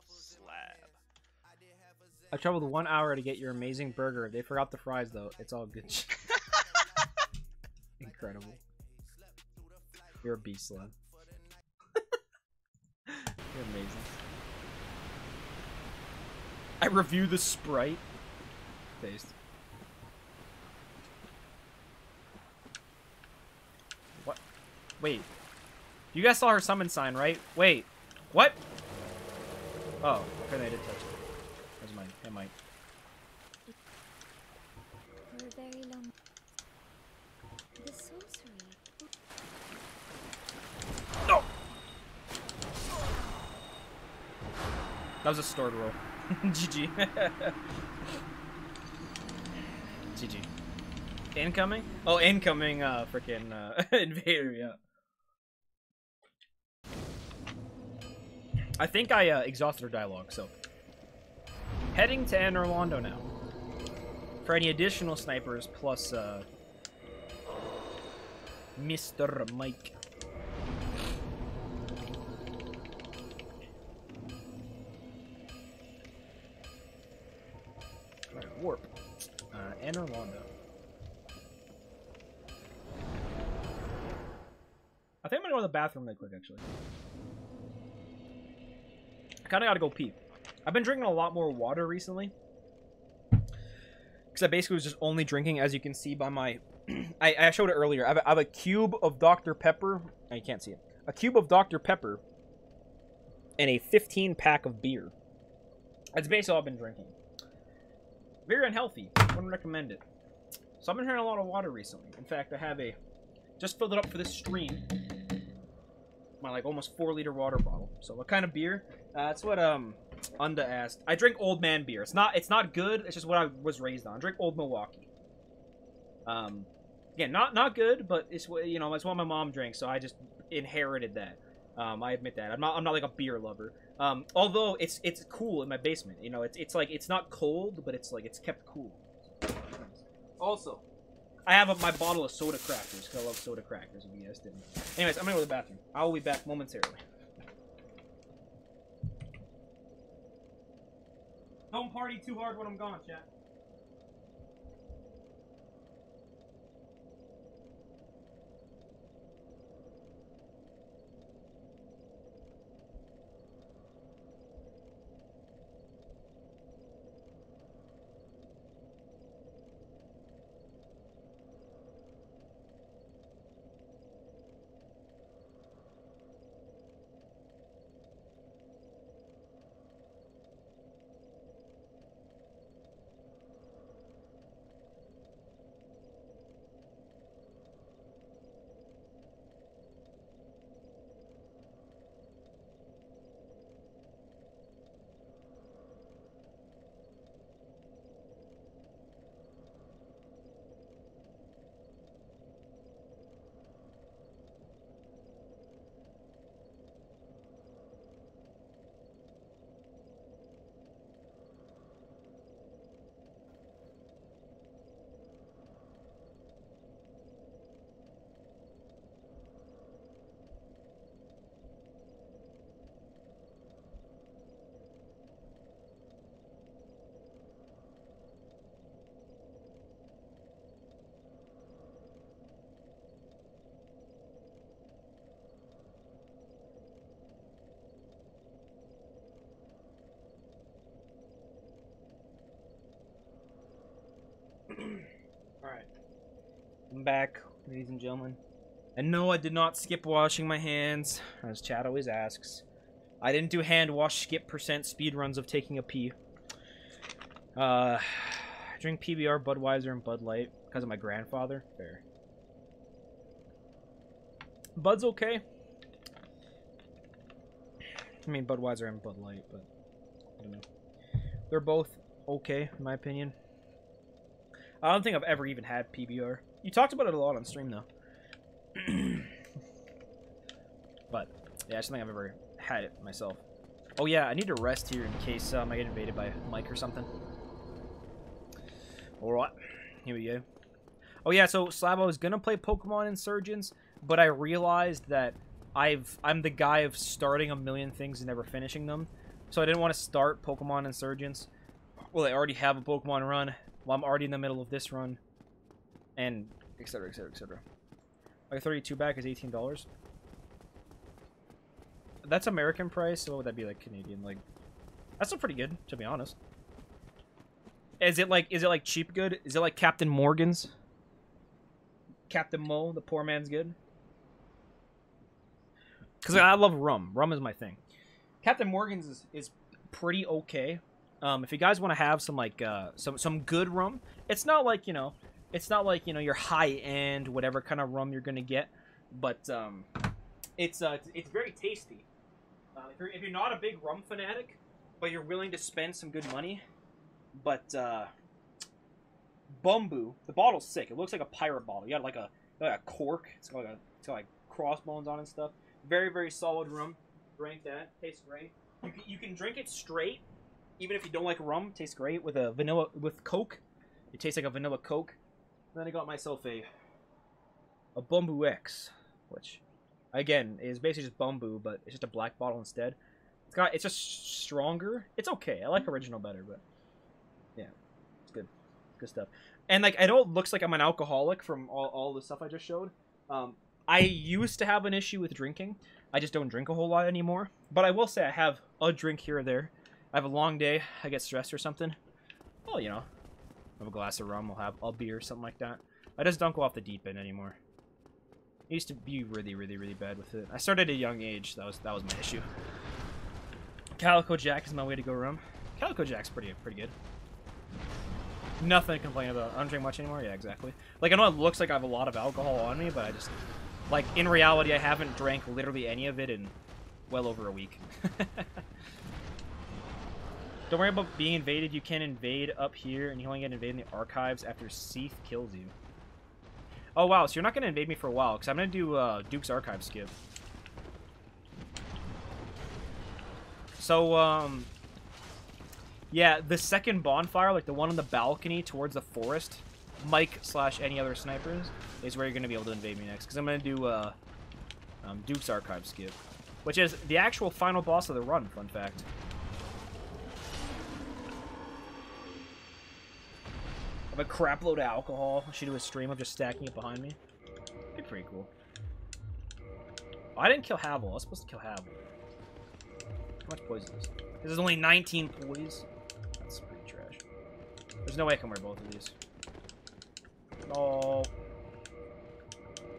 Speaker 2: Slab.
Speaker 1: I traveled 1 hour to get your amazing burger. They forgot the fries though. It's all good. Incredible. You're a beast, Slab. You're amazing. I review the Sprite. Based. What? Wait. You guys saw her summon sign, right? Wait. What? Oh, apparently I did touch it. Where's mine? Hey, Mike.
Speaker 3: For a very long... The sorcery.
Speaker 1: No! That was a stored roll. GG. GG. Incoming? Oh, incoming, freaking, invader, yeah. I think I, exhausted her dialogue, so. Heading to Anne Orlando now. for any additional snipers, plus Mr. Mike. Right, warp. Enter Londo. I think I'm gonna go to the bathroom really quick, actually. I kinda gotta go pee. I've been drinking a lot more water recently. Because I basically was just only drinking, as you can see by my... I showed it earlier. I have a cube of Dr. Pepper. Oh, you can't see it. A cube of Dr. Pepper and a 15-pack of beer. That's basically all I've been drinking. Very unhealthy. I wouldn't recommend it. So I've been drinking a lot of water recently. In fact, I have a... Just filled it up for this stream. My, like, almost 4-liter water bottle. So what kind of beer? That's what, Unda asked. I drink old man beer. It's not good. It's just what I was raised on. I drink Old Milwaukee. Again, not good, but it's, you know, it's what my mom drinks, so I just inherited that. I admit that. I'm not like a beer lover. Although it's cool in my basement. You know, it's like, it's not cold, but it's like, it's kept cool. Also, I have my bottle of soda crackers, because I love soda crackers, if you guys didn't. Anyways, I'm gonna go to the bathroom. I will be back momentarily. Don't party too hard when I'm gone, chat. Alright. I'm back, ladies and gentlemen. And no, I did not skip washing my hands, as Chad always asks. I didn't do hand wash skip percent speed runs of taking a pee. I drink PBR, Budweiser, and Bud Light because of my grandfather. Fair. Bud's okay. I mean, Budweiser and Bud Light, but I don't know. They're both okay, in my opinion. I don't think I've ever even had PBR. You talked about it a lot on stream, though. But, yeah, I just don't think I've ever had it myself. Oh, yeah, I need to rest here in case I get invaded by Mike or something. Alright, here we go. Oh, yeah, so Slavo is going to play Pokemon Insurgents, but I realized that I'm the guy of starting a million things and never finishing them. So I didn't want to start Pokemon Insurgents. Well, I already have a Pokemon run. Well, I'm already in the middle of this run. And etc, etc, etc. Like 32 back is $18. That's American price, so what would that be, like Canadian? Like, that's still pretty good, to be honest. Is it like cheap good? Is it like Captain Morgan's? Captain Mo, the poor man's good? Because I love rum. Rum is my thing. Captain Morgan's is pretty okay. If you guys want to have some like some good rum, it's not like, you know, your high end whatever kind of rum you're gonna get, but it's very tasty. If you're not a big rum fanatic, but you're willing to spend some good money, but Bumbu, the bottle's sick. It looks like a pirate bottle. You got like a cork. It's got like crossbones on and stuff. Very, very solid rum. Drink that. Tastes great. You can drink it straight, even if you don't like rum. Tastes great with a vanilla with Coke. It tastes like a vanilla Coke. Then I got myself a Bumbu X, which again is basically just Bumbu, but it's just a black bottle instead. It's just stronger. It's okay. I like original better, but yeah, it's good. Good stuff. And like I know it looks like I'm an alcoholic from all the stuff I just showed. I used to have an issue with drinking. I just don't drink a whole lot anymore. But I will say I have a drink here or there. I have a long day. I get stressed or something. Well, you know, have a glass of rum. I'll have a beer or something like that. I just don't go off the deep end anymore. I used to be really, really, really bad with it. I started at a young age. That was my issue. Calico Jack is my way to go rum. Calico Jack's pretty good. Nothing to complain about. I don't drink much anymore. Yeah, exactly. Like I know it looks like I have a lot of alcohol on me, but I just like in reality I haven't drank literally any of it in well over a week. Don't worry about being invaded. You can invade up here, and you only get invaded in the archives after Seath kills you. Oh wow, so you're not gonna invade me for a while, because I'm gonna do Duke's archive skip. So yeah, the second bonfire, like the one on the balcony towards the forest, Mike / any other snipers, is where you're gonna be able to invade me next, because I'm gonna do Duke's archive skip, which is the actual final boss of the run. Fun fact. A crap load of alcohol. I should do a stream of just stacking it behind me. It'd be pretty cool. Oh, I didn't kill Havel. I was supposed to kill Havel. How much poison is this? This is only 19 poise. That's pretty trash. There's no way I can wear both of these. No.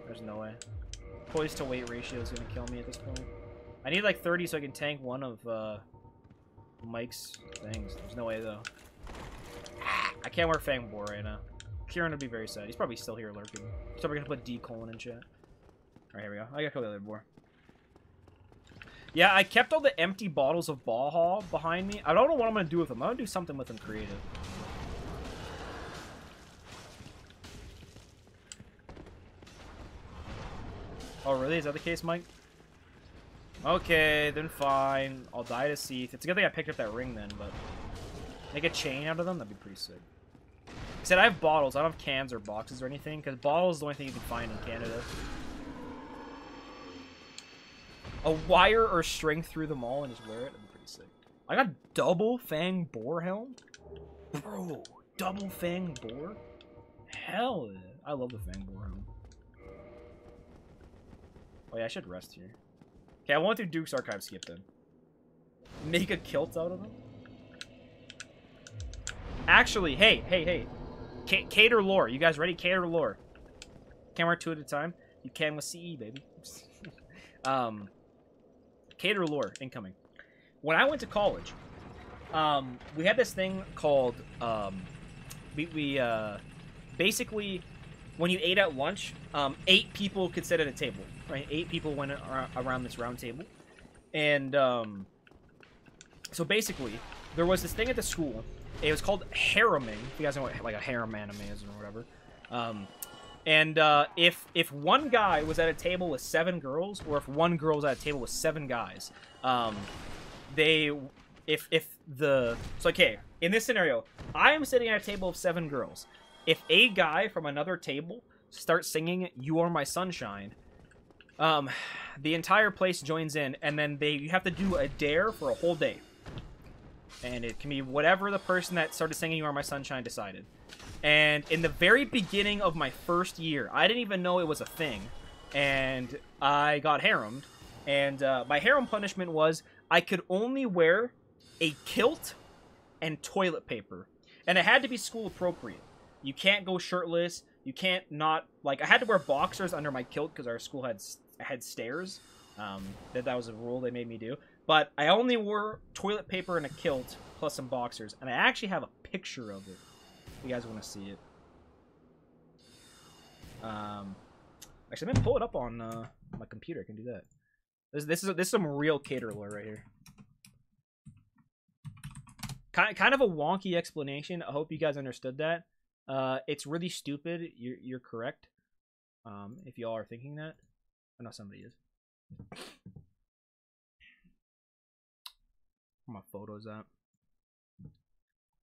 Speaker 1: There's no way. Poise to weight ratio is gonna kill me at this point. I need like 30 so I can tank one of Mike's things. There's no way though. I can't wear Fang Boar right now. Kieran would be very sad. He's probably still here lurking. So we're gonna put D: in chat. Alright, here we go. I gotta kill the other boar. Yeah, I kept all the empty bottles of Baja behind me. I don't know what I'm gonna do with them. I'm gonna do something with them creative. Oh, really? Is that the case, Mike? Okay, then fine. I'll die to Seath. It's a good thing I picked up that ring then, but... Make a chain out of them? That'd be pretty sick. I said I have bottles. I don't have cans or boxes or anything, because bottles is the only thing you can find in Canada. A wire or string through them all and just wear it? That'd be pretty sick. I got double Fang Boar helm? Bro, double Fang Boar? Hell yeah. I love the Fang Boar helm. Oh yeah, I should rest here. Okay, I won't do Duke's archive skip then. Make a kilt out of them? Actually, hey. Cater lore. You guys ready? Cater lore. Can't wear 2 at a time. You can with CE, baby. Cater lore incoming. When I went to college, we had this thing called basically when you ate at lunch, 8 people could sit at a table, right? 8 people went around this round table, and so basically there was this thing at the school. It was called hareming. If you guys know what like a harem anime is or whatever. If one guy was at a table with 7 girls, or if one girl was at a table with 7 guys, so okay, in this scenario, I am sitting at a table of 7 girls. If a guy from another table starts singing "You Are My Sunshine," the entire place joins in, and then you have to do a dare for a whole day. And it can be whatever the person that started singing "You Are My Sunshine" decided. And in the very beginning of my first year, I didn't even know it was a thing. And I got haremed. And my harem punishment was I could only wear a kilt and toilet paper. And it had to be school appropriate. You can't go shirtless. You can't not... Like, I had to wear boxers under my kilt because our school had stairs. That was a rule they made me do. But I only wore toilet paper and a kilt, plus some boxers. And I actually have a picture of it. If you guys want to see it. Actually, I'm going to pull it up on my computer. I can do that. This is some real cater lore right here. Kind of a wonky explanation. I hope you guys understood that. It's really stupid. You're correct. If y'all are thinking that. I know somebody is. Where my photos at?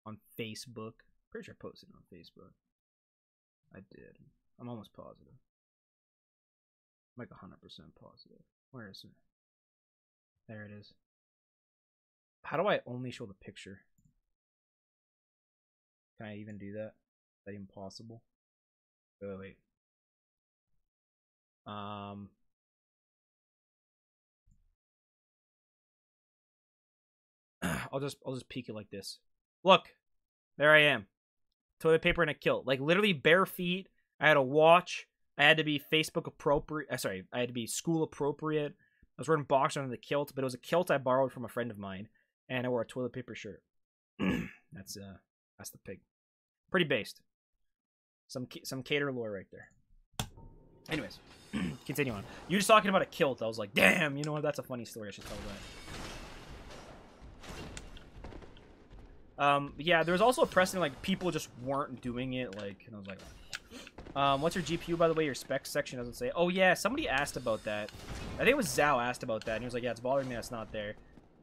Speaker 1: On Facebook. Pretty sure I posted it on Facebook. I did. I'm almost positive. I'm like 100% positive. Where is it? There it is. How do I only show the picture? Can I even do that? Is that even possible? Wait. I'll just peek it like this. Look, there I am. Toilet paper and a kilt. Like literally bare feet. I had a watch. I had to be Facebook appropriate. Sorry, I had to be school appropriate. I was wearing boxers under the kilt, but it was a kilt I borrowed from a friend of mine, and I wore a toilet paper shirt. That's the pig. Pretty based. Some cater lore right there. Anyways, continue on. You just talking about a kilt. I was like, damn, you know what? That's a funny story. I should tell that. Yeah, there was also a precedent, like, people just weren't doing it, like, and I was like, what's your GPU, by the way? Your specs section doesn't say. Oh, yeah, somebody asked about that. I think it was Zhao asked about that, and he was like, yeah, it's bothering me that's not there.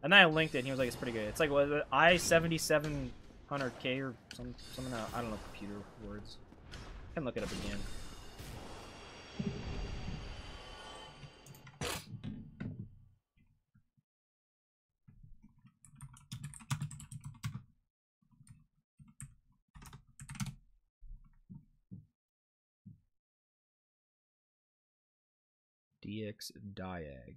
Speaker 1: And then I linked it, and he was like, it's pretty good. It's like, what, i7700K or something, I don't know computer words. I can look it up again. DX Diag.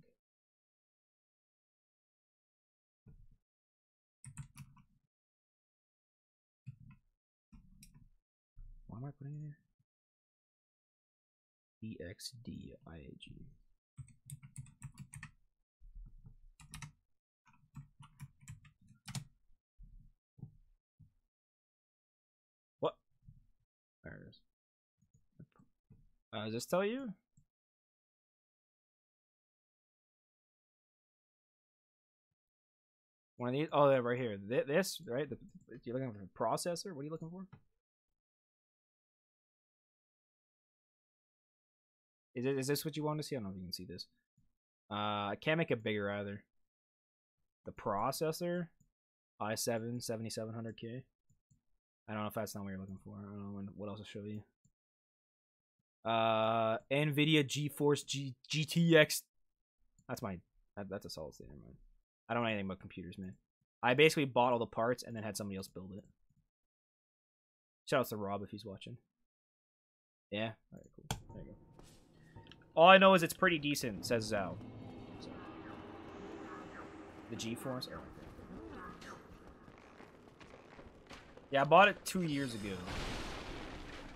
Speaker 1: Why am I putting it here? DXDIAG. What? There it is. Does this tell you? One of these? Oh, yeah, right here. This, right? You're looking for a processor? What are you looking for? Is this what you want to see? I don't know if you can see this. I can't make it bigger either. The processor, i7 7700K. I don't know if that's not what you're looking for. I don't know what else to show you. NVIDIA GeForce GTX. That's a solid state, man. I don't know anything about computers, man. I basically bought all the parts and then had somebody else build it. Shout out to Rob if he's watching. Yeah? Alright, cool. There you go. All I know is it's pretty decent, says Zhao. So. The GeForce? Oh, okay. Yeah, I bought it 2 years ago.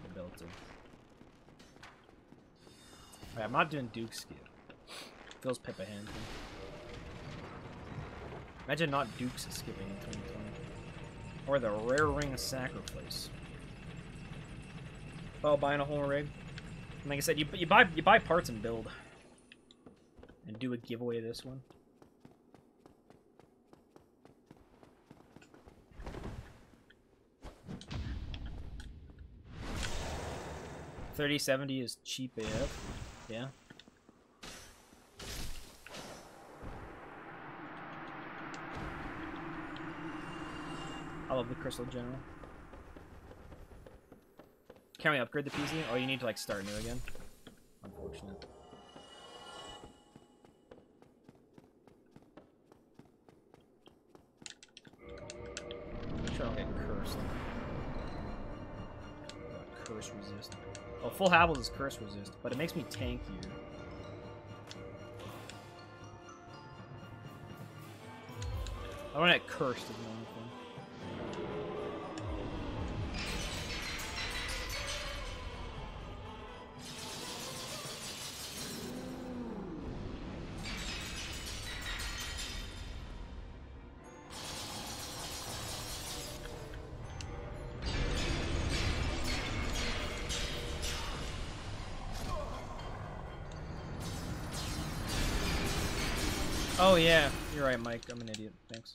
Speaker 1: I built it. Right, I'm not doing Duke's skip. Feels Pippa hand. Imagine not Duke's skipping in 2020. Or the Rare Ring of Sacrifice. Oh, buying a whole rig. And like I said, you buy parts and build. And do a giveaway this one. $3070 is cheap AF. Yeah. I love the Crystal General. Can we upgrade the PC? Oh, you need to like start new again. Unfortunate. I'm sure I don't get cursed. Curse resist. Oh, full Havels is curse resist, but it makes me tankier. I want to get cursed is the only thing. Oh yeah, you're right, Mike. I'm an idiot. Thanks.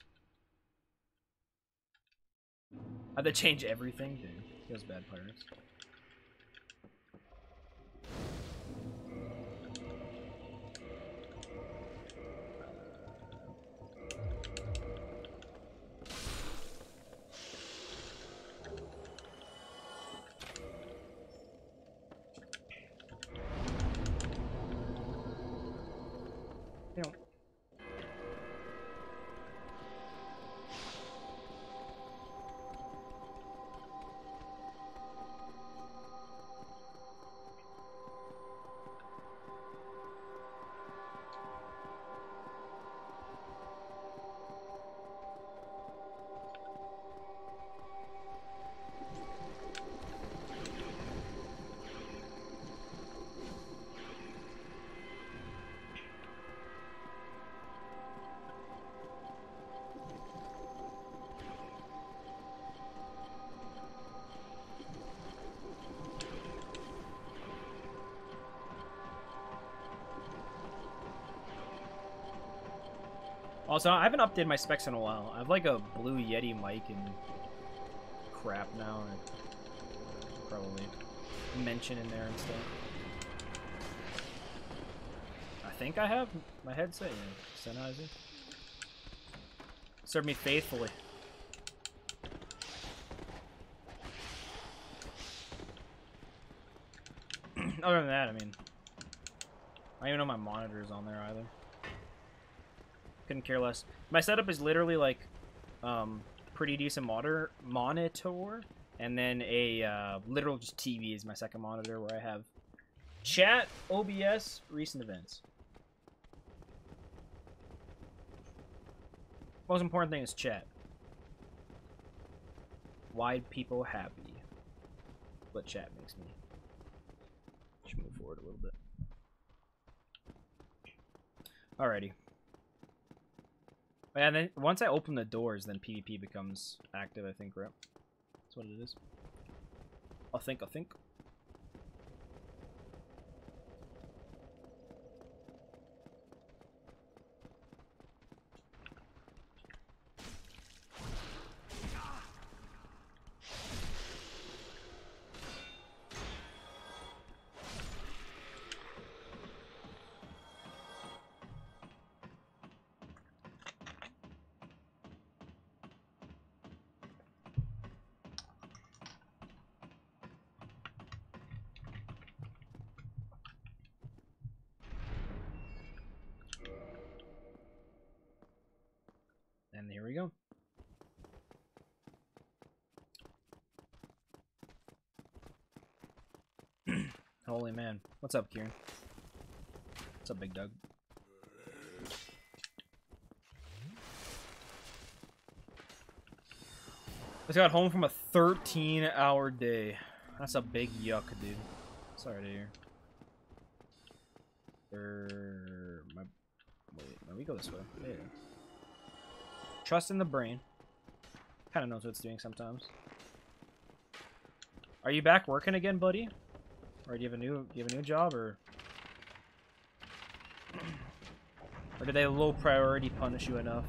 Speaker 1: I had to change everything, dude. Feels bad, pirates. Also, I haven't updated my specs in a while. I have like a Blue Yeti mic and crap now. Probably mention in there and stuff. I think I have my headset. Yeah, Sennheiser. Serve me faithfully. Other than that, I mean, I don't even know my monitor is on there either. Couldn't care less. My setup is literally like pretty decent monitor, and then a literal just TV is my second monitor where I have chat, OBS, recent events. Most important thing is chat. Why people happy? What chat makes me. Should move forward a little bit. Alrighty. And then once I open the doors, then PvP becomes active, I think, right? That's what it is. I think. And here we go. Holy man. What's up, Kieran? What's up, Big Doug? Just got home from a 13-hour day. That's a big yuck, dude. Sorry to hear. Wait, no, we go this way. Yeah. Trust in the brain. Kind of knows what it's doing sometimes. Are you back working again, buddy? Or do you have a new job, or did they low priority punish you enough?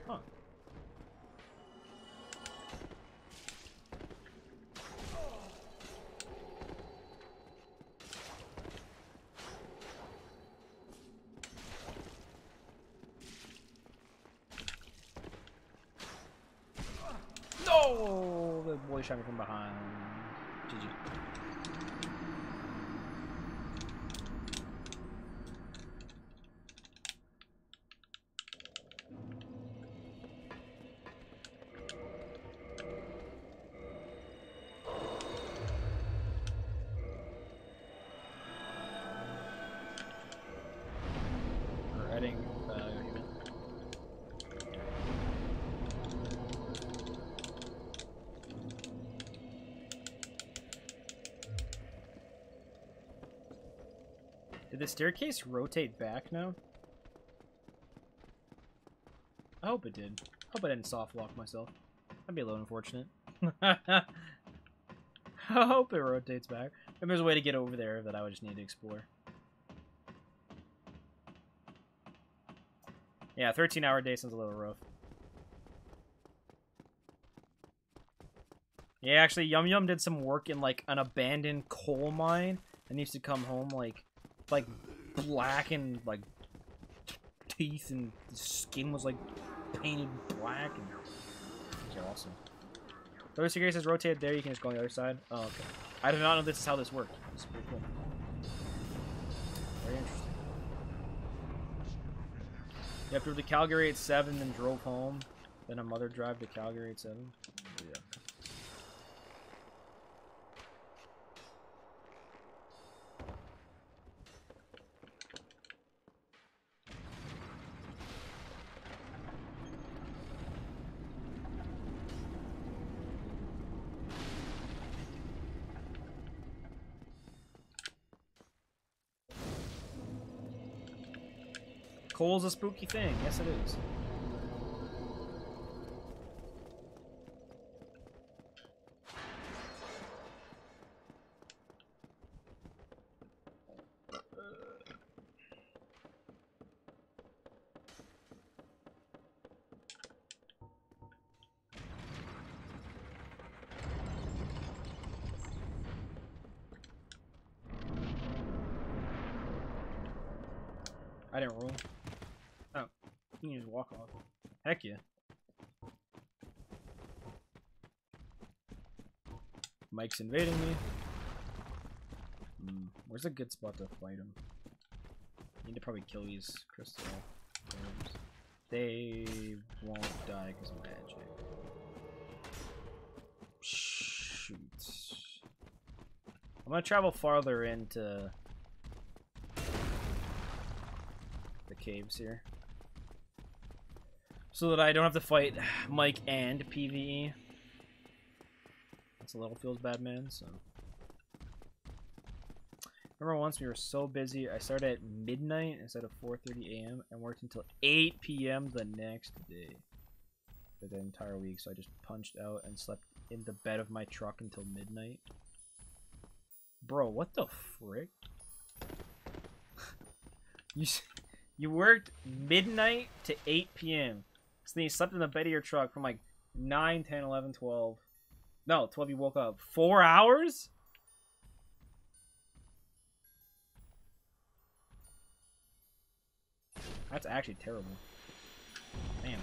Speaker 1: Huh. No! The boy shot me from behind. GG. We're heading, Did the staircase rotate back now? I hope it did. I hope I didn't soft lock myself. That'd be a little unfortunate. I hope it rotates back. Maybe there's a way to get over there that I would just need to explore. Yeah, 13-hour day sounds a little rough. Yeah, actually, Yum Yum did some work in, like, an abandoned coal mine and used to come home, like black and, like, teeth, and the skin was, like, painted black, and it was awesome. Those staircases rotated there, you can just go on the other side. Oh, okay. I did not know this is how this worked. This is pretty cool. Very interesting. Yeah, drove to Calgary at 7, then drove home. Then a mother drive to Calgary at 7. Yeah. Coal's a spooky thing. Yes, it is. I didn't roll. Oh, you can just walk off. Heck yeah. Mike's invading me. Where's a good spot to fight him? I need to probably kill these crystal orbs. They won't die because of magic. Shoot. I'm gonna travel farther into the caves here, so that I don't have to fight Mike and PvE. That's a little feels bad, man. So remember once we were so busy, I started at midnight instead of 4:30 a.m. and worked until 8 p.m. the next day for the entire week. So I just punched out and slept in the bed of my truck until midnight. Bro, what the frick? You worked midnight to 8 p.m. So then you slept in the bed of your truck from like 9, 10, 11, 12. No, 12 you woke up. 4 hours? That's actually terrible. Damn.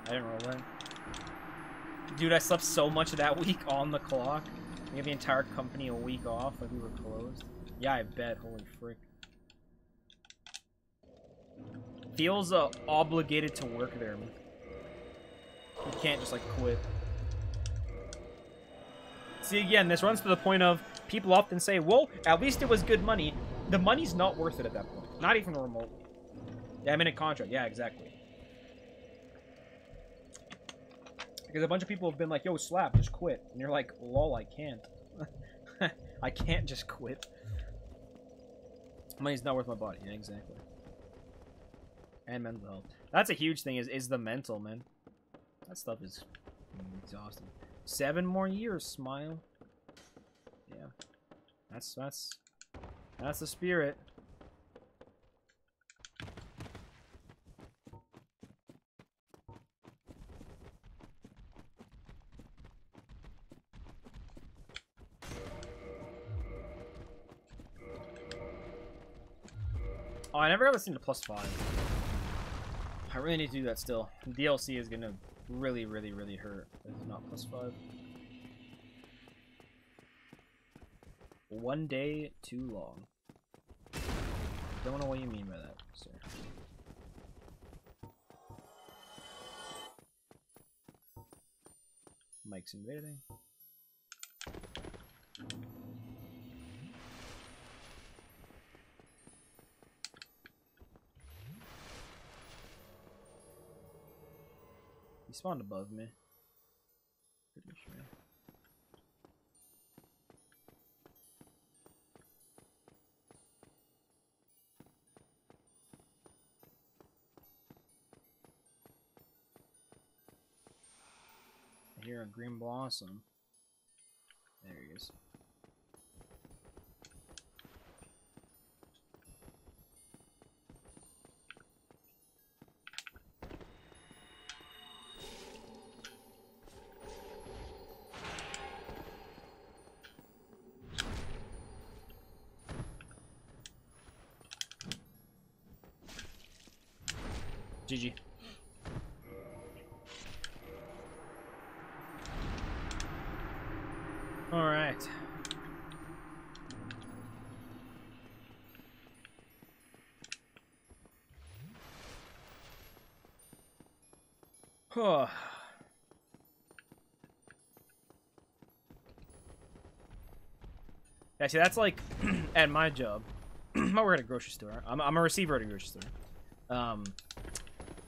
Speaker 1: I didn't roll that. Dude, I slept so much of that week on the clock. We gave the entire company a week off, like we were closed. Yeah, I bet. Holy frick. Feels obligated to work there. You can't just like quit. See, again, this runs to the point of people often say, well, at least it was good money. The money's not worth it at that point. Not even remotely. Yeah, I'm in a contract. Yeah, exactly. Because a bunch of people have been like, yo, Slap, just quit. And you're like, lol, I can't. I can't just quit. Money's not worth my body. Yeah, exactly. And mental health. That's a huge thing, is the mental, man. That stuff is exhausting. 7 more years, smile. Yeah. That's the spirit. Oh, I never got this into +5. I really need to do that still. DLC is gonna really, really, really hurt if it's not +5. 1 day too long. Don't know what you mean by that, sir. Mike's invading. He spawned above me. Pretty sure. I hear a green blossom. There he is. GG. All right. Huh. Yeah, see, that's like at my job. I work at a grocery store. I'm a receiver at a grocery store.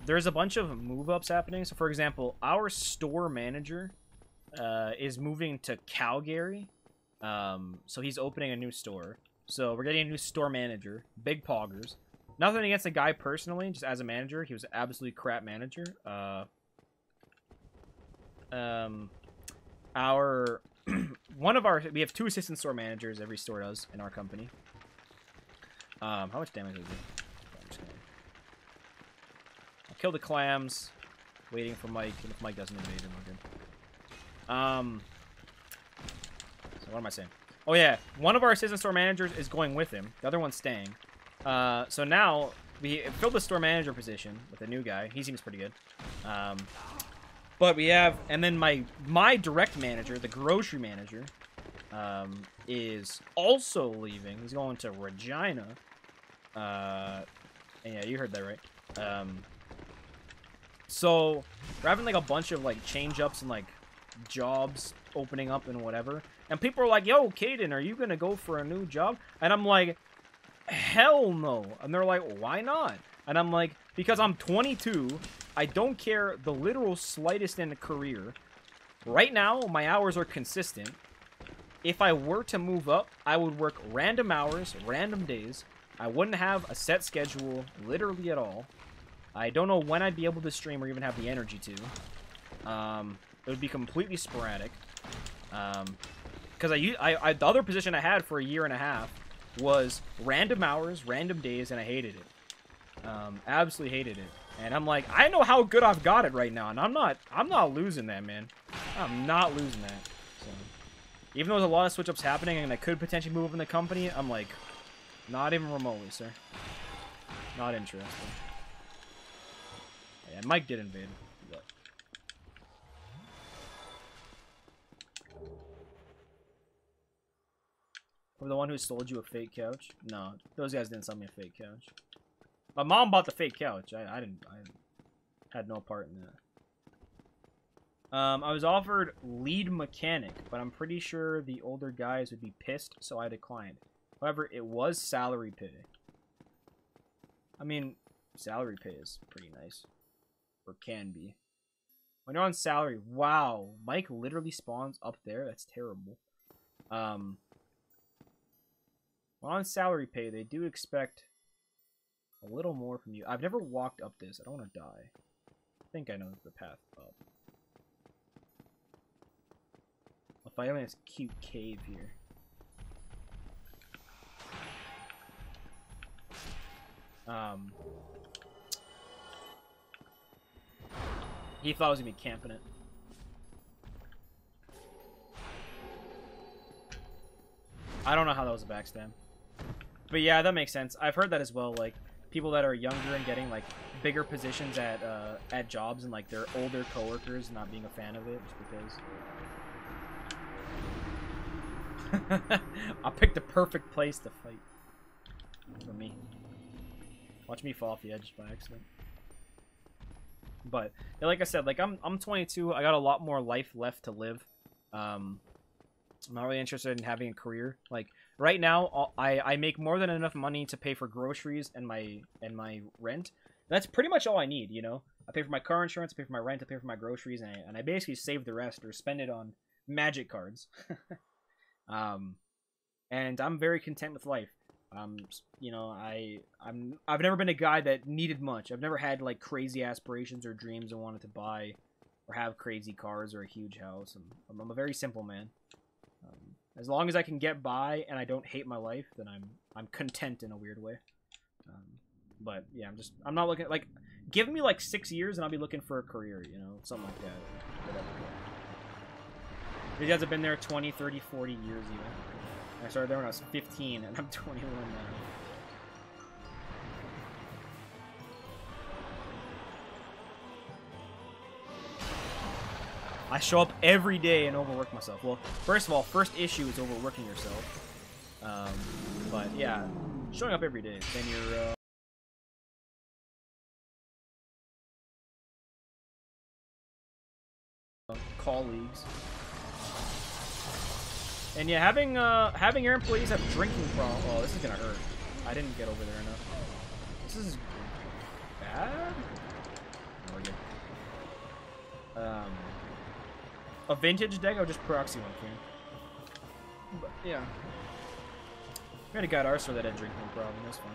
Speaker 1: There's a bunch of move-ups happening. So, for example, our store manager is moving to Calgary. So he's opening a new store. So we're getting a new store manager. Big poggers. Nothing against the guy personally, just as a manager. He was an absolutely crap manager. Our we have 2 assistant store managers. Every store does in our company. How much damage is it? I'll kill the clams. Waiting for Mike, and if Mike doesn't invade, then we're good. So what am I saying? Oh yeah, one of our assistant store managers is going with him. The other one's staying. So now we filled the store manager position with a new guy. He seems pretty good. But we have, and then my direct manager, the grocery manager, is also leaving. He's going to Regina. And yeah, you heard that right. So we're having like a bunch of like change-ups and like jobs opening up and whatever. And people are like, yo, Caden, are you going to go for a new job? And I'm like, hell no. And they're like, why not? And I'm like, because I'm 22. I don't care the literal slightest in a career. Right now, my hours are consistent. If I were to move up, I would work random hours, random days. I wouldn't have a set schedule literally at all. I don't know when I'd be able to stream or even have the energy to. It would be completely sporadic. Because the other position I had for a year and a half was random hours, random days, and I hated it. Absolutely hated it. And I'm like, I know how good I've got it right now, and I'm not losing that, man. I'm not losing that. So, even though there's a lot of switch-ups happening and I could potentially move up in the company, I'm like, not even remotely, sir. Not interested. Yeah, Mike did invade. But... Or the one who sold you a fake couch? No, those guys didn't sell me a fake couch. My mom bought the fake couch. I had no part in that. I was offered lead mechanic, but I'm pretty sure the older guys would be pissed, so I declined. However, it was salary pay. I mean, salary pay is pretty nice. Or can be. When you're on salary, wow, Mike literally spawns up there. That's terrible. When on salary pay, they do expect a little more from you. I've never walked up this. I don't want to die. I think I know the path up. I'll find this cute cave here. He thought I was gonna be camping it. I don't know how that was a backstab. But yeah, that makes sense. I've heard that as well, like, people that are younger and getting, like, bigger positions at jobs and, like, their older coworkers not being a fan of it just because... I picked the perfect place to fight. For me. Watch me fall off the edge by accident. But, yeah, like I said, like, I'm 22, I got a lot more life left to live. I'm not really interested in having a career. Like, right now, I make more than enough money to pay for groceries and my rent. That's pretty much all I need, you know? I pay for my car insurance, I pay for my rent, I pay for my groceries, and I basically save the rest or spend it on magic cards. And I'm very content with life. You know, I've never been a guy that needed much. I've never had, like, crazy aspirations or dreams I wanted to buy or have crazy cars or a huge house. I'm a very simple man. As long as I can get by and I don't hate my life, then I'm content in a weird way. But yeah, I'm not looking, like, give me like 6 years and I'll be looking for a career, you know, something like that. Whatever. These guys have been there 20, 30, 40 years even. I started there when I was 15 and I'm 21 now. I show up every day and overwork myself. Well, first of all, first issue is overworking yourself. But yeah, showing up every day. Then you're colleagues. And yeah, having your employees have drinking problems. Oh, this is gonna hurt. I didn't get over there enough. This is bad. No, we're good. A vintage deck, I would just proxy one king. But yeah, we had a guy at our store that had a drinking problem. That's fine.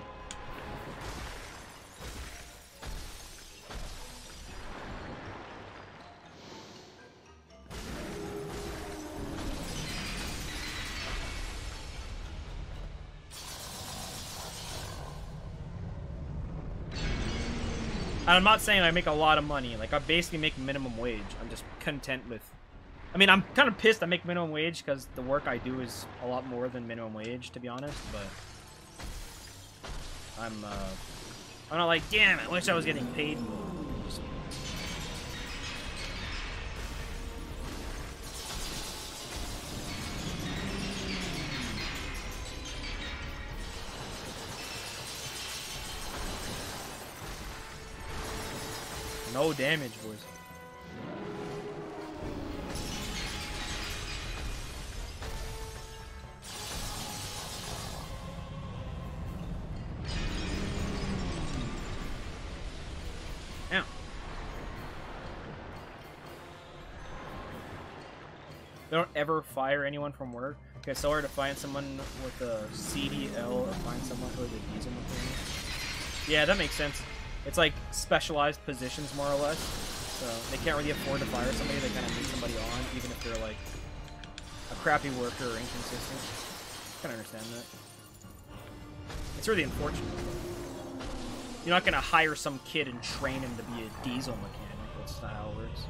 Speaker 1: And I'm not saying I make a lot of money. Like, I basically make minimum wage. I'm just content with... I mean, I'm kind of pissed I make minimum wage because the work I do is a lot more than minimum wage, to be honest, but... I'm not like, damn, I wish I was getting paid more. No damage, boys. Damn. They don't ever fire anyone from work. Okay, so hard to find someone with a CDL or find someone with a diesel mechanic. Yeah, that makes sense. It's like specialized positions, more or less. So they can't really afford to fire somebody. They kind of need somebody on, even if they're like a crappy worker or inconsistent. I can understand that. It's really unfortunate. You're not gonna hire some kid and train him to be a diesel mechanic. That's not how it works.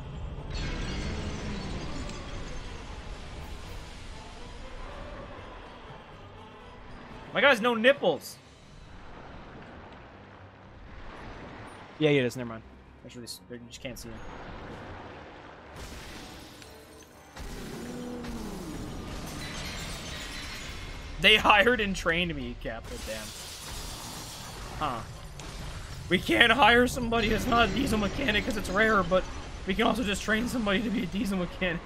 Speaker 1: My guy's no nipples. Yeah, he is. Never mind. That's really, you just can't see him. They hired and trained me, Captain. Damn. Huh. We can't hire somebody that's not a diesel mechanic because it's rare, but we can also just train somebody to be a diesel mechanic.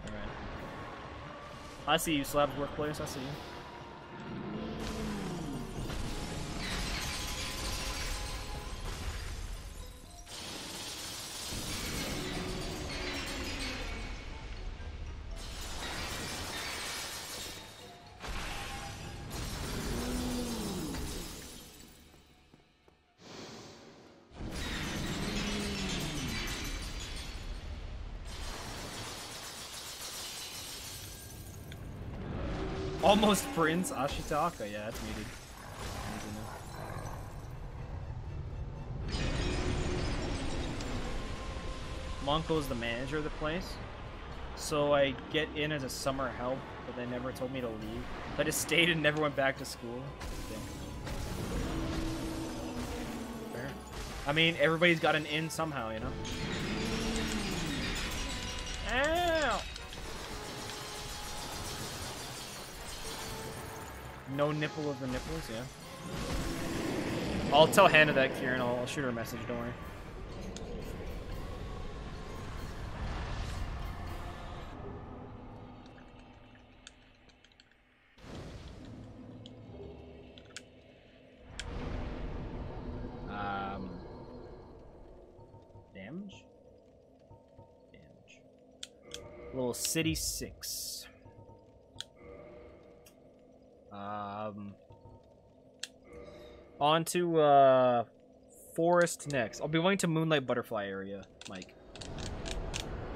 Speaker 1: Alright. I see you, Slab's workplace. I see you. Almost Prince Ashitaka. Yeah, that's needed. Monko's the manager of the place. So I get in as a summer help, but they never told me to leave. So I just stayed and never went back to school. Yeah. Fair. I mean, everybody's got an in somehow, you know? Ow! No nipple of the nipples, yeah. I'll tell Hannah that, Kieran. I'll shoot her a message, don't worry. Damage? Damage. Little City 6. On to Forest next. I'll be going to Moonlight Butterfly area, Mike.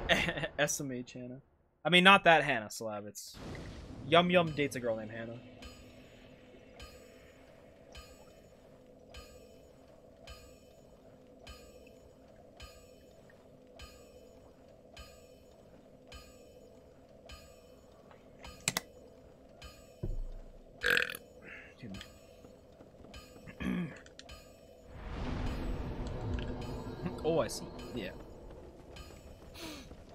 Speaker 1: SMH Hannah. I mean, not that Hannah, Slab. It's Yum Yum dates a girl named Hannah. Oh, I see. Yeah.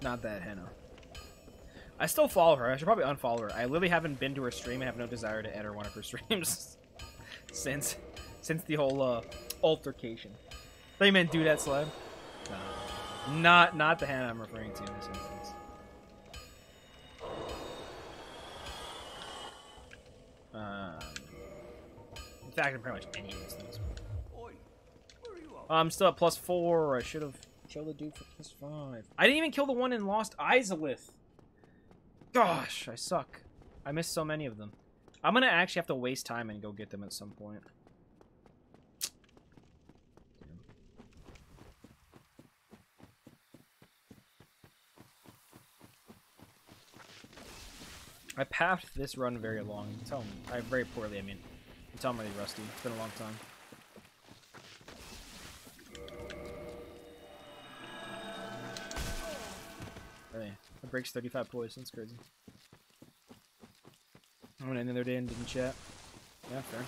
Speaker 1: Not that Hannah. I still follow her. I should probably unfollow her. I literally haven't been to her stream and have no desire to enter one of her streams since the whole altercation. Thought you meant do that, Slab? No. Not the Hannah I'm referring to in this instance. In fact, in pretty much any of these things. I'm still at +4. I should have killed the dude for +5. I didn't even kill the one in Lost Izalith. Gosh, I suck. I missed so many of them. I'm gonna actually have to waste time and go get them at some point. I pathed this run very long. You can tell very poorly, I mean. You can tell I'm really rusty. It's been a long time. It breaks 35 poison. That's crazy. I went in the other day and didn't chat. Yeah, fair.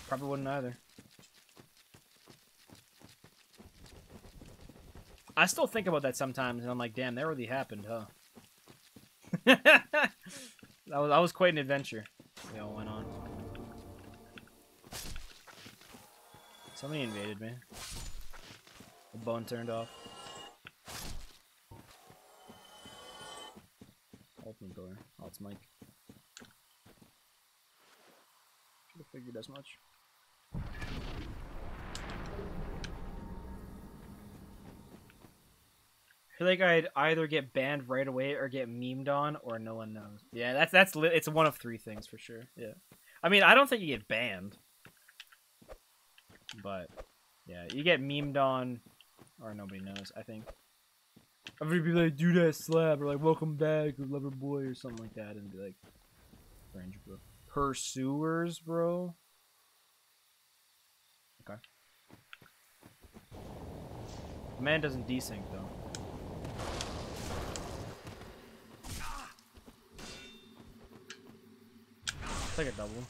Speaker 1: Probably wouldn't either. I still think about that sometimes, and I'm like, damn, that really happened, huh? that was quite an adventure. We all went on. Somebody invaded me. The bone turned off. Open the door. Oh, it's Mike. Should have figured as much. I feel like I'd either get banned right away or get memed on, or no one knows. Yeah, it's one of three things for sure. Yeah, I mean, I don't think you get banned, but yeah, you get memed on, or nobody knows. I think everybody be like, "Do that slap," or like, "Welcome back," or "Lover boy," or something like that, and be like, "Fringe, bro." Pursuers, bro. Okay. Man doesn't desync though. It's like a double.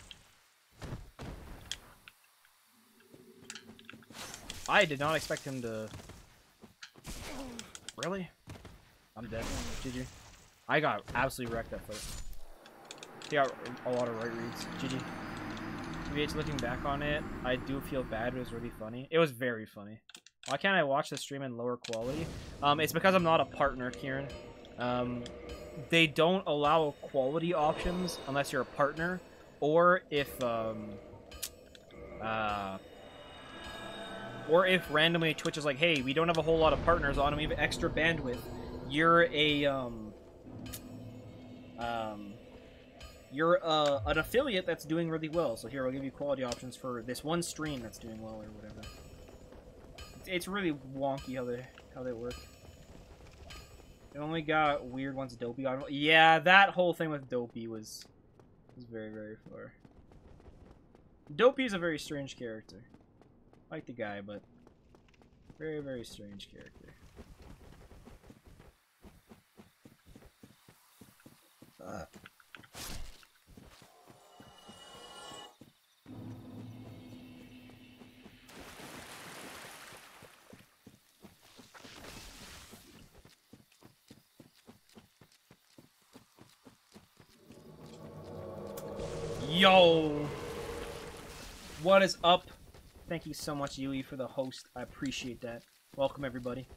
Speaker 1: I did not expect him to... Really? I'm dead. GG. I got absolutely wrecked that fight. He got a lot of right reads. GG. VH, looking back on it, I do feel bad, but it was really funny. It was very funny. Why can't I watch the stream in lower quality? It's because I'm not a partner, Kieran. They don't allow quality options unless you're a partner, or if randomly Twitch is like, hey, we don't have a whole lot of partners on, and we have extra bandwidth. You're an affiliate that's doing really well. So here, I'll give you quality options for this one stream that's doing well or whatever. It's really wonky how they work. They only got weird ones Dopey on. Yeah, that whole thing with Dopey was very, very far. Dopey is a very strange character. I like the guy, but very, very strange character. Yo! What is up? Thank you so much, Yui, for the host. I appreciate that. Welcome, everybody.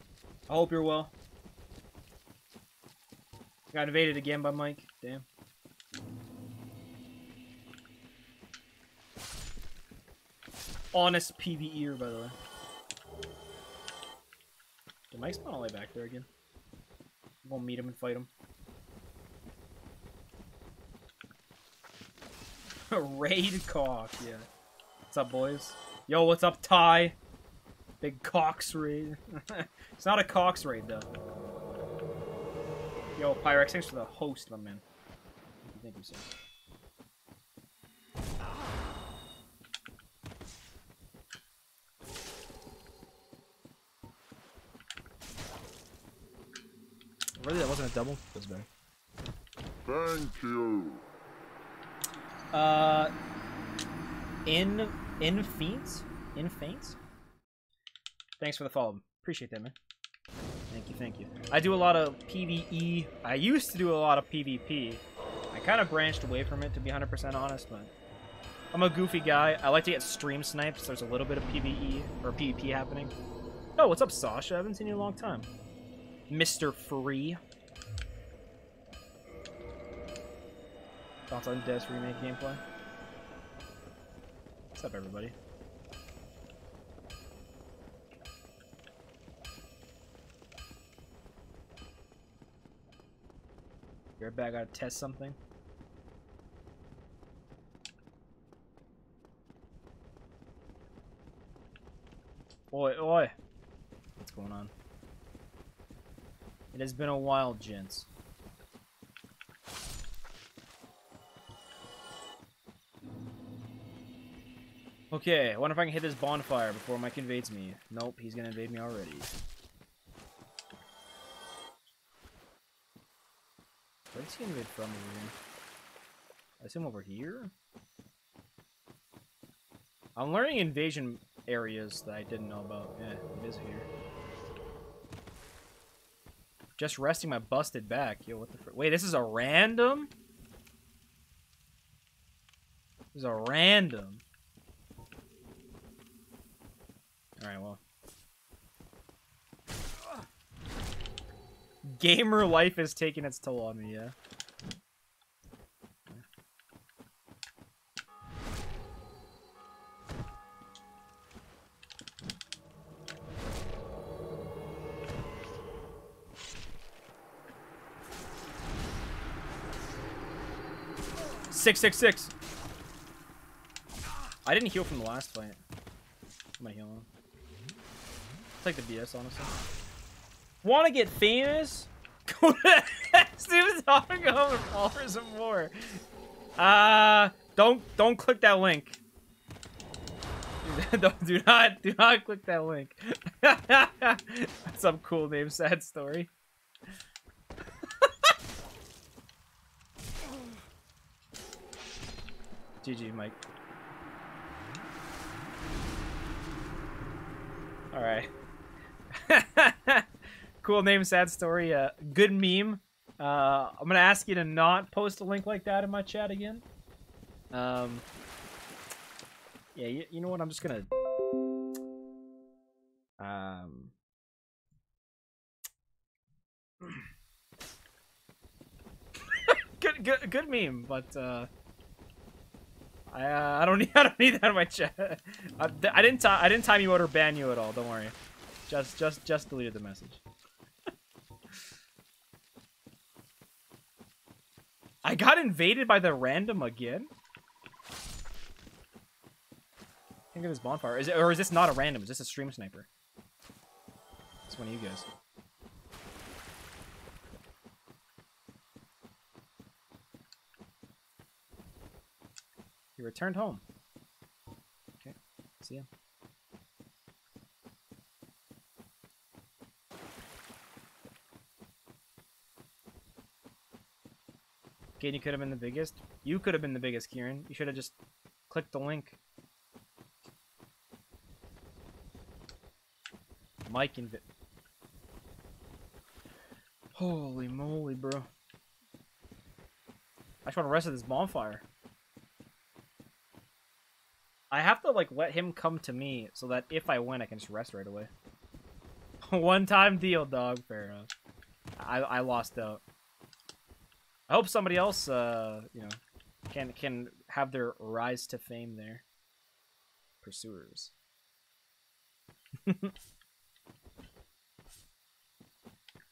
Speaker 1: I hope you're well. Got invaded again by Mike. Damn. Honest PvEer, by the way. Did Mike spawn all the way back there again? I'm gonna meet him and fight him. Raid cock, yeah. What's up, boys? Yo, what's up, Ty? Big Cox raid. It's not a Cox raid, though. Yo, Pyrex, thanks for the host, my man. Thank you, sir. Really, that wasn't a double? That's bad.
Speaker 4: Thank you.
Speaker 1: In Feints? In Feints? Thanks for the follow. Appreciate that, man. Thank you, thank you. I do a lot of PvE. I used to do a lot of PvP. I kind of branched away from it, to be 100% honest, but I'm a goofy guy. I like to get stream snipes, so there's a little bit of PvE, or PvP happening. Oh, what's up, Sasha? I haven't seen you in a long time. Mr. Free. Thoughts on Des Remake gameplay? What's up, everybody? You're back, gotta test something. Oi, oi! What's going on? It has been a while, gents. Okay, I wonder if I can hit this bonfire before Mike invades me. Nope, he's gonna invade me already. Where's he invade from over here? I assume over here? I'm learning invasion areas that I didn't know about. Yeah, it is here. Just resting my busted back. Yo, what the frick? Wait, this is a random? This is a random. Alright, well. Gamer life is taking its toll on me, yeah. Six, 6, 6. I didn't heal from the last fight. I'm gonna heal him. It's like the BS, honestly. Want to get famous? Go to Steven's talking over followers and more. Don't click that link. do not click that link. Some cool name, sad story. GG, Mike. All right. Cool name, sad story. Good meme. I'm gonna ask you to not post a link like that in my chat again. Yeah, you know what? I'm just gonna. Good meme, but I don't need that in my chat. I didn't time you out or ban you at all. Don't worry. Just deleted the message. I got invaded by the random again. Think of this bonfire. Is this not a random? Is this a stream sniper? It's one of you guys. He returned home. Okay, see ya. Kieran, you could have been the biggest. You could have been the biggest, Kieran. You should have just clicked the link. Mike and holy moly, bro. I just want to rest at this bonfire. I have to, like, let him come to me so that if I win, I can just rest right away. One-time deal, dog. Fair enough. I lost out. I hope somebody else, you know, can have their rise to fame there. Pursuers.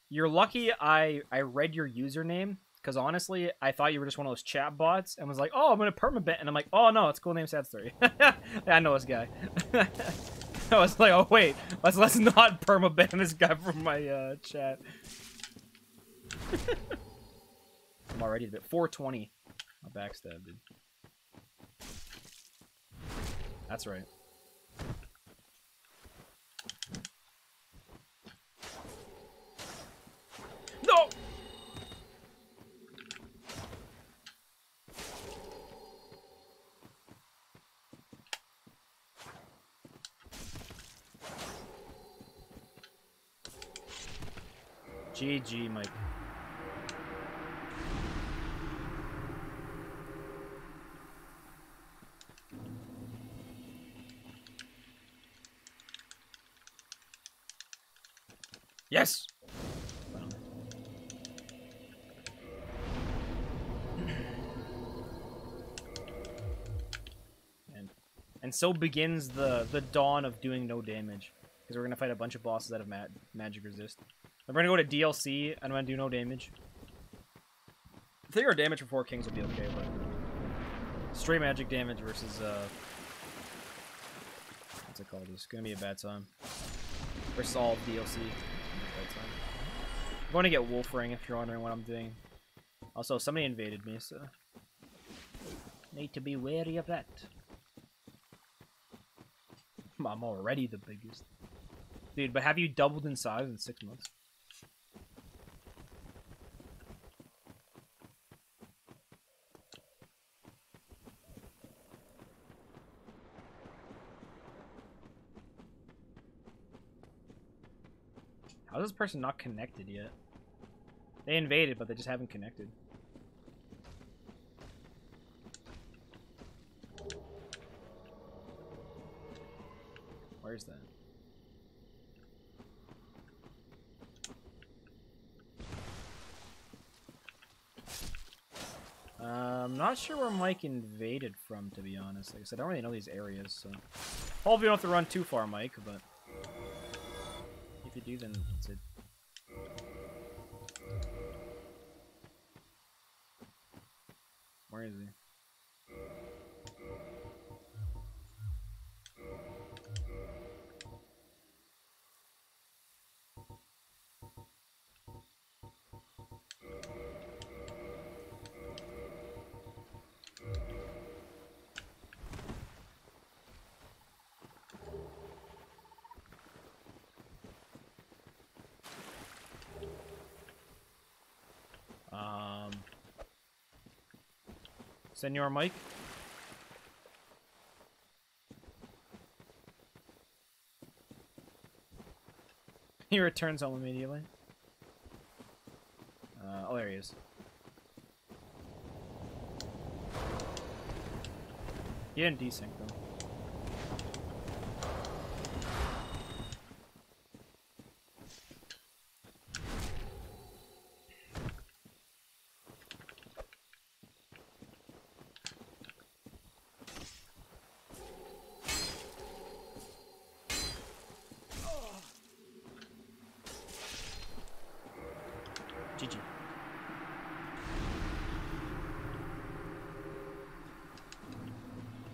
Speaker 1: You're lucky I read your username, because honestly, I thought you were just one of those chat bots, and was like, oh, I'm gonna permabit, and I'm like, oh no, it's cool name, sad story. Yeah, I know this guy. I was like, oh wait, let's not permabit this guy from my chat. I'm already a bit 420. I backstabbed, dude. That's right. No! GG, Mike. Yes! And so begins the dawn of doing no damage. Because we're going to fight a bunch of bosses that have magic resist. We're going to go to DLC, and I'm going to do no damage. I think our damage for 4 Kings will be okay, but... straight magic damage versus, what's it called? It's going to be a bad time. Versus all DLC. I'm going to get Wolf Ring if you're wondering what I'm doing. Also, somebody invaded me, so... need to be wary of that. I'm already the biggest. Dude, but have you doubled in size in 6 months? How's this person not connected yet? They invaded, but they just haven't connected. Where's that? I'm not sure where Mike invaded from, to be honest. Like I said, I don't really know these areas, so... Hope you don't have to run too far, Mike, but... If you do, then that's it. Where is he? Senor Mike? He returns home immediately. Oh, there he is. He didn't desync though. GG.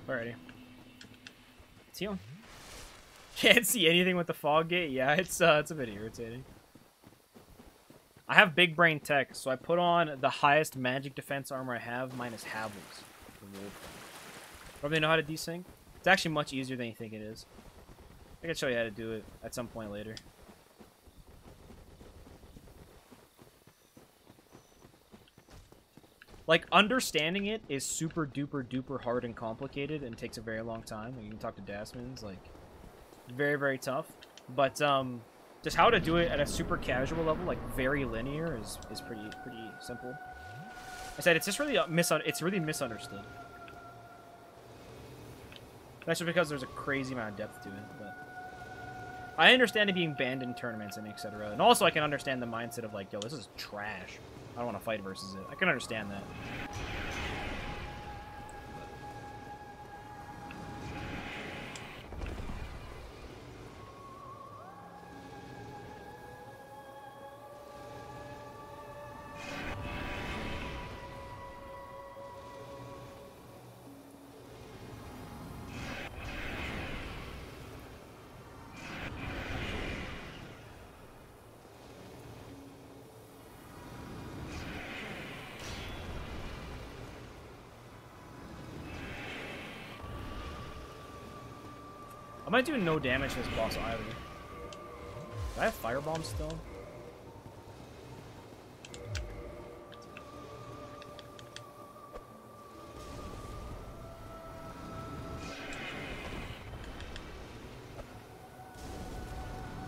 Speaker 1: Alrighty. It's healing. Can't see anything with the fog gate. Yeah, it's a bit irritating. I have big brain tech, so I put on the highest magic defense armor I have, minus Havel's. Probably know how to desync. It's actually much easier than you think it is. I can show you how to do it at some point later. Like, understanding it is super duper duper hard and complicated and takes a very long time. You can talk to Dasmans, like, very, very tough. But, just how to do it at a super casual level, like, very linear, is pretty simple. I said, it's just really, it's really misunderstood. That's just because there's a crazy amount of depth to it, but... I understand it being banned in tournaments and etc. And also I can understand the mindset of, like, yo, this is trash. I don't want to fight versus it. I can understand that. I might do no damage to this boss either. Do I have firebombs still?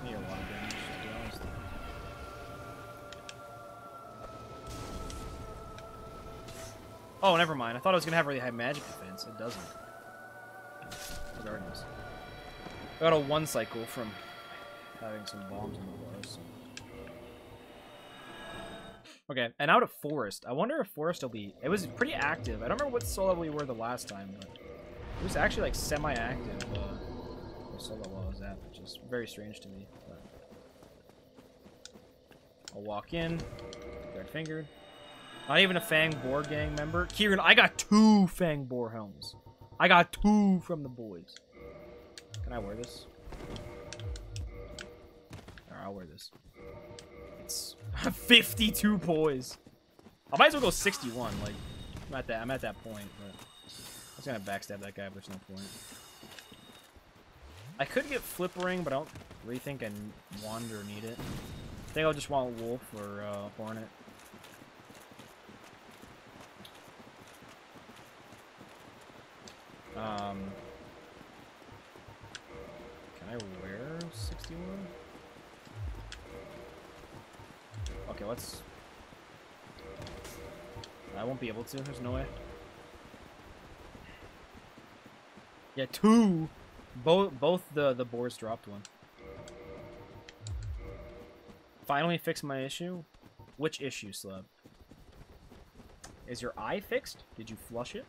Speaker 1: I need a lot of damage, to be honest. Oh, never mind. I thought I was gonna have really high magic defense. It doesn't. Regardless. I got a 1 cycle from having some bombs in the bars. Okay, and out of Forest. I wonder if Forest will be... It was pretty active. I don't remember what solo we were the last time, but it was actually like semi-active where solo I was at, which is very strange to me. But I'll walk in, red fingered. Not even a Fang Boar Gang member. Kieran, I got 2 Fang Boar helms. I got 2 from the boys. Can I wear this? Alright, I'll wear this. It's 52 poise. I might as well go 61. Like, I'm at that point, but I was gonna backstab that guy, but there's no point. I could get Flip Ring, but I don't really think I want or need it. I think I'll just want Wolf or Hornet. Can I wear 61? Okay, let's... I won't be able to. There's no way. Yeah, 2! Both the boards dropped one. Finally fixed my issue? Which issue, Slab? Is your eye fixed? Did you flush it?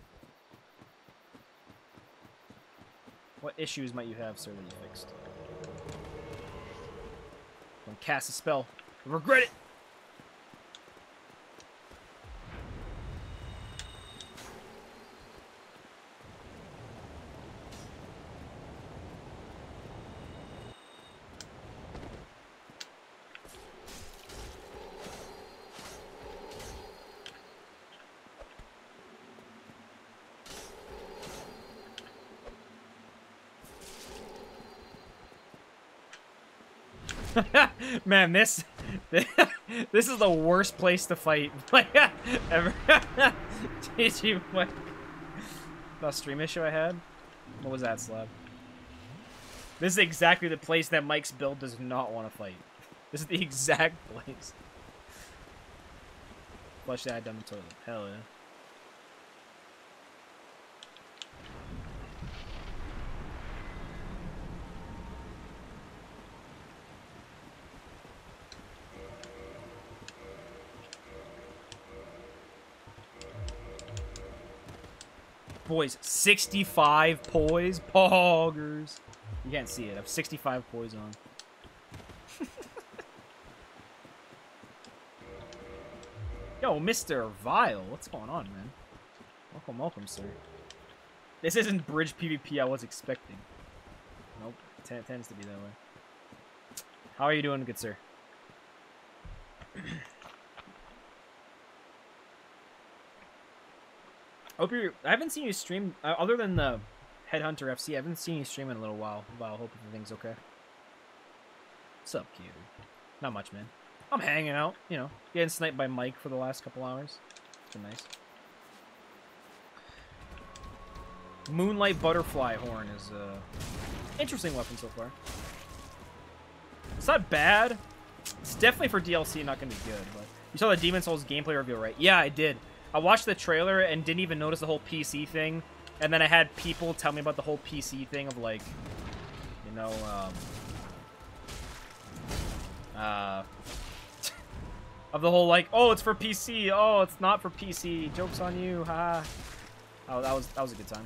Speaker 1: What issues might you have, sir, that you fixed? Don't cast a spell. You'll regret it! Man, this is the worst place to fight like ever. Did you what? The stream issue I had? What was that, Slab? This is exactly the place that Mike's build does not want to fight. This is the exact place. Flush that down the toilet. Hell yeah. Boys, 65 poise. Poggers. You can't see it. I have 65 poise on. Yo, Mr. Vile. What's going on, man? Welcome, welcome, sir. This isn't bridge PvP I was expecting. Nope. It tends to be that way. How are you doing, good sir? Hope you're... I haven't seen you stream, other than the Headhunter FC, I haven't seen you stream in a little while. Hope everything's okay. What's up, Q? Not much, man. I'm hanging out, you know, getting sniped by Mike for the last couple hours. It's been nice. Moonlight Butterfly Horn is interesting weapon so far. It's not bad. It's definitely for DLC not going to be good, but... You saw the Demon Souls gameplay reveal, right? Yeah, I did. I watched the trailer and didn't even notice the whole PC thing. And then I had people tell me about the whole PC thing of, like, you know, of the whole, like, oh, it's for PC. Oh, it's not for PC. Joke's on you. Haha. Oh, that was a good time.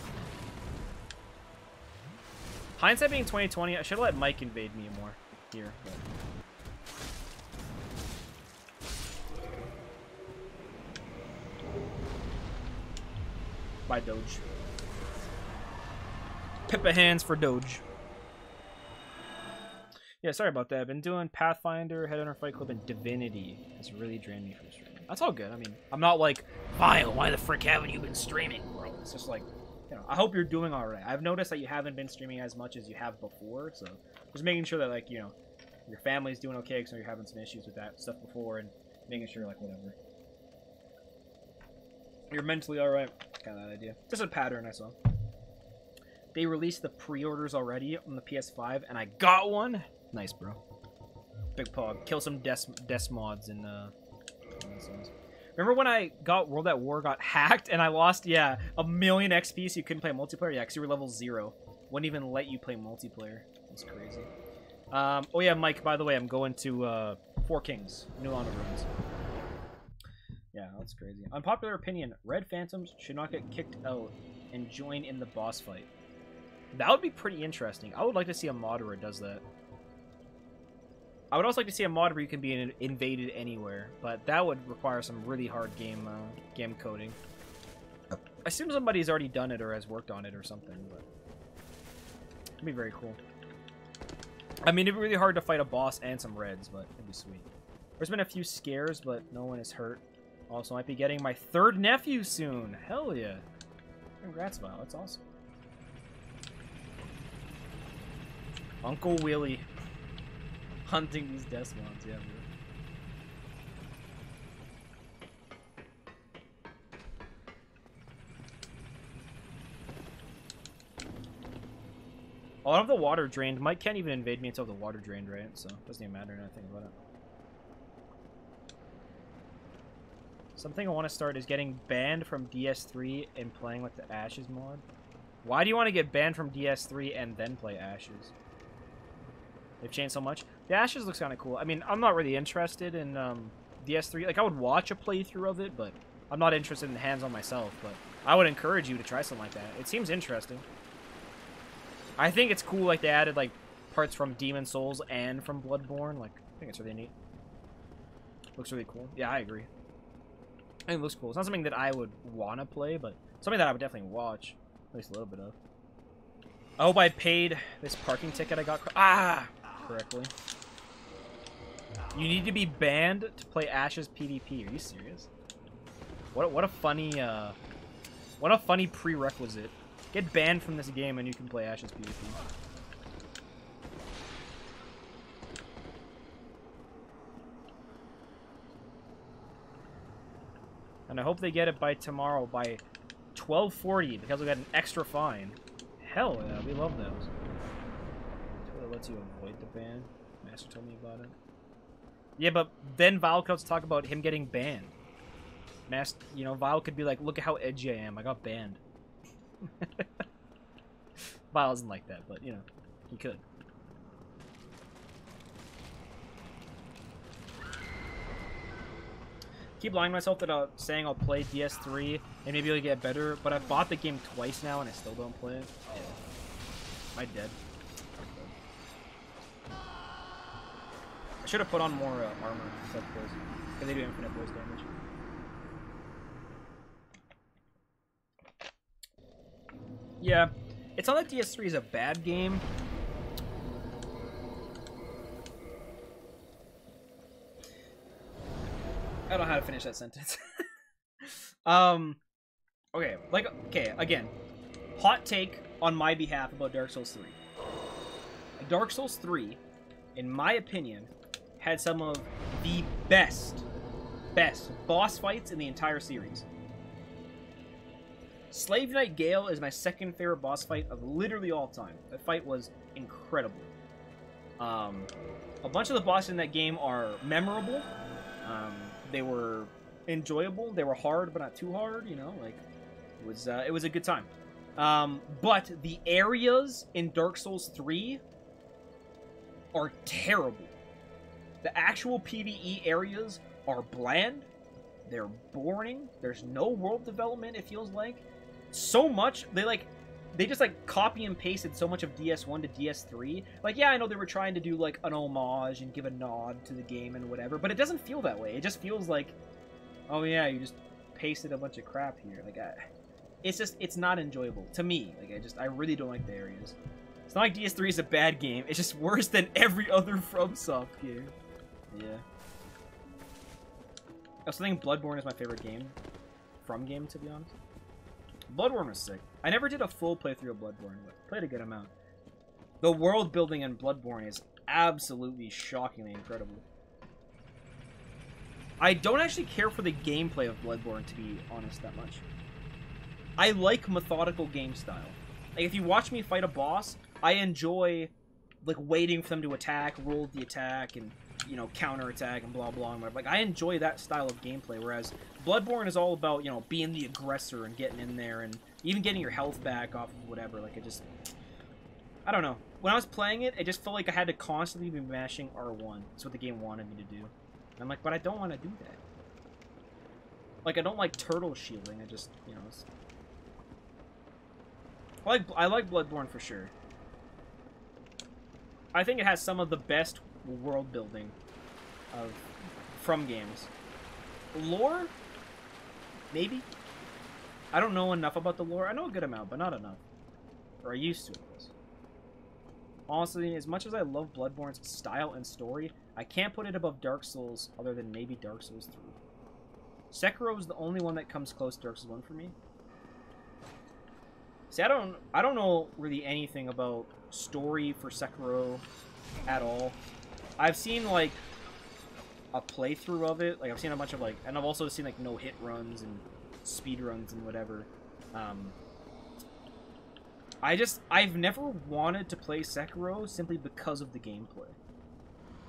Speaker 1: Hindsight being 2020, I should have let Mike invade me more here. But... Bye, Doge. Pippa hands for Doge. Yeah, sorry about that. I've been doing Pathfinder, Headhunter Fight Club, and Divinity. It's really drained me from streaming. That's all good. I mean, I'm not like, Vile, why the frick haven't you been streaming, bro? It's just like, you know, I hope you're doing alright. I've noticed that you haven't been streaming as much as you have before, so just making sure that, like, you know, your family's doing okay, because you're having some issues with that stuff before, and making sure, like, whatever. You're mentally alright. Kind of that idea. Just a pattern I saw. They released the pre-orders already on the PS5, and I got one. Nice, bro. Big Pog. Kill some Des mods in Remember when I got World at War got hacked and I lost, yeah, 1,000,000 XP so you couldn't play multiplayer? Yeah, because you were level 0. Wouldn't even let you play multiplayer. That's crazy. Oh yeah, Mike, by the way, I'm going to Four Kings. New Honor Ruins. Yeah, that's crazy. Unpopular opinion, Red Phantoms should not get kicked out and join in the boss fight. That would be pretty interesting. I would like to see a mod where it does that. I would also like to see a mod where you can be invaded anywhere, but that would require some really hard game coding. I assume somebody's already done it or has worked on it or something, but it'd be very cool. I mean, it'd be really hard to fight a boss and some reds, but it'd be sweet. There's been a few scares, but no one is hurt. Also, might be getting my 3rd nephew soon. Hell yeah. Congrats, Val. That's awesome. Uncle Willie. Hunting these Desmons, yeah, bro. A lot of the water drained. Mike can't even invade me until the water drained, right? So it doesn't even matter now I think about it. Something I want to start is getting banned from DS3 and playing with the Ashes mod. Why do you want to get banned from DS3 and then play Ashes? They've changed so much. The Ashes looks kind of cool. I mean, I'm not really interested in DS3. Like, I would watch a playthrough of it, but I'm not interested in hands-on myself. But I would encourage you to try something like that. It seems interesting. I think it's cool, like, they added, like, parts from Demon Souls and from Bloodborne. Like, I think it's really neat. Looks really cool. Yeah, I agree. I think it looks cool. It's not something that I would want to play, but something that I would definitely watch. At least a little bit of. I hope I paid this parking ticket I got correctly. You need to be banned to play Ashes PvP. Are you serious? What a funny prerequisite. Get banned from this game and you can play Ashes PvP. And I hope they get it by tomorrow by 12:40 because we got an extra fine. Hell yeah, we love those. Twitter lets you avoid the ban. Master told me about it. Yeah, but then Vile could talk about him getting banned. Master, you know, Vile could be like, look at how edgy I am. I got banned. Vile isn't like that, but, you know, he could. Keep lying to myself that saying I'll play DS3 and maybe it'll get better, but I've bought the game twice now and I still don't play it. Yeah. Am I dead? I should have put on more armor, because they do infinite voice damage. Yeah, it's not that DS3 is a bad game. I don't know how to finish that sentence. Okay, again. Hot take on my behalf about Dark Souls 3. Dark Souls 3, in my opinion, had some of the best boss fights in the entire series. Slave Knight Gale is my second favorite boss fight of literally all time. That fight was incredible. A bunch of the bosses in that game are memorable. They were enjoyable. They were hard, but not too hard. You know, like it was a good time. But the areas in Dark Souls 3 are terrible. The actual PvE areas are bland. They're boring. There's no world development. It feels like so much. They just like copy and pasted so much of DS1 to DS3. Like, yeah, I know they were trying to do like an homage and give a nod to the game and whatever, but it doesn't feel that way. It just feels like, oh yeah, you just pasted a bunch of crap here. Like, it's not enjoyable to me. Like, I really don't like the areas. It's not like DS3 is a bad game. It's just worse than every other FromSoft game. Yeah. I also think Bloodborne is my favorite game, to be honest. Bloodborne was sick. I never did a full playthrough of Bloodborne, but played a good amount. The world building in Bloodborne is absolutely shockingly incredible. I don't actually care for the gameplay of Bloodborne, to be honest, that much. I like methodical game style. Like, if you watch me fight a boss, I enjoy, like, waiting for them to attack, roll the attack, and, you know, counter-attack, and blah, blah, and whatever. Like, I enjoy that style of gameplay, whereas Bloodborne is all about, you know, being the aggressor and getting in there, and even getting your health back off of whatever. Like, I don't know. When I was playing it, it just felt like I had to constantly be mashing R1. That's what the game wanted me to do. And I'm like, but I don't want to do that. Like, I don't like turtle shielding. I just, you know, I like Bloodborne for sure. I think it has some of the best world building from games. Lore? Maybe? I don't know enough about the lore. I know a good amount, but not enough. Or I used to, at least. Honestly, as much as I love Bloodborne's style and story, I can't put it above Dark Souls other than maybe Dark Souls 3. Sekiro is the only one that comes close to Dark Souls 1 for me. See, I don't know really anything about story for Sekiro at all. I've seen, like, a playthrough of it. Like, I've seen a bunch of, like, and I've also seen, like, no-hit runs and speed runs and whatever. I've never wanted to play Sekiro simply because of the gameplay.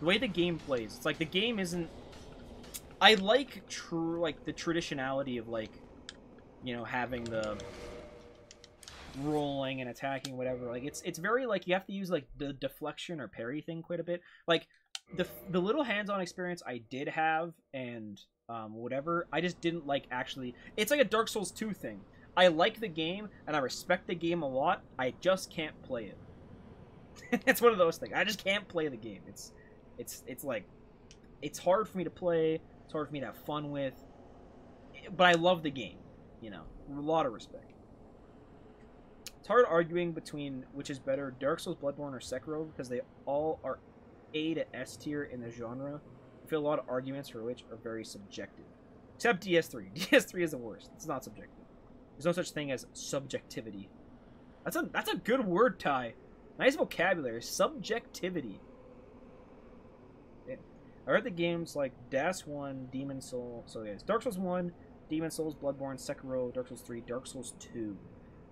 Speaker 1: The way the game plays, it's like the game isn't... I like the traditionality of like, you know, having the rolling and attacking, whatever. Like it's very like you have to use like the deflection or parry thing quite a bit. Like the little hands-on experience I did have and whatever, I just didn't like actually. It's like a Dark Souls 2 thing. I like the game and I respect the game a lot. I just can't play it. It's one of those things. I just can't play the game. It's like it's hard for me to play. It's hard for me to have fun with. But I love the game. You know, a lot of respect. It's hard arguing between which is better, Dark Souls, Bloodborne, or Sekiro, because they all are A to S tier in the genre. I feel a lot of arguments for which are very subjective. Except DS3. DS3 is the worst. It's not subjective. There's no such thing as subjectivity. That's a good word, Ty. Nice vocabulary. Subjectivity. Yeah. I read the games like Das 1, Demon Soul. So yeah, it's Dark Souls 1, Demon Souls, Bloodborne, Sekiro, Dark Souls 3, Dark Souls 2.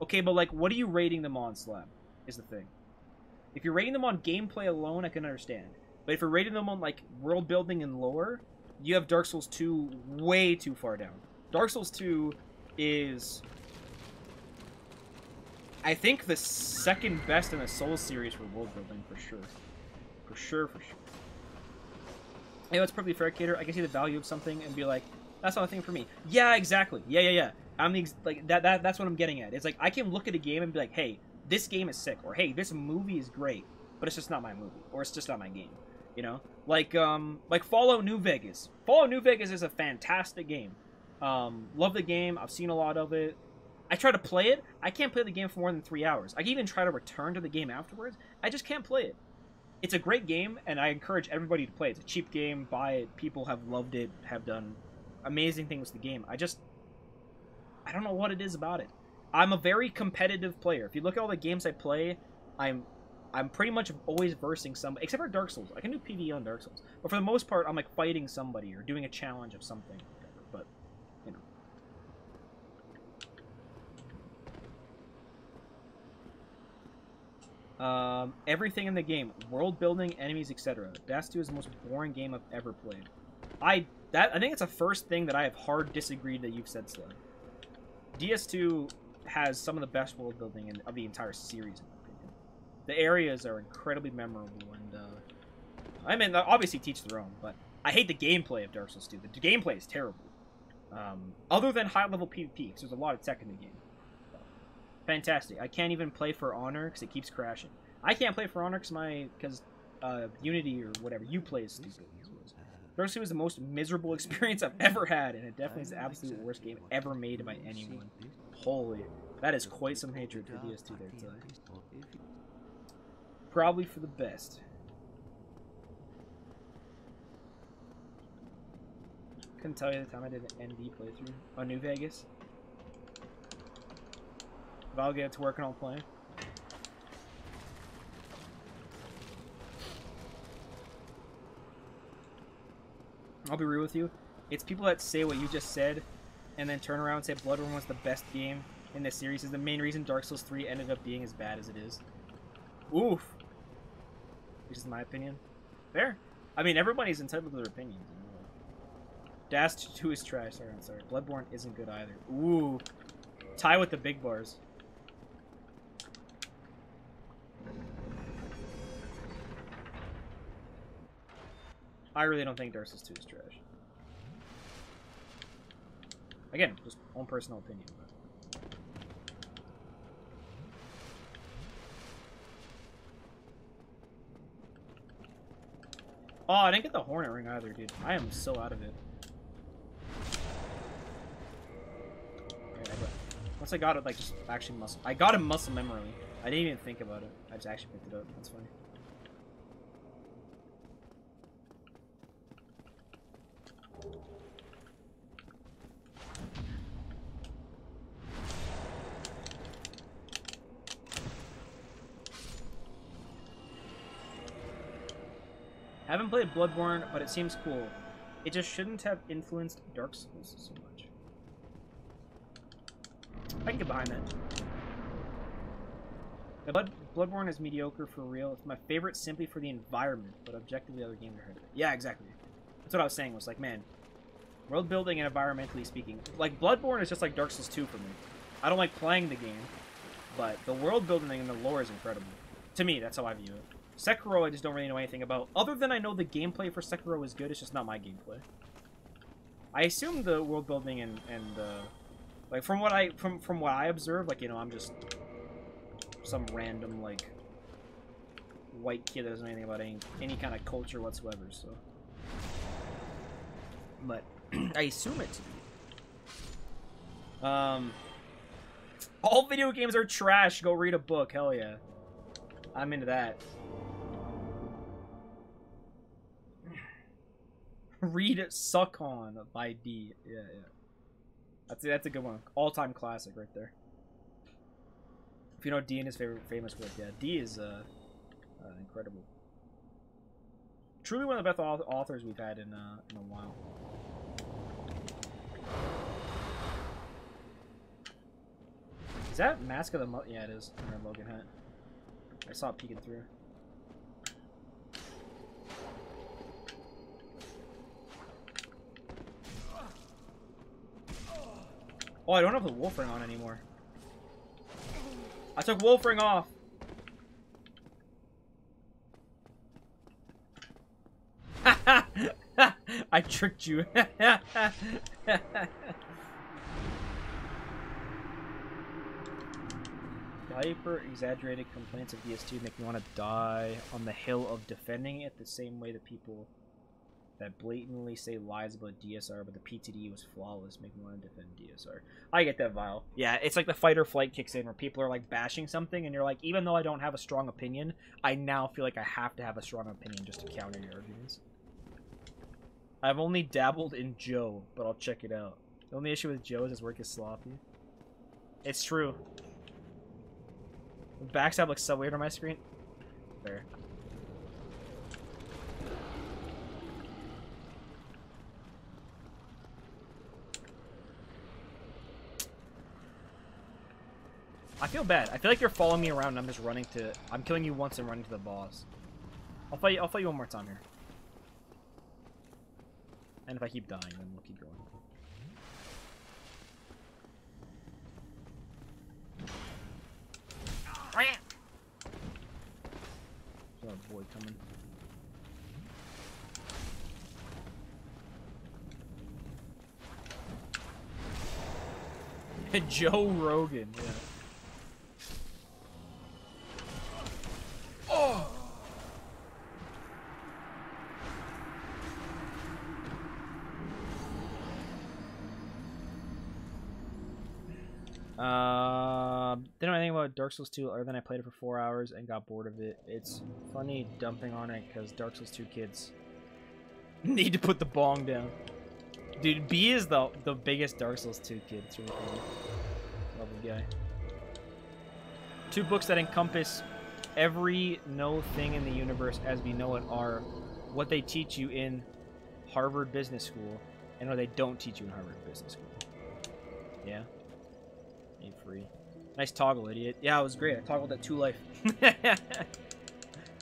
Speaker 1: Okay, but like, what are you rating them on, Slab? Is the thing. If you're rating them on gameplay alone, I can understand. But if you're rating them on like world building and lore, you have Dark Souls 2 way too far down. Dark Souls 2 is, I think, the second best in the Souls series for world building, for sure. For sure. Yeah, that's probably fair, Cater. I can see the value of something and be like, that's not a thing for me. Yeah, exactly. Yeah. I'm the like that's what I'm getting at. It's like I can look at a game and be like, hey, this game is sick, or hey, this movie is great, but it's just not my movie, or it's just not my game. You know, like Fallout New Vegas. Fallout New Vegas is a fantastic game. Love the game. I've seen a lot of it. I try to play it. I can't play the game for more than 3 hours. I can even try to return to the game afterwards. I just can't play it. It's a great game, and I encourage everybody to play it. It's a cheap game. Buy it. People have loved it. Have done amazing things with the game. I don't know what it is about it. I'm a very competitive player. If you look at all the games I play, I'm pretty much always versing somebody, except for Dark Souls. I can do PvE on Dark Souls, but for the most part, I'm like fighting somebody or doing a challenge of something. But you know, everything in the game, world building, enemies, etc. Das 2 is the most boring game I've ever played. I think it's the first thing that I have hard disagreed that you've said, Slim. DS2 has some of the best world building of the entire series, in my opinion. The areas are incredibly memorable, and I mean, obviously teach their own, but I hate the gameplay of Dark Souls 2. The gameplay is terrible. Other than high-level PvP, because there's a lot of tech in the game. Fantastic. I can't even play For Honor because it keeps crashing. I can't play For Honor because Unity or whatever you play is stupid. Dark Souls was the most miserable experience I've ever had, and it definitely is the absolute worst game ever made by anyone. Holy, that is quite some hatred for DS2 there, Ty. Probably for the best. Couldn't tell you the time I did an ND playthrough on New Vegas. If I'll get to work and I'll play. I'll be real with you. It's people that say what you just said and then turn around and say Bloodborne was the best game in this series is the main reason Dark Souls 3 ended up being as bad as it is. Oof. Which is my opinion. Fair. I mean, everybody's entitled to their opinions. You know? Das 2 is trash. Sorry. Bloodborne isn't good either. Ooh. Tie with the big bars. I really don't think Dark Souls 2 is trash. Again, just own personal opinion. But. Oh, I didn't get the Hornet Ring either, dude. I am so out of it. Once I got it, like, just actually muscle. I got it muscle memory. I didn't even think about it. I just actually picked it up. That's funny. Haven't played Bloodborne, but it seems cool. It just shouldn't have influenced Dark Souls so much. I can get behind that. Bloodborne is mediocre for real. It's my favorite simply for the environment, but objectively other games are better. Yeah, exactly. That's what I was saying. Was like, man, World building and environmentally speaking. Like, Bloodborne is just like Dark Souls 2 for me. I don't like playing the game, but the world building and the lore is incredible. To me, that's how I view it. Sekiro, I just don't really know anything about. Other than I know the gameplay for Sekiro is good, it's just not my gameplay. I assume the world building and like from what I observe, like, you know, I'm just some random like white kid that doesn't know anything about any kind of culture whatsoever. So, but I assume it to be. All video games are trash. Go read a book. Hell yeah, I'm into that. Read Suck On by D. Yeah. That's a good one. All-time classic right there. If you know D and his famous work, yeah, D is incredible. Truly one of the best authors we've had in a while. Is that Mask of the Yeah, it is. Or Logan hat. I saw it peeking through. Oh, I don't have the wolf ring on anymore. I took wolf ring off. I tricked you. Hyper exaggerated complaints of DS2 make me want to die on the hill of defending it the same way that people that blatantly say lies about DSR, but the PTD was flawless, make me want to defend DSR. I get that, Vile. Yeah, it's like the fight or flight kicks in where people are like bashing something and you're like, even though I don't have a strong opinion, I now feel like I have to have a strong opinion just to counter your arguments. I've only dabbled in Joe, but I'll check it out. The only issue with Joe is his work is sloppy. It's true. The backstab looks so weird on my screen. Fair. I feel bad. I feel like you're following me around and I'm just running to... I'm killing you once and running to the boss. I'll fight you one more time here. And if I keep dying, then we'll keep going. There's a boy coming. Joe Rogan, yeah. Oh! Didn't know anything about Dark Souls 2 other than I played it for 4 hours and got bored of it. It's funny dumping on it because Dark Souls 2 kids need to put the bong down. Dude, B is the biggest Dark Souls 2 kid. It's really cool. Lovely guy. 2 books that encompass every no thing in the universe as we know it are what they teach you in Harvard Business School and what they don't teach you in Harvard Business School. Yeah? Ain't free. Nice toggle, idiot. Yeah, it was great. I toggled at 2 life.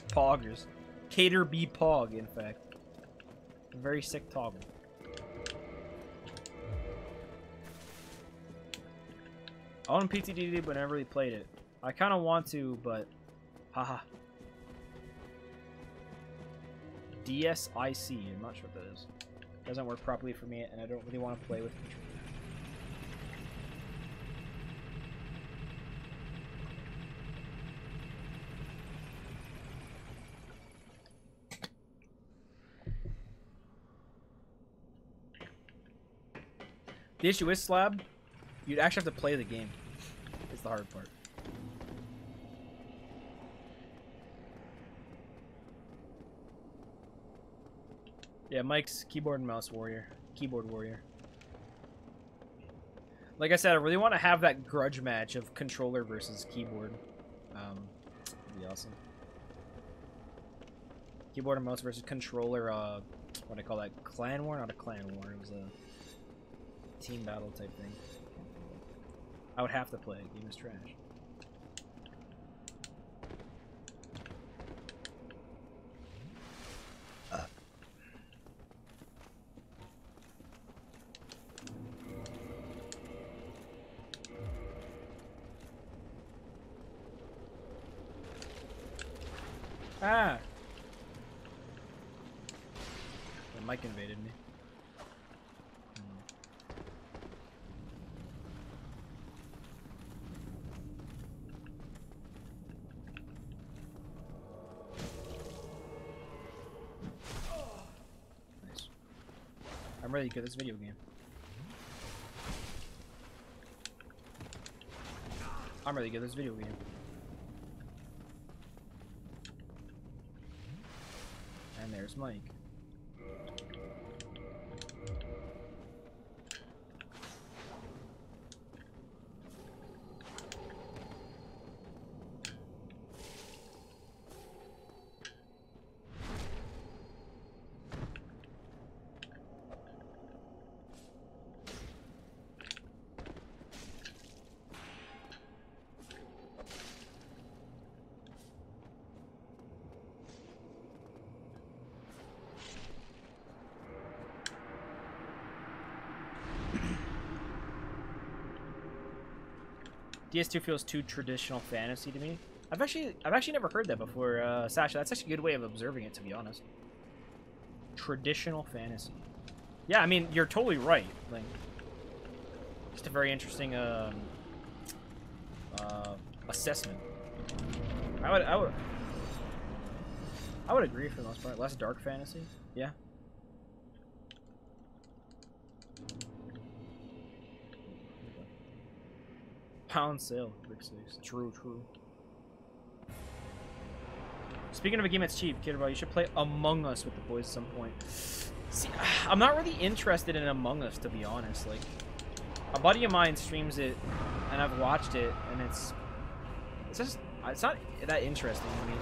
Speaker 1: Poggers. Cater B Pog, in fact. A very sick toggle. I own PTDD, but never really played it. I kind of want to, but... Haha. DSIC. I'm not sure what that is. It doesn't work properly for me, and I don't really want to play with controllers. The issue is, Slab, you'd actually have to play the game. It's the hard part. Yeah, Mike's keyboard and mouse warrior. Keyboard warrior. Like I said, I really want to have that grudge match of controller versus keyboard. That'd be awesome. Keyboard and mouse versus controller, what do I call that? Clan war? Not a clan war. It was a team battle type thing. I would have to play it. Game is trash. Ah! The mic invaded me. Nice. I'm really good at this video game. I'm really good at this video game. And there's Mike. DS2 feels too traditional fantasy to me. I've actually never heard that before, Sasha. That's actually a good way of observing it, to be honest. Traditional fantasy. Yeah, I mean, you're totally right. Like, just a very interesting assessment. I would agree for the most part. Less dark fantasy. Yeah. Pound sale, Rick says. True, true. Speaking of a game that's cheap, Kid Bro, you should play Among Us with the boys at some point. See, I'm not really interested in Among Us, to be honest. Like, a buddy of mine streams it, and I've watched it, and it's not that interesting to me.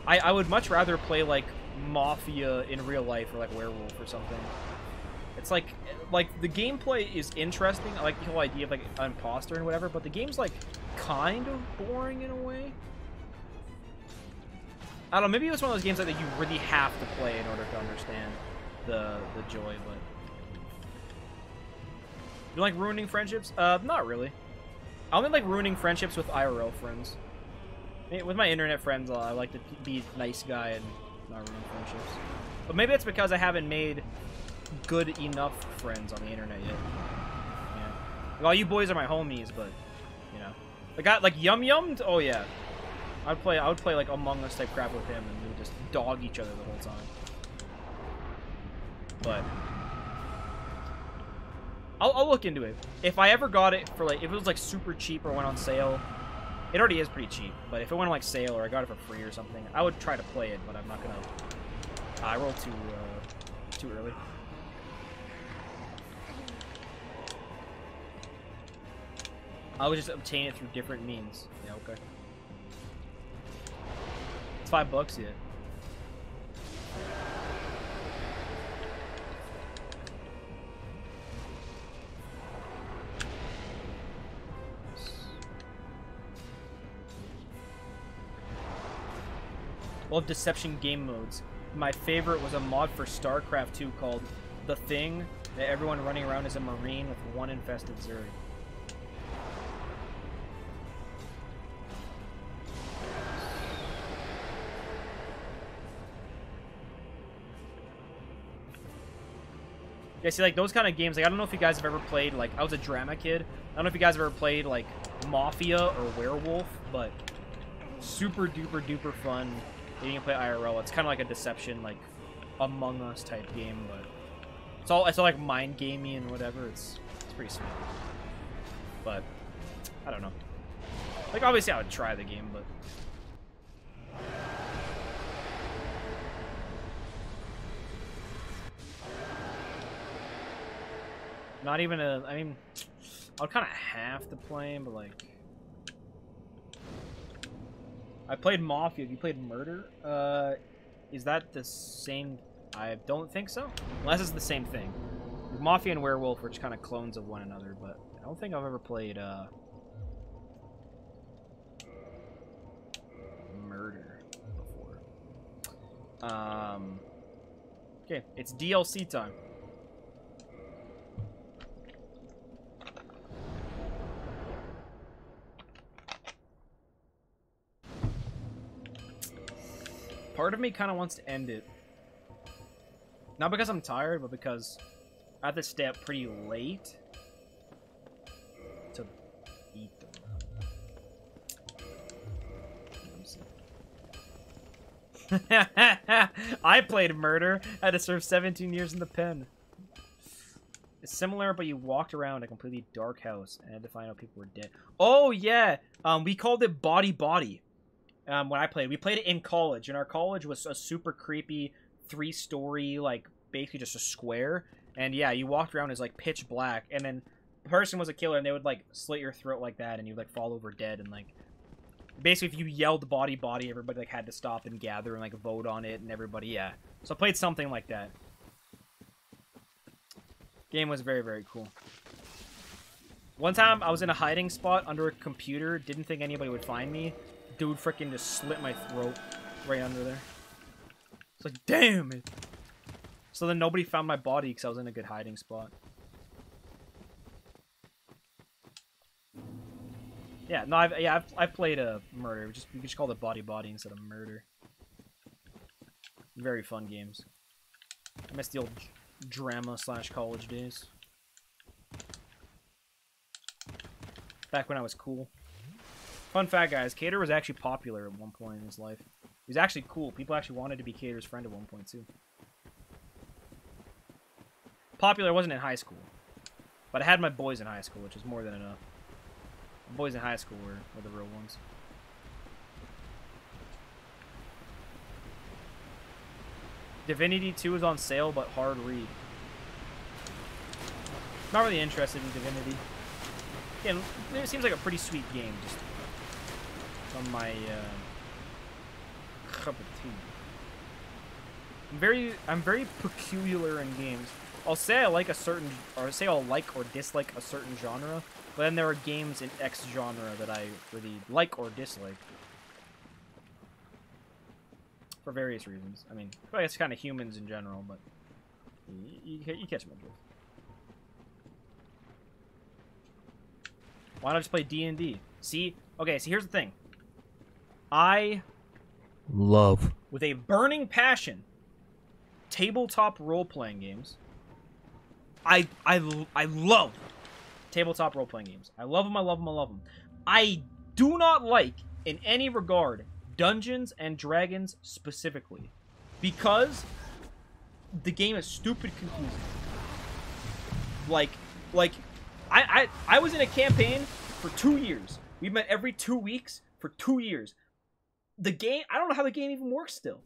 Speaker 1: I would much rather play like Mafia in real life or like Werewolf or something. It's like the gameplay is interesting. I like the whole idea of like an imposter and whatever, but the game's like kind of boring in a way. I don't know, maybe it's one of those games that you really have to play in order to understand the joy, but you like ruining friendships? Not really. I only like ruining friendships with IRL friends. With my internet friends, I like to be a nice guy and not ruin friendships. But maybe it's because I haven't made good enough friends on the internet yet. Yeah. Well, you boys are my homies, but you know, like Yum Yummed. Oh yeah, I would play like Among Us type crap with him, and we would just dog each other the whole time. But I'll look into it. If I ever got it for like, if it was like super cheap or went on sale, it already is pretty cheap. But if it went on like sale or I got it for free or something, I would try to play it. But I'm not gonna. I rolled too early. I would just obtain it through different means. Yeah, okay. It's $5 yet. Well, Deception game modes. My favorite was a mod for StarCraft 2 called The Thing, that everyone running around is a Marine with one infested Zerg. Yeah, see, like, those kind of games, like, I don't know if you guys have ever played, like, I was a drama kid. I don't know if you guys have ever played, like, Mafia or Werewolf, but super duper duper fun. You can play IRL. It's kind of like a Deception, like, Among Us type game, but it's all like mind gamey and whatever. It's pretty sweet. But I don't know. Like, obviously I would try the game, but not even a. I mean, I'll kind of have to play him, but like, I played Mafia. Have you played Murder? Is that the same? I don't think so. Unless it's the same thing. Mafia and Werewolf are just kind of clones of one another, but I don't think I've ever played Murder before. Okay, it's DLC time. Part of me kind of wants to end it. Not because I'm tired, but because I have to stay up pretty late to eat them. I played murder. I had to serve 17 years in the pen. It's similar, but you walked around a completely dark house and had to find out people were dead. Oh, yeah. We called it Body Body. When I played. We played it in college, and our college was a super creepy 3-story, like, basically just a square. And yeah, you walked around as, like, pitch black, and then the person was a killer, and they would, like, slit your throat like that, and you'd, like, fall over dead, and, like, basically, if you yelled Body Body, everybody, like, had to stop and gather and, like, vote on it, and everybody, yeah. So I played something like that. Game was very, very cool. One time, I was in a hiding spot under a computer, didn't think anybody would find me. Dude freaking just slit my throat right under there. It's like, damn it. So then nobody found my body because I was in a good hiding spot. Yeah, no, I've played a murder. We just called it Body Body instead of murder. Very fun games. I miss the old drama/college days. Back when I was cool. Fun fact, guys, Cater was actually popular at one point in his life. He was actually cool. People actually wanted to be Cater's friend at one point, too. Popular wasn't in high school. But I had my boys in high school, which is more than enough. The boys in high school were the real ones. Divinity 2 is on sale, but hard read. Not really interested in Divinity. Again, it seems like a pretty sweet game, just on my cup of tea. I'm very peculiar in games. I'll say I like a certain, or say I'll like or dislike a certain genre, but then there are games in X genre that I really like or dislike. For various reasons. I mean, I guess kind of humans in general, but you catch my drift. Why not just play D&D? See? Okay, see, here's the thing. I love, with a burning passion, tabletop role-playing games. I love tabletop role-playing games. I love them, I love them, I love them. I do not like, in any regard, Dungeons and Dragons specifically. Because the game is stupid confusing. Like, I was in a campaign for 2 years. We met every 2 weeks for 2 years. The game, I don't know how the game even works still.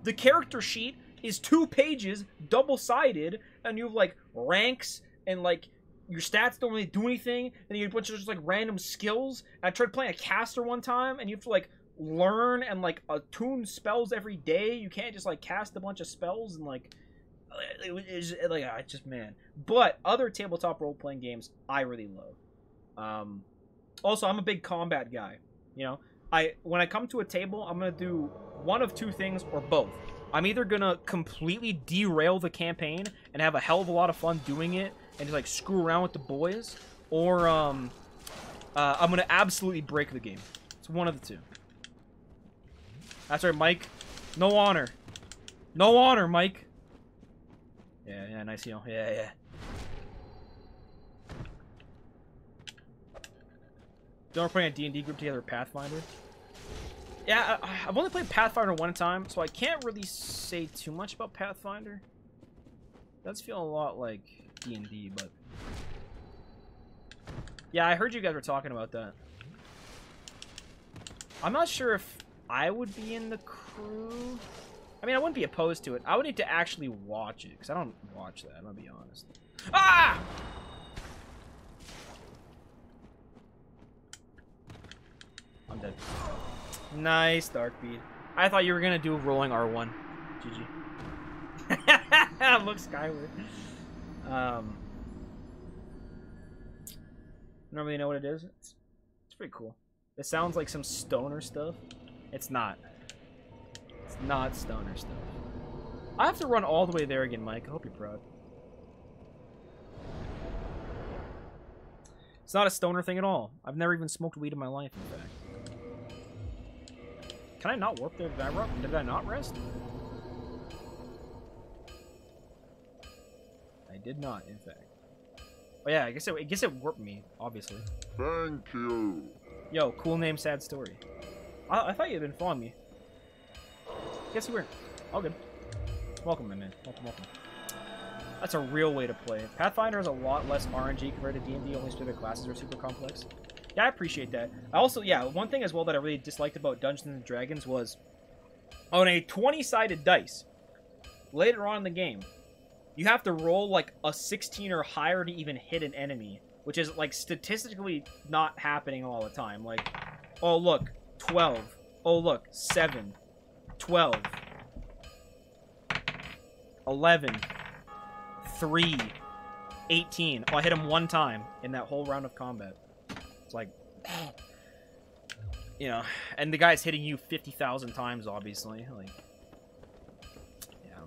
Speaker 1: The character sheet is 2 pages, double-sided, and you have, like, ranks, and, like, your stats don't really do anything, and you have a bunch of just, like, random skills. And I tried playing a caster one time, and you have to, like, learn and, like, attune spells every day. You can't just, like, cast a bunch of spells, and, like, it's just, man. But other tabletop role-playing games, I really love. Also, I'm a big combat guy, you know? When I come to a table, I'm going to do one of 2 things or both. I'm either going to completely derail the campaign and have a hell of a lot of fun doing it and just, like, screw around with the boys, or I'm going to absolutely break the game. It's one of the 2. That's right, Mike. No honor. No honor, Mike. Yeah, nice, you know. Yeah. Don't ever putting a D&D group together with Pathfinder. Yeah, I've only played Pathfinder one time, so I can't really say too much about Pathfinder. It does feel a lot like D&D, but... Yeah, I heard you guys were talking about that. I'm not sure if I would be in the crew. I mean, I wouldn't be opposed to it. I would need to actually watch it, because I don't watch that, I'm gonna be honest. Ah! I'm dead. Nice, Darkbeat. I thought you were gonna do rolling R1. GG. Look skyward. Don't really know what it is. It's pretty cool. It sounds like some stoner stuff. It's not. It's not stoner stuff. I have to run all the way there again, Mike. I hope you're proud. It's not a stoner thing at all. I've never even smoked weed in my life, in fact. Can I not warp there? Did I not rest? I did not, in fact. Oh yeah, I guess it warped me, obviously.
Speaker 4: Thank you.
Speaker 1: Yo, cool name, sad story. I thought you'd been following me. Guess you weren't. All good. Welcome, my man. Welcome. That's a real way to play. Pathfinder is a lot less RNG compared to D&D, only specific classes are super complex. Yeah, I appreciate that. I also, yeah, one thing as well that I really disliked about Dungeons & Dragons was on a 20-sided dice, later on in the game, you have to roll, like, a 16 or higher to even hit an enemy, which is, like, statistically not happening all the time. Like, oh, look, 12. Oh, look, 7. 12. 11. 3. 18. Oh, I hit him one time in that whole round of combat. It's like, you know, and the guy's hitting you 50,000 times, obviously. Like, yeah.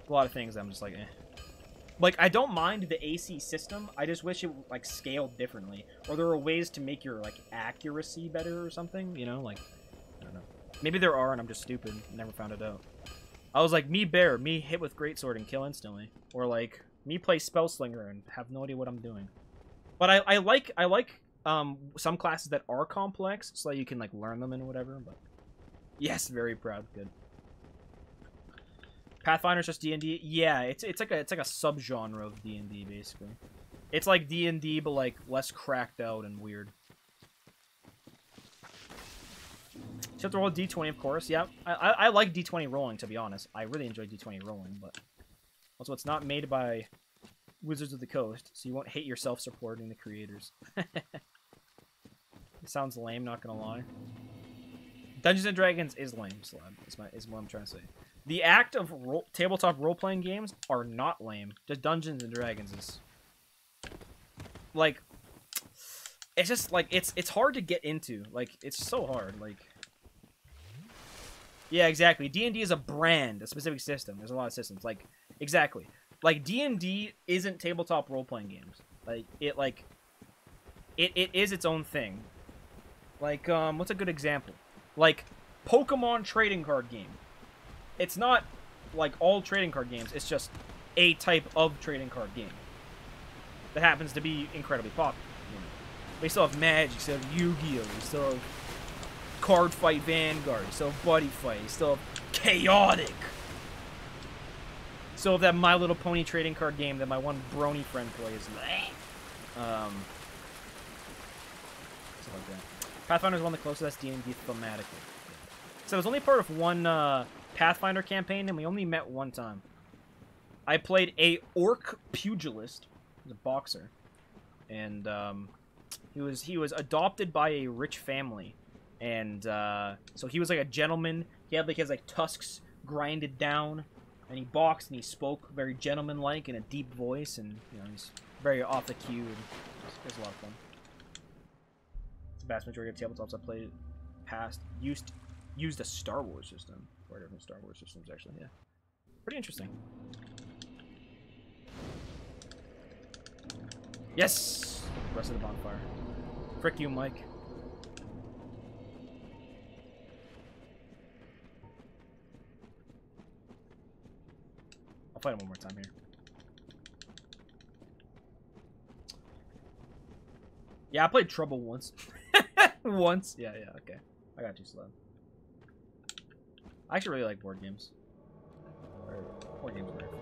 Speaker 1: A lot of things I'm just like, eh. Like, I don't mind the AC system. I just wish it, like, scaled differently. Or there were ways to make your, like, accuracy better or something, you know? Like, I don't know. Maybe there are and I'm just stupid. Never found it out. I was like, me bear, me hit with greatsword and kill instantly. Or, like, me play spellslinger and have no idea what I'm doing. But I like some classes that are complex, so that you can, like, learn them and whatever, but... Yes, very proud. Good. Pathfinder's just D&D? Yeah, it's like a subgenre of D&D, basically. It's like D&D, but, like, less cracked out and weird. You have to roll D20, of course. Yeah, I like D20 rolling, to be honest. I really enjoy D20 rolling, but... Also, it's not made by Wizards of the Coast, so you won't hate yourself supporting the creators. It sounds lame, not gonna lie. Dungeons & Dragons is lame, Slab, is what I'm trying to say. The act of tabletop role-playing games are not lame. Just Dungeons & Dragons is... Like... It's just, like, it's hard to get into. Like, it's so hard, like... Yeah, exactly. D&D is a brand, a specific system. There's a lot of systems. Like, exactly. Like, D&D isn't tabletop role-playing games. Like, it is its own thing. Like, what's a good example? Like, Pokemon trading card game. It's not, like, all trading card games. It's just a type of trading card game that happens to be incredibly popular. You know? They still have Magic, you still have Yu-Gi-Oh! You still have Card Fight Vanguard, you still have Buddy Fight, you still have Chaotic. Still have that My Little Pony trading card game that my one brony friend plays. Stuff like that. Pathfinder's one of the closest D&D thematically. So I was only part of one Pathfinder campaign, and we only met one time. I played a orc pugilist, a boxer, and he was adopted by a rich family, and so he was like a gentleman. He had like his like tusks grinded down, and he boxed and he spoke very gentleman-like in a deep voice, and you know he's very off the cue. And it was a lot of fun. The vast majority of tabletops I played past used a Star Wars system. 4 different Star Wars systems, actually, yeah. Pretty interesting. Yes! Rest of the bonfire. Frick you, Mike. I'll fight him one more time here. Yeah, I played Trouble once. Once? Yeah, okay. I got you, Slow. I actually really like board games. Board games are very fun.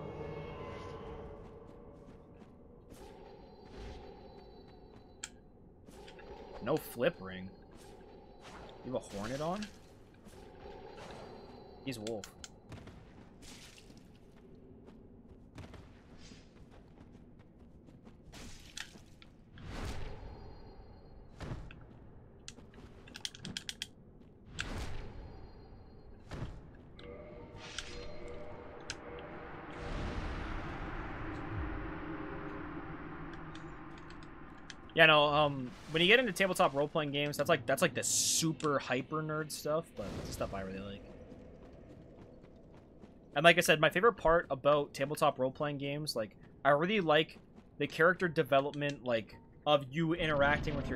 Speaker 1: No flip ring. You have a Hornet on? He's Wolf. Yeah, no, when you get into tabletop role-playing games, that's like the super hyper nerd stuff, but it's stuff I really like. And like I said, my favorite part about tabletop role-playing games, like, I really like the character development, like, of you interacting with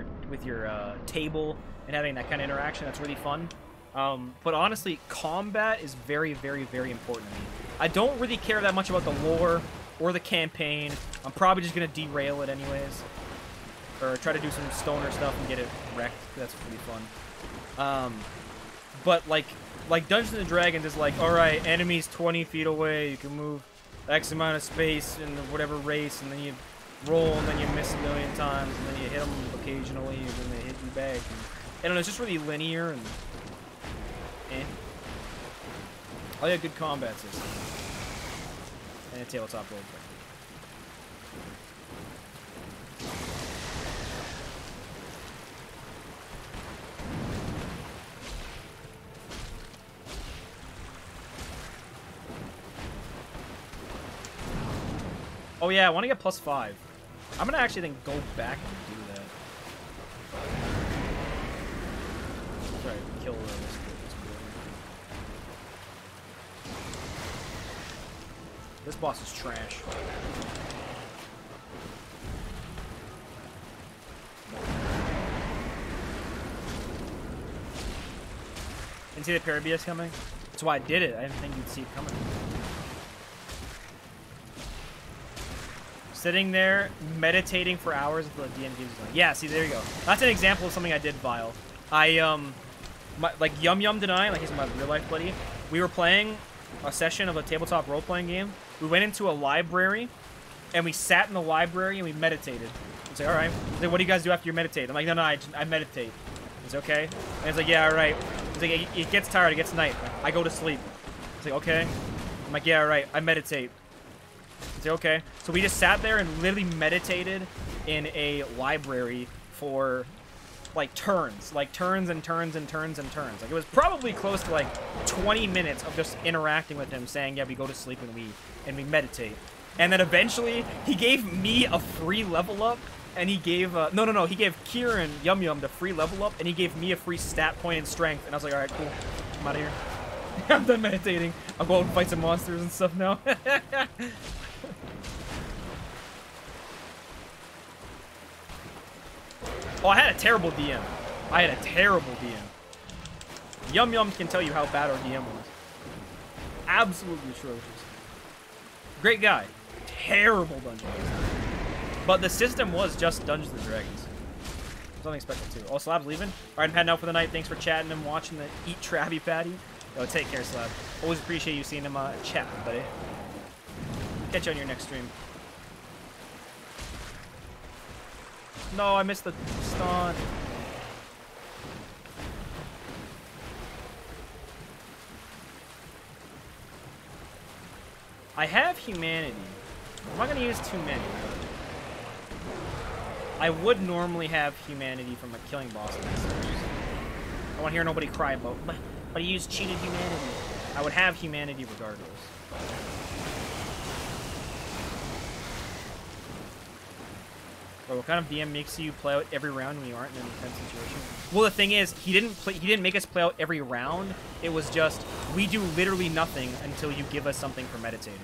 Speaker 1: your table and having that kind of interaction. That's really fun. But honestly, combat is very, very, very important to me. I don't really care that much about the lore or the campaign. I'm probably just gonna derail it anyways. Or try to do some stoner stuff and get it wrecked. That's pretty fun. But like Dungeons and Dragons is like, alright, enemies 20 feet away, you can move X amount of space in whatever race, and then you roll, and then you miss a million times, and then you hit them occasionally, and then they hit you back. And, I don't know, it's just really linear, and oh yeah, good combat system. And a tabletop role play. Oh yeah, I want to get +5. I'm gonna actually then go back and do that. Sorry, kill this. This boss is trash. Didn't see the parry BS coming? That's why I did it. I didn't think you'd see it coming. Sitting there, meditating for hours until the DM game's done. Yeah, see, there you go. That's an example of something I did vile. Like Yum Yum and I, like he's my real life buddy, we were playing a session of a tabletop role-playing game. We went into a library, and we sat in the library and we meditated. It's like, all right. He's like, what do you guys do after you meditate? I'm like, no, I meditate. It's okay. And it's like, yeah, all right. He's like, it gets tired, it gets night. I go to sleep. It's like, okay. I'm like, yeah, all right. I meditate. It's like, okay. So we just sat there and literally meditated in a library for like turns and turns and turns and turns. Like it was probably close to like 20 minutes of just interacting with him, saying, yeah, we go to sleep and we meditate. And then eventually he gave me a free level up, and he gave he gave Kieran Yum Yum the free level up, and he gave me a free stat point in strength. And I was like, all right, cool, I'm out of here. I'm done meditating. I'll go out and fight some monsters and stuff now. Oh, I had a terrible DM. Yum Yum can tell you how bad our DM was. Absolutely atrocious. Great guy. Terrible dungeon. But the system was just Dungeons and Dragons. Something expected too. Oh, Slab's leaving? Alright, I'm heading out for the night. Thanks for chatting and watching the Eat Travi Patty. Yo, take care, Slab. Always appreciate you seeing him chat, buddy. Catch you on your next stream. No, I missed the stun. I have humanity. I'm not gonna use too many. I would normally have humanity from a killing boss. I don't want to hear nobody cry about, but he used cheated humanity. I would have humanity regardless. Bro, what kind of DM makes you play out every round when you aren't in an intense situation? Well, the thing is, he didn't make us play out every round. It was just, we do literally nothing until you give us something for meditating.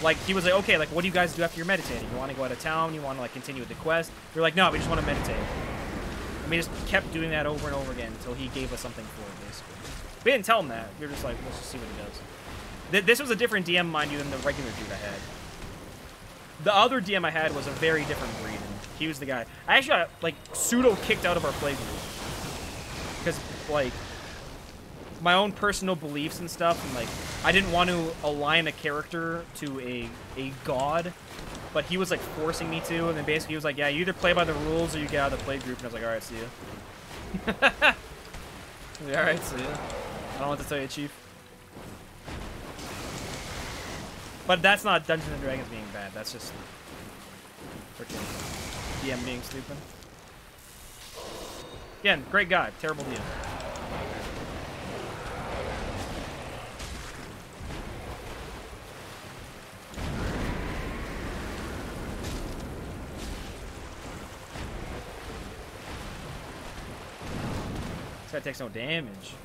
Speaker 1: Like, he was like, okay, like, what do you guys do after you're meditating? You want to go out of town? You want to, like, continue with the quest? We were like, no, we just want to meditate. And we just kept doing that over and over again until he gave us something for it, basically. We didn't tell him that. We were just like, let's just see what he does. This was a different DM, mind you, than the regular dude I had. The other DM I had was a very different breed, and he was the guy. I actually got, like, pseudo-kicked out of our playgroup. Because, like, my own personal beliefs and stuff, and, like, I didn't want to align a character to a god, but he was, like, forcing me to, and then basically he was like, yeah, you either play by the rules or you get out of the playgroup, and I was like, alright, see ya. Alright, see ya. I don't know what to tell you, Chief. But that's not Dungeons and Dragons being bad. That's just freaking DM being stupid. Again, great guy, terrible DM. This guy takes no damage.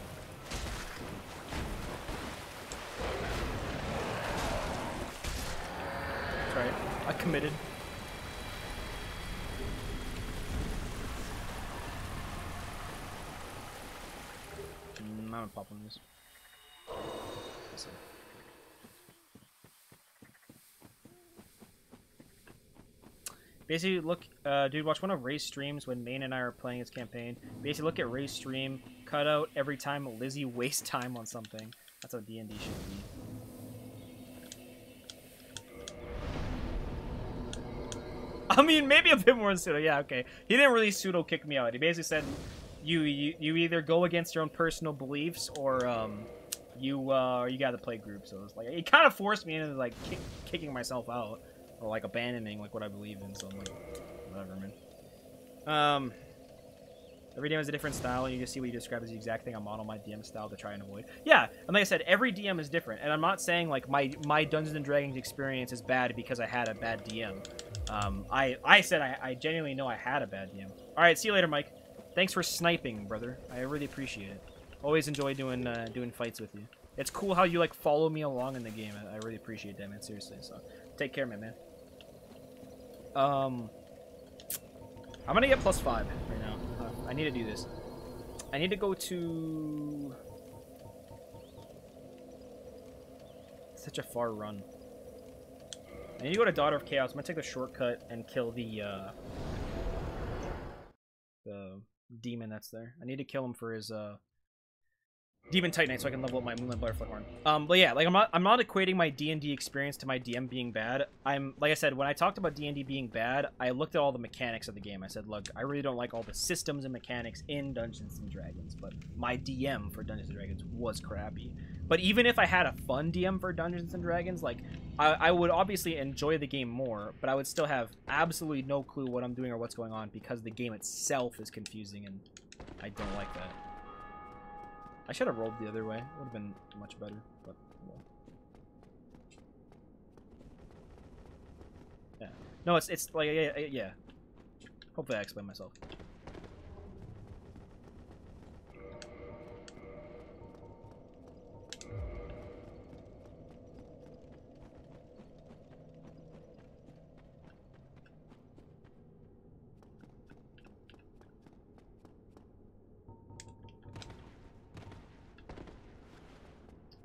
Speaker 1: Right. I committed. I'm gonna pop one of these. Let's see. Basically, look, dude, watch one of Ray's streams when Maine and I are playing his campaign. Basically, look at Ray's stream, cut out every time Lizzie wastes time on something. That's how D&D should be. I mean, maybe a bit more than pseudo. Yeah, okay. He didn't really pseudo kick me out. He basically said, you either go against your own personal beliefs or you got to play group. So it's like it kind of forced me into like kicking myself out or like abandoning like what I believe in. So I'm like, whatever, man. Every DM has a different style, and you just see what you describe as the exact thing I model my DM style to try and avoid. Yeah, and like I said, every DM is different, and I'm not saying like my Dungeons and Dragons experience is bad because I had a bad DM. I said I genuinely know I had a bad DM. All right, see you later, Mike. Thanks for sniping, brother. I really appreciate it. Always enjoy doing fights with you. It's cool how you like follow me along in the game. I really appreciate that, man. Seriously. So take care, man. I'm gonna get +5 right now. I need to do this. I need to go to... Such a far run. I need to go to Daughter of Chaos. I'm gonna take the shortcut and kill the demon that's there. I need to kill him for his Demon Titanite so I can level up my Moonlight Butterfly Horn. But yeah, like I'm not equating my D&D experience to my DM being bad. Like I said, when I talked about D&D being bad, I looked at all the mechanics of the game. I said, look, I really don't like all the systems and mechanics in Dungeons and Dragons, but my DM for Dungeons and Dragons was crappy. But even if I had a fun DM for Dungeons and Dragons, like I would obviously enjoy the game more, but I would still have absolutely no clue what I'm doing or what's going on because the game itself is confusing and I don't like that. I should have rolled the other way. It would have been much better, but well. Yeah. No, it's like yeah. Hopefully I explain myself.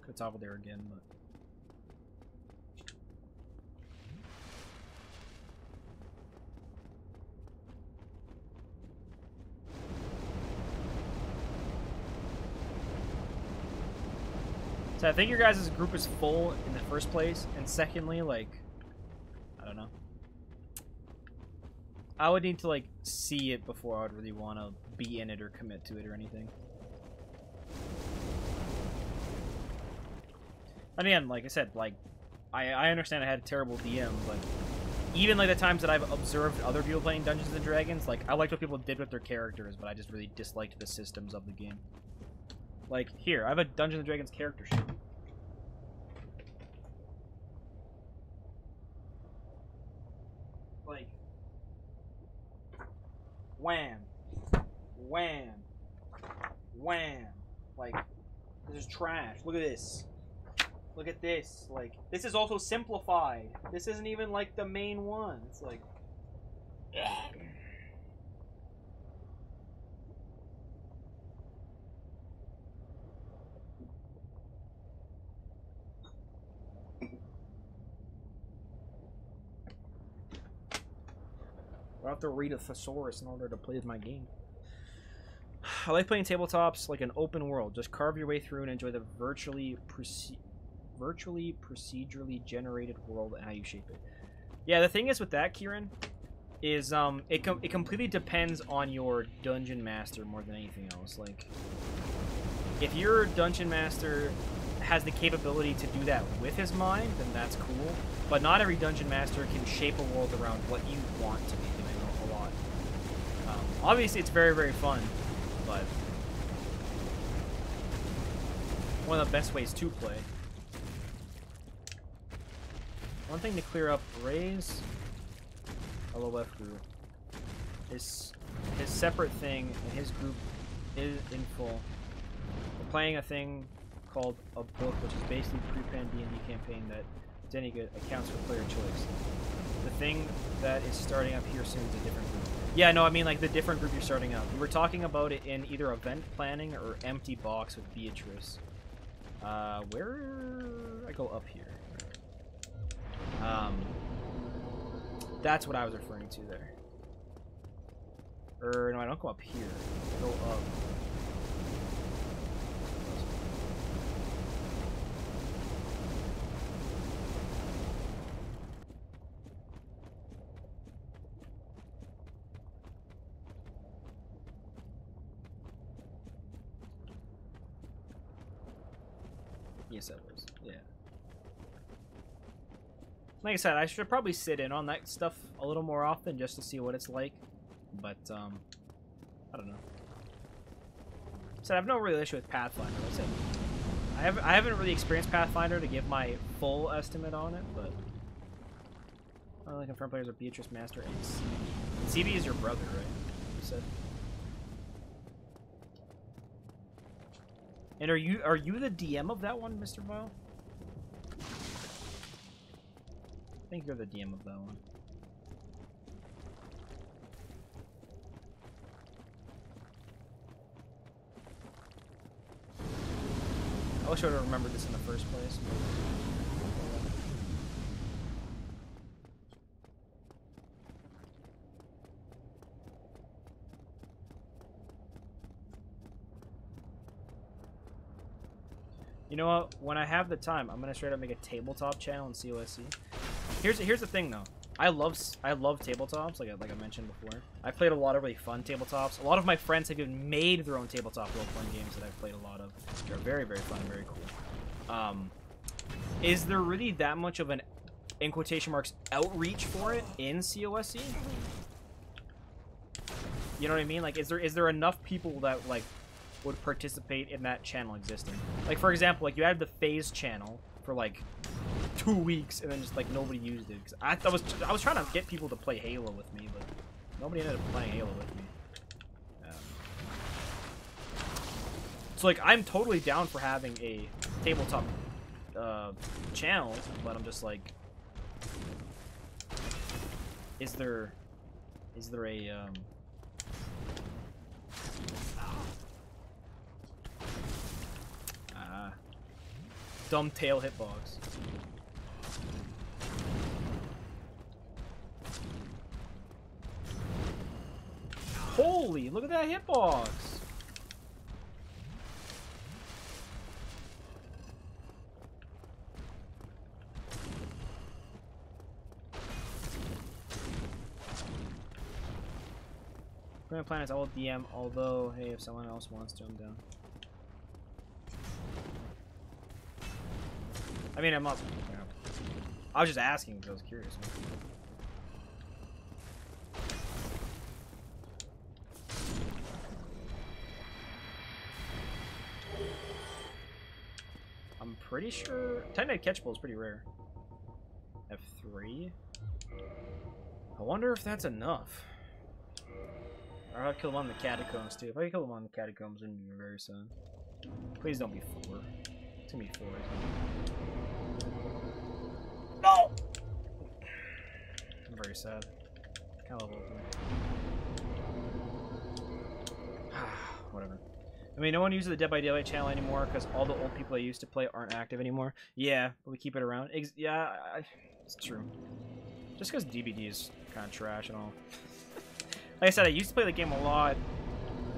Speaker 1: It's over there again, but so I think your guys' group is full in the first place, and secondly, like, I don't know. I would need to like see it before I would really want to be in it or commit to it or anything. And again, like I said, like, I understand I had a terrible DM, but even, like, the times that I've observed other people playing Dungeons & Dragons, like, I liked what people did with their characters, but I just really disliked the systems of the game. Like, here, I have a Dungeons & Dragons character sheet. Like, wham, wham, wham. Like, this is trash. Look at this. Look at this. Like, this is also simplified. This isn't even, like, the main one. It's like... I have to read a thesaurus in order to play my game. I like playing tabletops like an open world. Just carve your way through and enjoy the virtually procedurally generated world and how you shape it. Yeah, the thing is with that, Kieran, is it completely depends on your dungeon master more than anything else. Like, if your dungeon master has the capability to do that with his mind, then that's cool. But not every dungeon master can shape a world around what you want to be doing a lot. Obviously, it's very, very fun, but one of the best ways to play. One thing to clear up, Ray's LOF group. His separate thing and his group is in full. We're playing a thing called a book, which is basically pre-planned D&D campaign that, if it's any good, accounts for player choice. The thing that is starting up here soon is a different group. Yeah, no, I mean like the different group you're starting up. We were talking about it in either event planning or empty box with Beatrice. Where I go up here. That's what I was referring to there. No, I don't go up here. I go up. Yes, that was. Yeah. Like I said, I should probably sit in on that stuff a little more often just to see what it's like. But, I don't know. So I have no real issue with Pathfinder. I said I haven't really experienced Pathfinder to give my full estimate on it, but only confirmed players are Beatrice, Master, and CB. CB is your brother, right? You said. And are you the DM of that one, Mr. Vile? I think you're the DM of that one. I wish I would have remembered this in the first place. You know what? When I have the time, I'm gonna straight up make a tabletop channel in COSC. Here's the thing though. I love tabletops, like I mentioned before. I've played a lot of really fun tabletops. A lot of my friends have even made their own tabletop role-playing games that I've played a lot of. They're very, very fun and very cool. Is there really that much of an, in quotation marks, outreach for it in COSC? You know what I mean? Like, is there enough people that like would participate in that channel existing? Like, for example, like you had the Phase channel for like 2 weeks and then just like nobody used it. Cause I was trying to get people to play Halo with me, but nobody ended up playing Halo with me. So like I'm totally down for having a tabletop channel, but I'm just like, is there a dumb tail hitbox? Holy, look at that hitbox! Grand Planets, I will DM, although, hey, if someone else wants to, I'm down. I mean, I'm up. You know, I was just asking because I was curious. I'm pretty sure Titanite Catchable is pretty rare. F3. I wonder if that's enough. Or I'll kill him on the catacombs too. If I kill him on the catacombs, I'm gonna be very sad. Please don't be 4. It's gonna be 4. No! I'm very sad. Kind of whatever. I mean, no one uses the Dead by Daylight channel anymore because all the old people I used to play aren't active anymore. Yeah, but we keep it around. Yeah, it's true. Just because DBD is kind of trash and all. Like I said, I used to play the game a lot.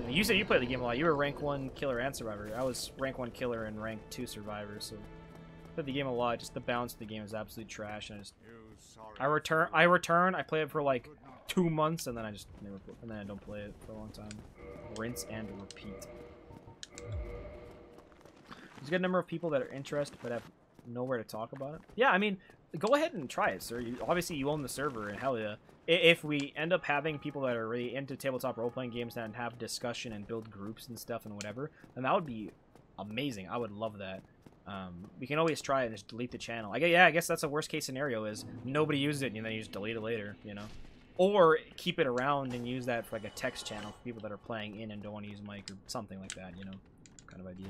Speaker 1: You said you played the game a lot. You were rank 1 killer and survivor. I was rank 1 killer and rank 2 survivor, so I played the game a lot. Just the balance of the game is absolute trash, and I return. I play it for like 2 months, and then I just never play, and then I don't play it for a long time. Rinse and repeat. There's a good number of people that are interested but have nowhere to talk about it. Yeah, I mean, go ahead and try it, sir. Obviously, you own the server, and hell yeah. If we end up having people that are really into tabletop role-playing games and have discussion and build groups and stuff and whatever, then that would be amazing. I would love that. We can always try it and just delete the channel. I guess that's a worst-case scenario is nobody uses it and then you just delete it later, you know? Or keep it around and use that for like a text channel for people that are playing in and don't want to use mic or something like that, you know? Kind of idea.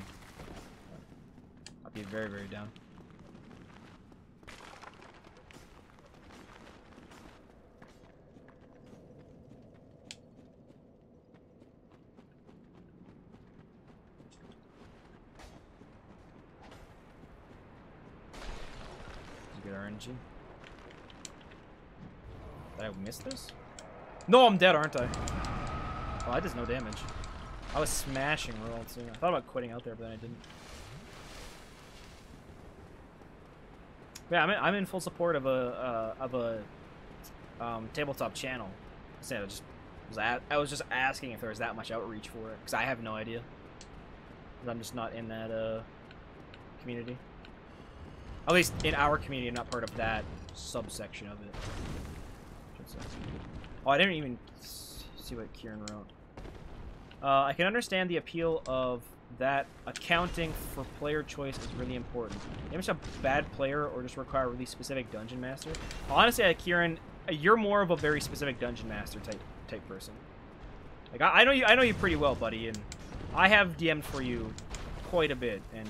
Speaker 1: I'd be very, very down. good RNG. Did I miss this? No, I'm dead, aren't I? Oh, I did no damage. I was smashing real too. I thought about quitting out there, but then I didn't. Yeah, I'm in full support of a tabletop channel. I was just asking if there was that much outreach for it, because I have no idea. I'm just not in that community. At least in our community, I'm not part of that subsection of it. Oh, I didn't even see what Kieran wrote. I can understand the appeal of that accounting for player choice is really important. You're just a bad player or just require a really specific dungeon master. Honestly, Kieran, you're more of a very specific dungeon master type person. Like I know you pretty well, buddy, and I have DM'd for you quite a bit, and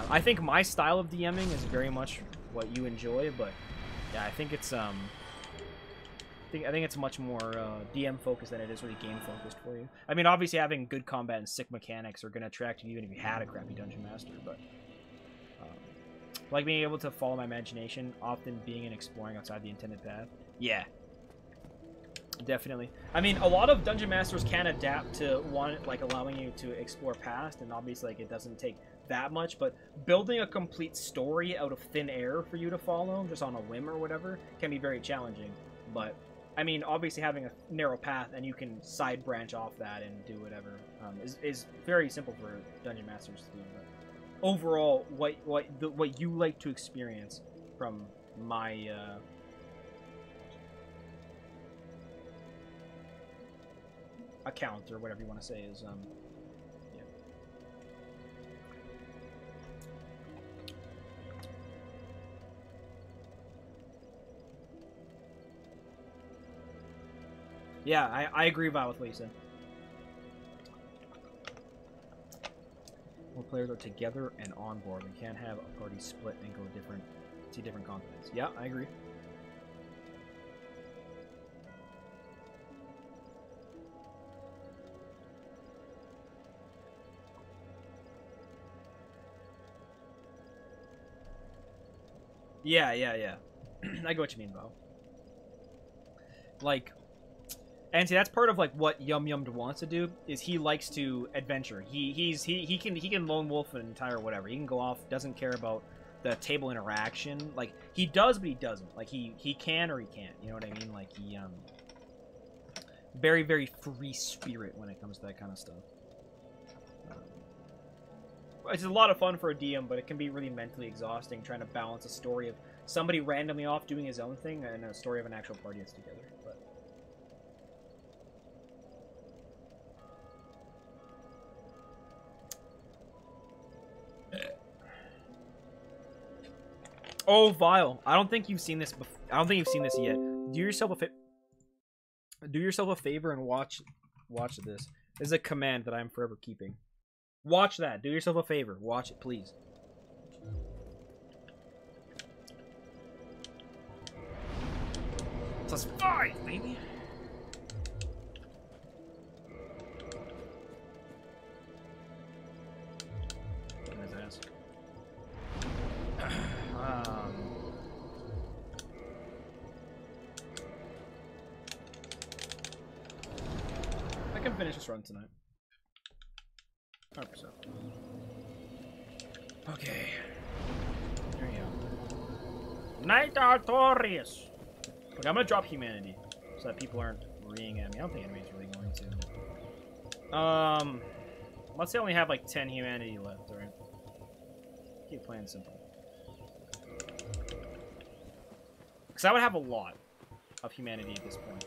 Speaker 1: I think my style of DMing is very much what you enjoy, but yeah, I think it's I think it's much more DM focused than it is really game focused for you. I mean, obviously having good combat and sick mechanics are going to attract you even if you had a crappy dungeon master, but like being able to follow my imagination, often being and exploring outside the intended path. Yeah. Definitely. I mean, a lot of dungeon masters can adapt to one, like allowing you to explore past, and obviously like it doesn't take that much, but building a complete story out of thin air for you to follow just on a whim or whatever can be very challenging. But I mean, obviously having a narrow path and you can side branch off that and do whatever is very simple for dungeon masters to do. But overall, what you like to experience from my account or whatever you want to say is yeah, I agree with what you said. More players are together and on board. We can't have a party split and go see different continents. Yeah, I agree. Yeah. I get what you mean, Bo. Like, and see, that's part of like what Yum Yum wants to do. Is he likes to adventure. He can lone wolf an entire whatever. He can go off. Doesn't care about the table interaction. Like he does, but he doesn't. Like he can or he can't. You know what I mean? Like he very very free spirit when it comes to that kind of stuff. It's a lot of fun for a DM, but it can be really mentally exhausting trying to balance a story of somebody randomly off doing his own thing and a story of an actual party that's together. But oh, Vile! I don't think you've seen this. I don't think you've seen this yet. Do yourself a favor and watch this. This is a command that I'm forever keeping. Watch that. Do yourself a favor. Watch it, please. +5, baby. His ass. I can finish this run tonight. 100%. Okay. There you go. Night Artorius! Look, I'm gonna drop humanity so that people aren't reeing at me. I don't think anybody's really going to. Let's say I only have like 10 humanity left, alright? Keep playing simple. Because I would have a lot of humanity at this point.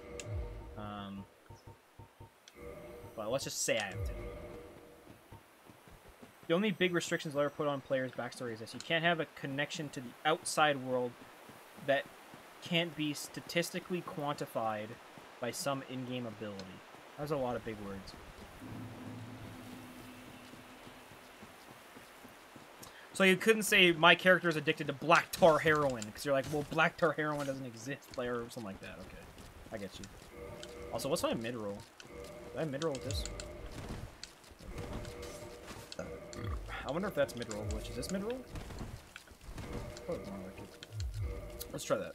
Speaker 1: But let's just say I have 10. The only big restrictions I'll ever put on players' backstory is this. You can't have a connection to the outside world that can't be statistically quantified by some in-game ability. That's a lot of big words. So you couldn't say my character is addicted to black tar heroin, because you're like, well, black tar heroin doesn't exist, player, or something like that. Okay, I get you. Also, what's my mid-roll? Did I mid-roll with this? I wonder if that's mid-roll glitch. Is this mid-roll? Probably more like it. Let's try that.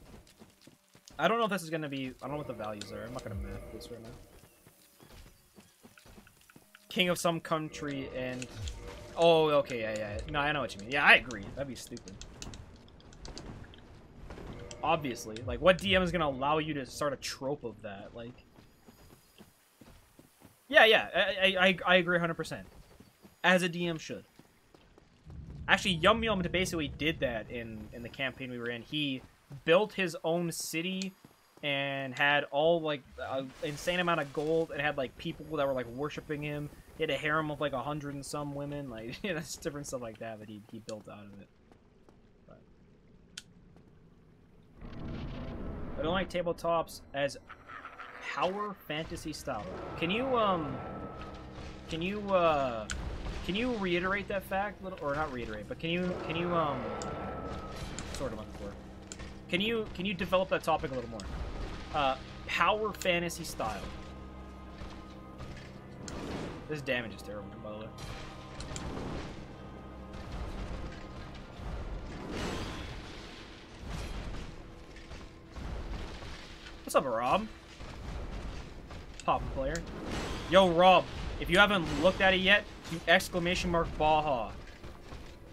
Speaker 1: I don't know if this is gonna be. I don't know what the values are. I'm not gonna math this right now. King of some country and. Oh, okay, yeah. No, I know what you mean. Yeah, I agree. That'd be stupid. Obviously, like, what DM is gonna allow you to start a trope of that? Like, yeah, I agree 100%. As a DM should. Actually, Yum Yum basically did that in the campaign we were in. He built his own city and had all, like, an insane amount of gold and had, like, people that were, like, worshiping him. He had a harem of, like, 100 and some women. Like, you know, it's different stuff like that he built out of it. But I don't like tabletops as power fantasy style. Can you reiterate that fact? Or not reiterate, but can you, sort of looking for. Can you develop that topic a little more? Power fantasy style. This damage is terrible, by the way. What's up, Rob? Poppin' player. Yo, Rob, if you haven't looked at it yet, you exclamation mark Baja.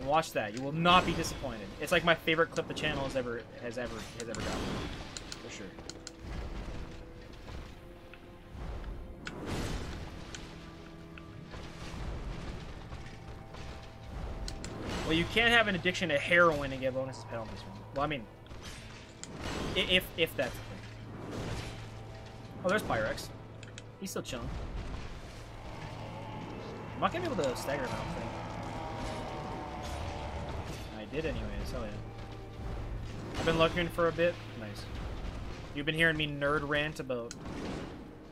Speaker 1: Watch that. You will not be disappointed. It's like my favorite clip the channel has ever gotten. For sure. Well, you can't have an addiction to heroin and get bonus penalties from it. Well, I mean, if that's the thing. Oh, there's Pyrex. He's still chilling. I'm not gonna be able to stagger him, I don't think. I did anyways, hell yeah. I've been looking for a bit. Nice. You've been hearing me nerd rant about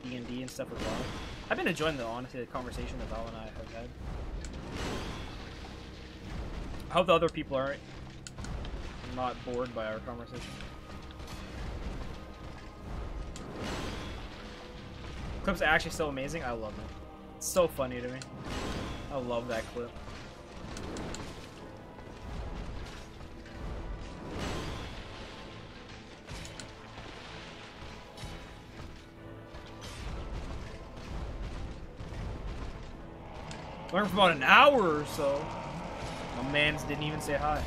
Speaker 1: D&D and stuff with Val. I've been enjoying the conversation that Val and I have had. I hope the other people aren't not bored by our conversation. Clip's actually so amazing. I love it. It's so funny to me. I love that clip. Learned for about an hour or so. My mans didn't even say hi.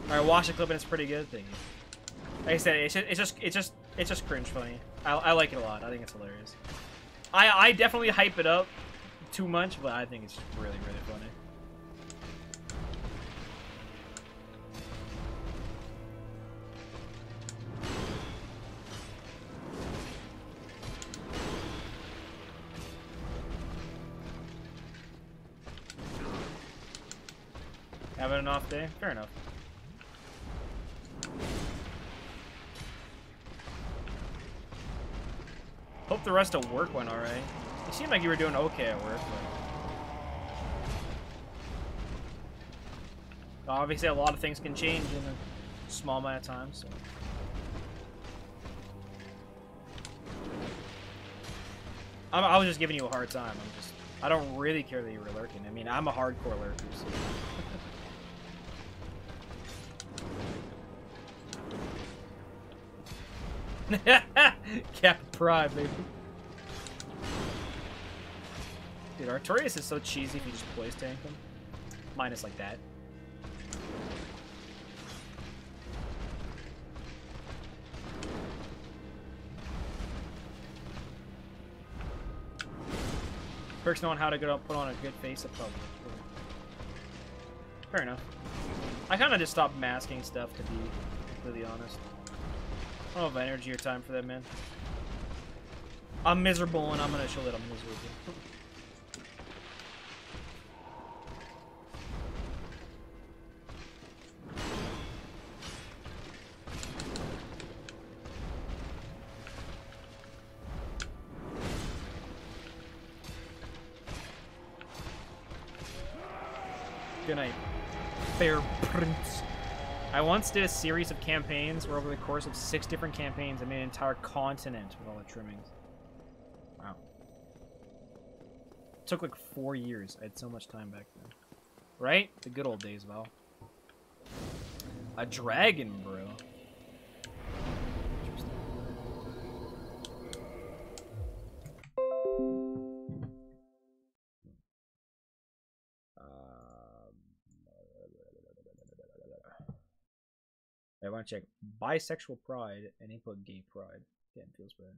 Speaker 1: Alright, watch the clip and it's pretty good. Thank you. Like I said, it's just cringe funny. I like it a lot. I think it's hilarious. I definitely hype it up too much, but I think it's really, really funny. Having an off day? Fair enough. Hope the rest of work went alright. You seemed like you were doing okay at work, but obviously a lot of things can change in a small amount of time, so. I was just giving you a hard time. I don't really care that you were lurking. I mean, I'm a hardcore lurker, so. Cap Pride, baby. Dude, Artorias is so cheesy if you just place tank him. Minus like that. Perks knowing how to put on a good face at public. Fair enough. I kind of just stopped masking stuff, to be completely honest. I don't have energy or time for that, man. I'm miserable, and I'm gonna show that I'm miserable. Good night, fair prince. I once did a series of campaigns where over the course of 6 different campaigns I made an entire continent with all the trimmings. Wow. took like 4 years. I had so much time back then. Right? The good old days, Val. A dragon, bro. Interesting. I want to check bisexual pride and input gay pride. Damn, feels bad.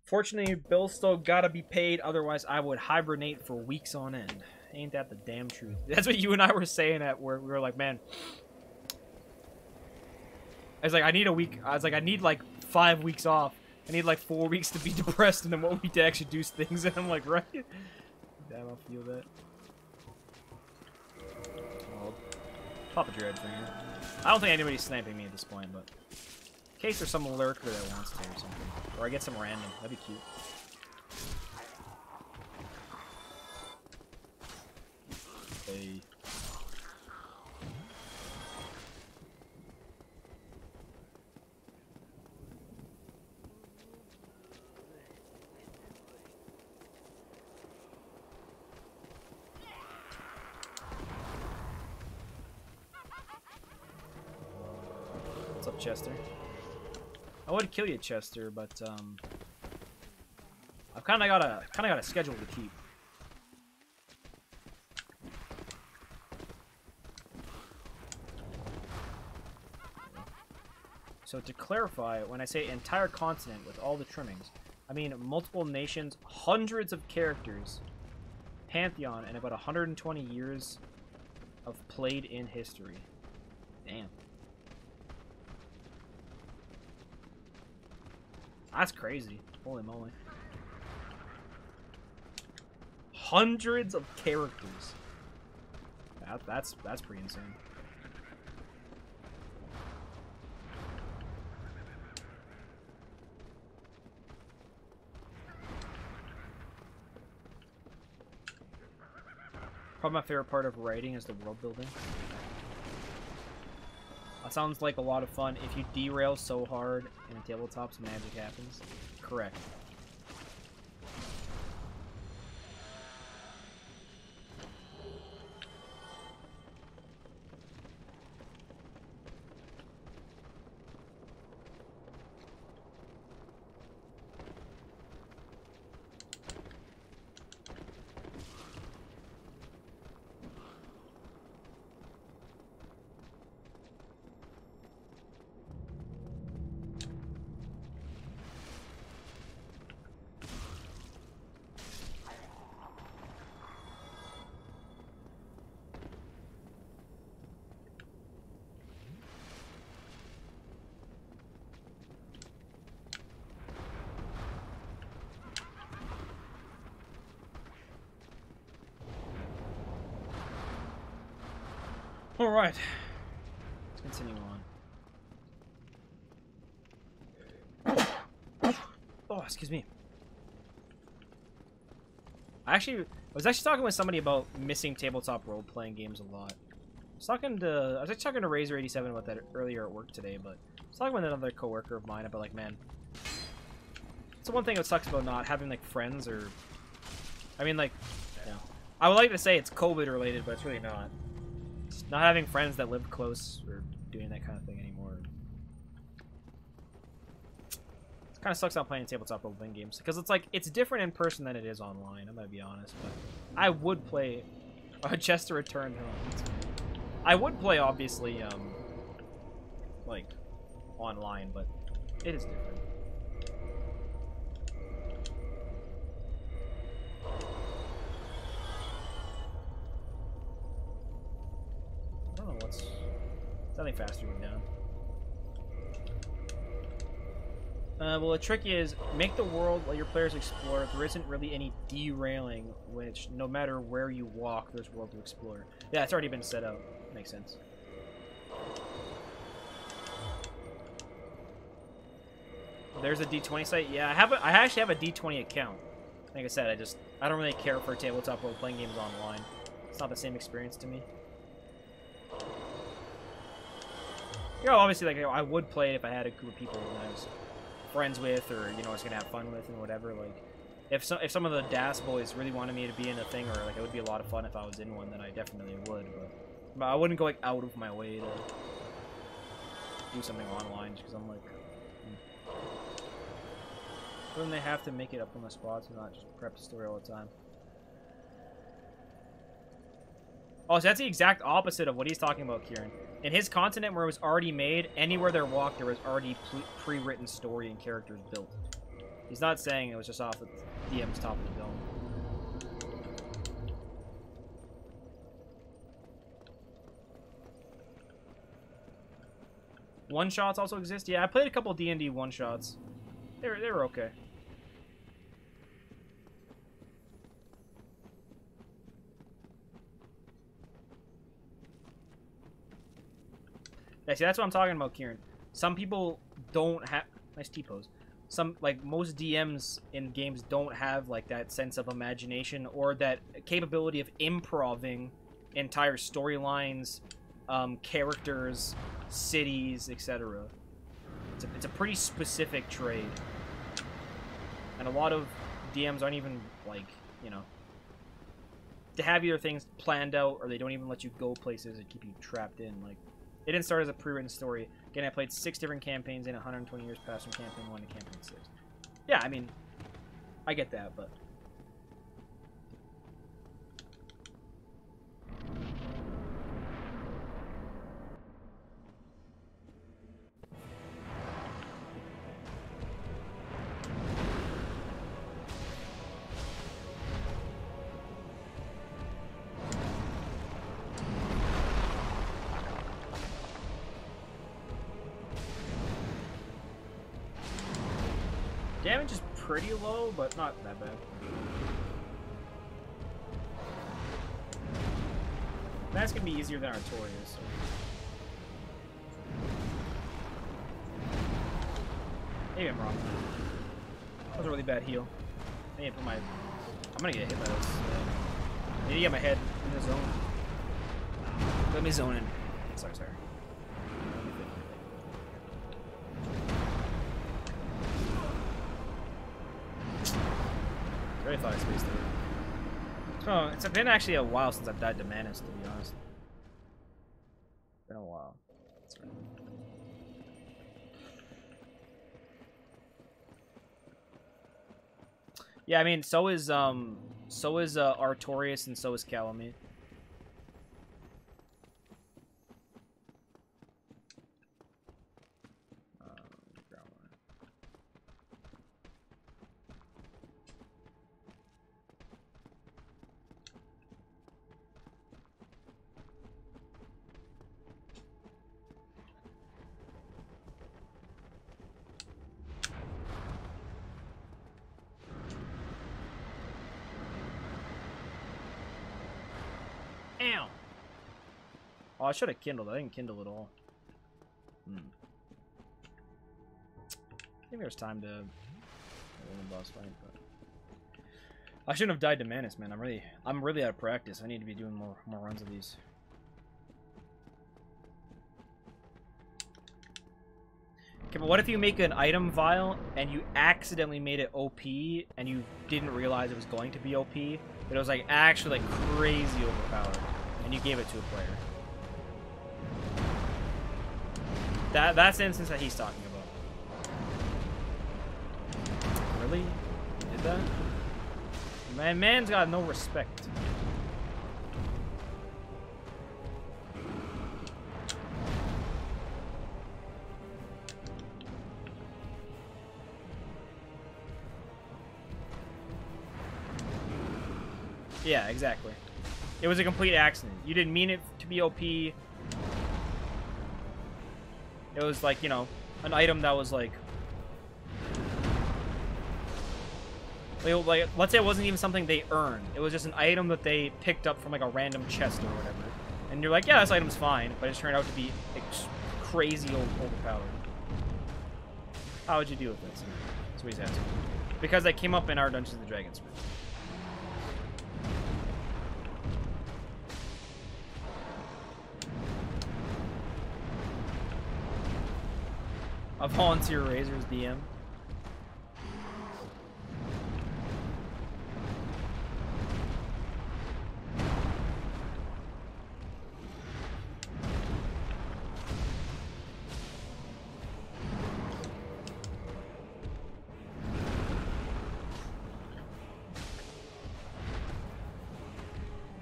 Speaker 1: Fortunately, bills still gotta be paid, otherwise I would hibernate for weeks on end. Ain't that the damn truth? That's what you and I were saying at where we were like, man. I was like, I need a week. I was like, I need like 5 weeks off. I need like 4 weeks to be depressed and then 1 week to actually do things. And I'm like, right? Damn, I'll feel that. Well, pop a dread for you. I don't think anybody's sniping me at this point, but in case there's some lurker that wants to or something. Or I get some random. That'd be cute. Hey. What's up, Chester? I would kill you, Chester, but I've kind of got a schedule to keep. So to clarify, when I say entire continent with all the trimmings, I mean multiple nations, hundreds of characters, pantheon, and about 120 years of played-in history. Damn. That's crazy. Holy moly. Hundreds of characters. That's pretty insane. Probably my favorite part of writing is the world building. That sounds like a lot of fun. If you derail so hard in tabletops, magic happens. Correct. All right, let's continue on. Oh, excuse me. I was actually talking with somebody about missing tabletop role-playing games a lot. I was actually talking to Razor87 about that earlier at work today, but I was talking with another coworker of mine about, like, man, it's the one thing that sucks about not having, like, friends or, I mean, like, you know, I would like to say it's COVID related, but it's really not. Not having friends that live close or doing that kind of thing anymore. It kind of sucks not playing tabletop role-playing games because it's like it's different in person than it is online. I'm gonna be honest, but I would play Chester Returned Home. I would play obviously like online, but it is different. I don't know what's... Nothing faster than down. Well, the trick is, make the world let your players explore. There isn't really any derailing, which no matter where you walk, there's world to explore. Yeah, it's already been set out. Makes sense. There's a D20 site. Yeah, I actually have a D20 account. Like I said, I don't really care for tabletop role-playing games online. It's not the same experience to me. You know, obviously, like, I would play it if I had a group of people that I was friends with, or, you know, I was gonna have fun with and whatever. Like, if some of the DAS boys really wanted me to be in a thing, or like it would be a lot of fun if I was in one, then I definitely would. But I wouldn't go like out of my way to do something online just because I'm like. Then they have to make it up on the spots and not just prep the story all the time. Oh, so that's the exact opposite of what he's talking about, Kieran. In his continent where it was already made, anywhere there walked, there was already pre-written story and characters built. He's not saying it was just off the DM's top of the dome. One-shots also exist? Yeah, I played a couple D&D one-shots. They were okay. Yeah, see, that's what I'm talking about, Kieran. Some people don't have... Nice T-pose. Most DMs in games don't have, like, that sense of imagination or that capability of improving entire storylines, characters, cities, etc. It's a pretty specific trade. And a lot of DMs aren't even, like, you know... to have either things planned out or they don't even let you go places and keep you trapped in, like... It didn't start as a pre-written story. Again, I played 6 different campaigns in 120 years past from campaign 1 to campaign 6. Yeah, I mean, I get that, but... Damage is pretty low, but not that bad. That's gonna be easier than Artorias. So. Maybe I'm wrong. That was a really bad heal. I need to put my... I'm gonna get hit by this. I need to get my head in the zone. Let me zone in. Sorry. Very thought I spaced through. So, it's been actually a while since I've died to Manus, to be honest. It's been a while. That's right. Yeah, I mean, so is Artorias and so is Calamite. Oh, I should have kindled. I didn't kindle at all. Maybe there's time to win the boss fight, but I shouldn't have died to Manus, man. I'm really out of practice. I need to be doing more runs of these. Okay, but what if you make an item vial and you accidentally made it OP and you didn't realize it was going to be OP, but it was like actually like crazy overpowered, and you gave it to a player? That's the instance that he's talking about. Really? You did that? Man's got no respect. Yeah, exactly. It was a complete accident. You didn't mean it to be OP. It was like, you know, an item that was like, let's say it wasn't even something they earned. It was just an item that they picked up from like a random chest or whatever. And you're like, yeah, this item's fine, but it turned out to be crazy overpowered. How would you deal with this? That's what he's asking. Because they came up in our Dungeons & Dragons. A volunteer Razor's DM.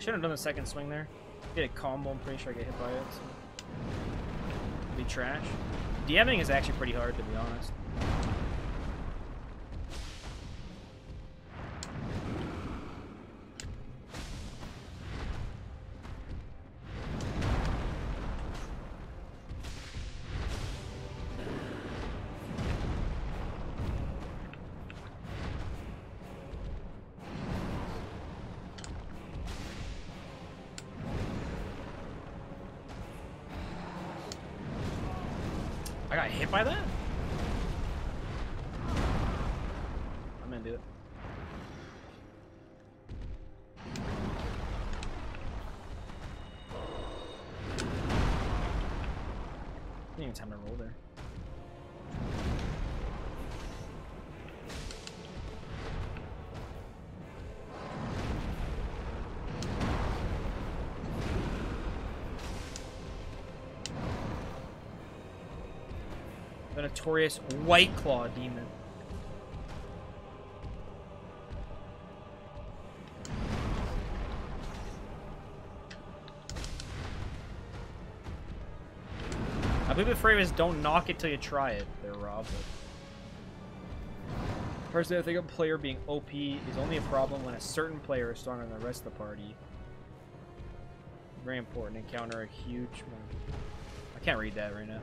Speaker 1: Shouldn't have done the second swing there. Get a combo, I'm pretty sure I get hit by it. So. Be trash. DMing is actually pretty hard, to be honest. I got hit by that? I'm gonna do it. Didn't even time to roll there. The notorious White Claw demon. I believe the phrase is "don't knock it till you try it." There, Rob. But personally, I think a player being OP is only a problem when a certain player is stronger than the rest of the party. Very important. Encounter a huge one. I can't read that right now.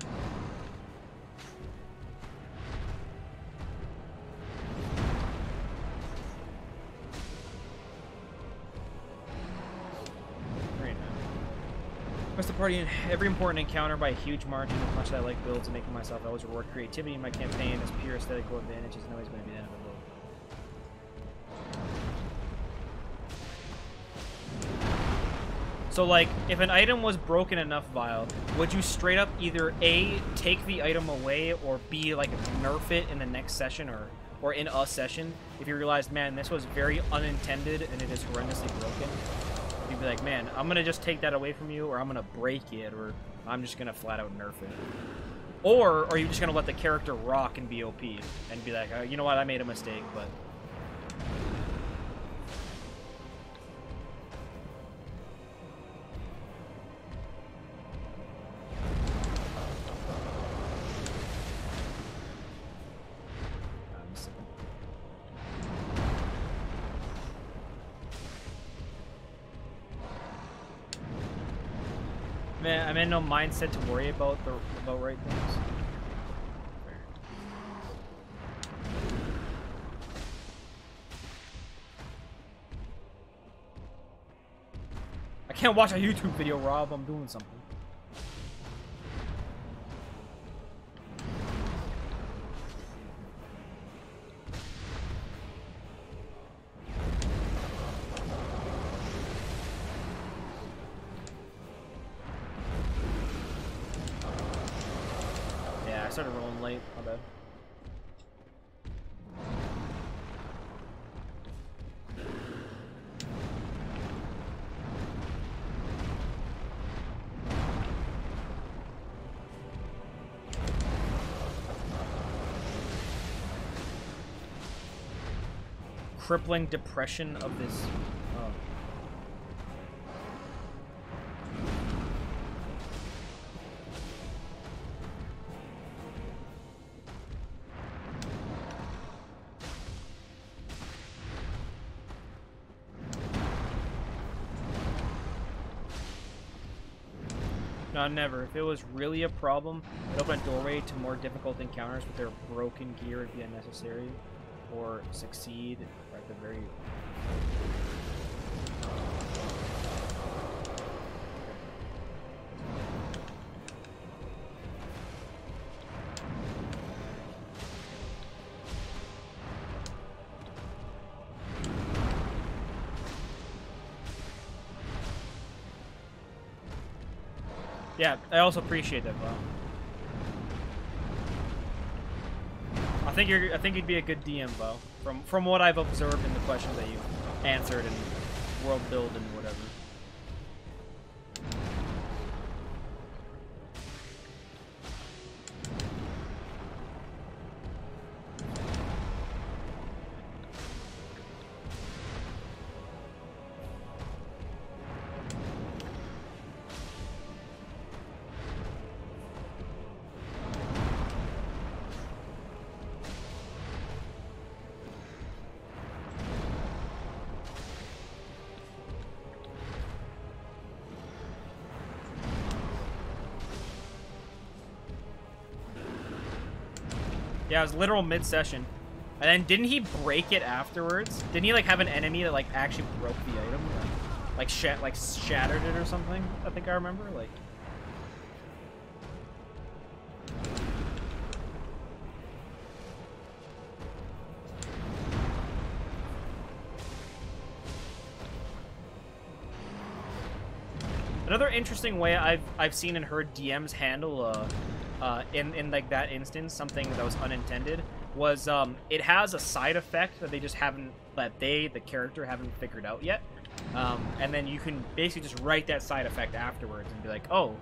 Speaker 1: The party in every important encounter by a huge margin. As much as I like builds and making myself, I always reward creativity in my campaign as pure aesthetical advantage isn't always going to be the end of the world. So, like, if an item was broken enough, Vile, would you straight up either A, take the item away, or B, like, nerf it in the next session, or in a session, if you realized, man, this was very unintended and it is horrendously broken? You'd be like, man, I'm gonna just take that away from you, or I'm gonna break it, or I'm just gonna flat out nerf it. Or are you just gonna let the character rock and be OP and be like, you know what, I made a mistake, but... Man, I'm in no mindset to worry about right things. I can't watch a YouTube video, Rob. I'm doing something. I started rolling late, my bad. Crippling depression of this. No, never. If it was really a problem, it'd open a doorway to more difficult encounters with their broken gear if unnecessary, or succeed at the very... Yeah, I also appreciate that, Bob. I think you'd be a good DM, Bo. From what I've observed in the questions that you've answered and world build and whatever. Yeah, it was literal mid-session. And then didn't he break it afterwards? Didn't he like have an enemy that like actually broke the item? Like shattered it or something? I think I remember. Like. Another interesting way I've seen and heard DMs handle in like that instance, something that was unintended, was it has a side effect that they just haven't, the character haven't figured out yet. And then you can basically just write that side effect afterwards and be like, oh,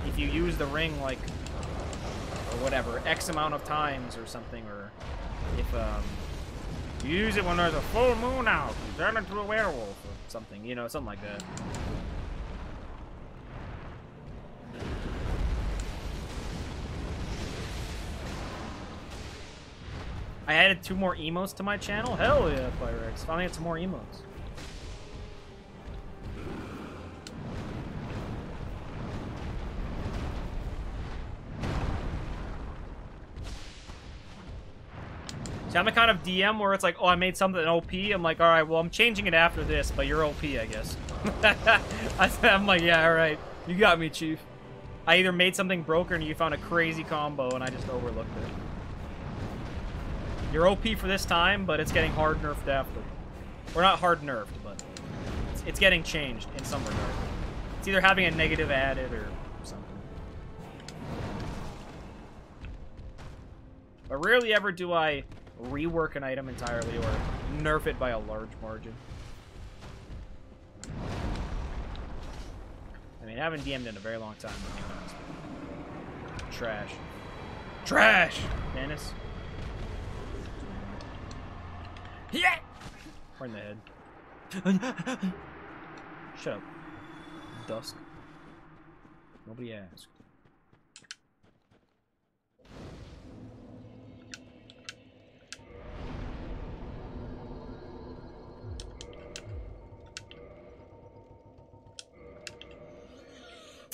Speaker 1: if you use the ring like or whatever X amount of times or something, or if you use it when there's a full moon out, you turn into a werewolf or something, you know, something like that. I added 2 more emotes to my channel. Hell yeah, Pyrex. Finally got some more emotes. See, I'm the kind of DM where it's like, oh, I made something OP. I'm like, all right, well, I'm changing it after this, but you're OP, I guess. I'm like, yeah, all right. You got me, Chief. I either made something broken or you found a crazy combo and I just overlooked it. You're OP for this time, but it's getting hard nerfed after. Or not hard nerfed, but it's getting changed in some regard. It's either having a negative added or something. But rarely ever do I rework an item entirely or nerf it by a large margin. I mean, I haven't DM'd in a very long time, to be honest. Trash. Trash! Dennis. Yeah! Right in the head. Shut up. Dusk. Nobody asked.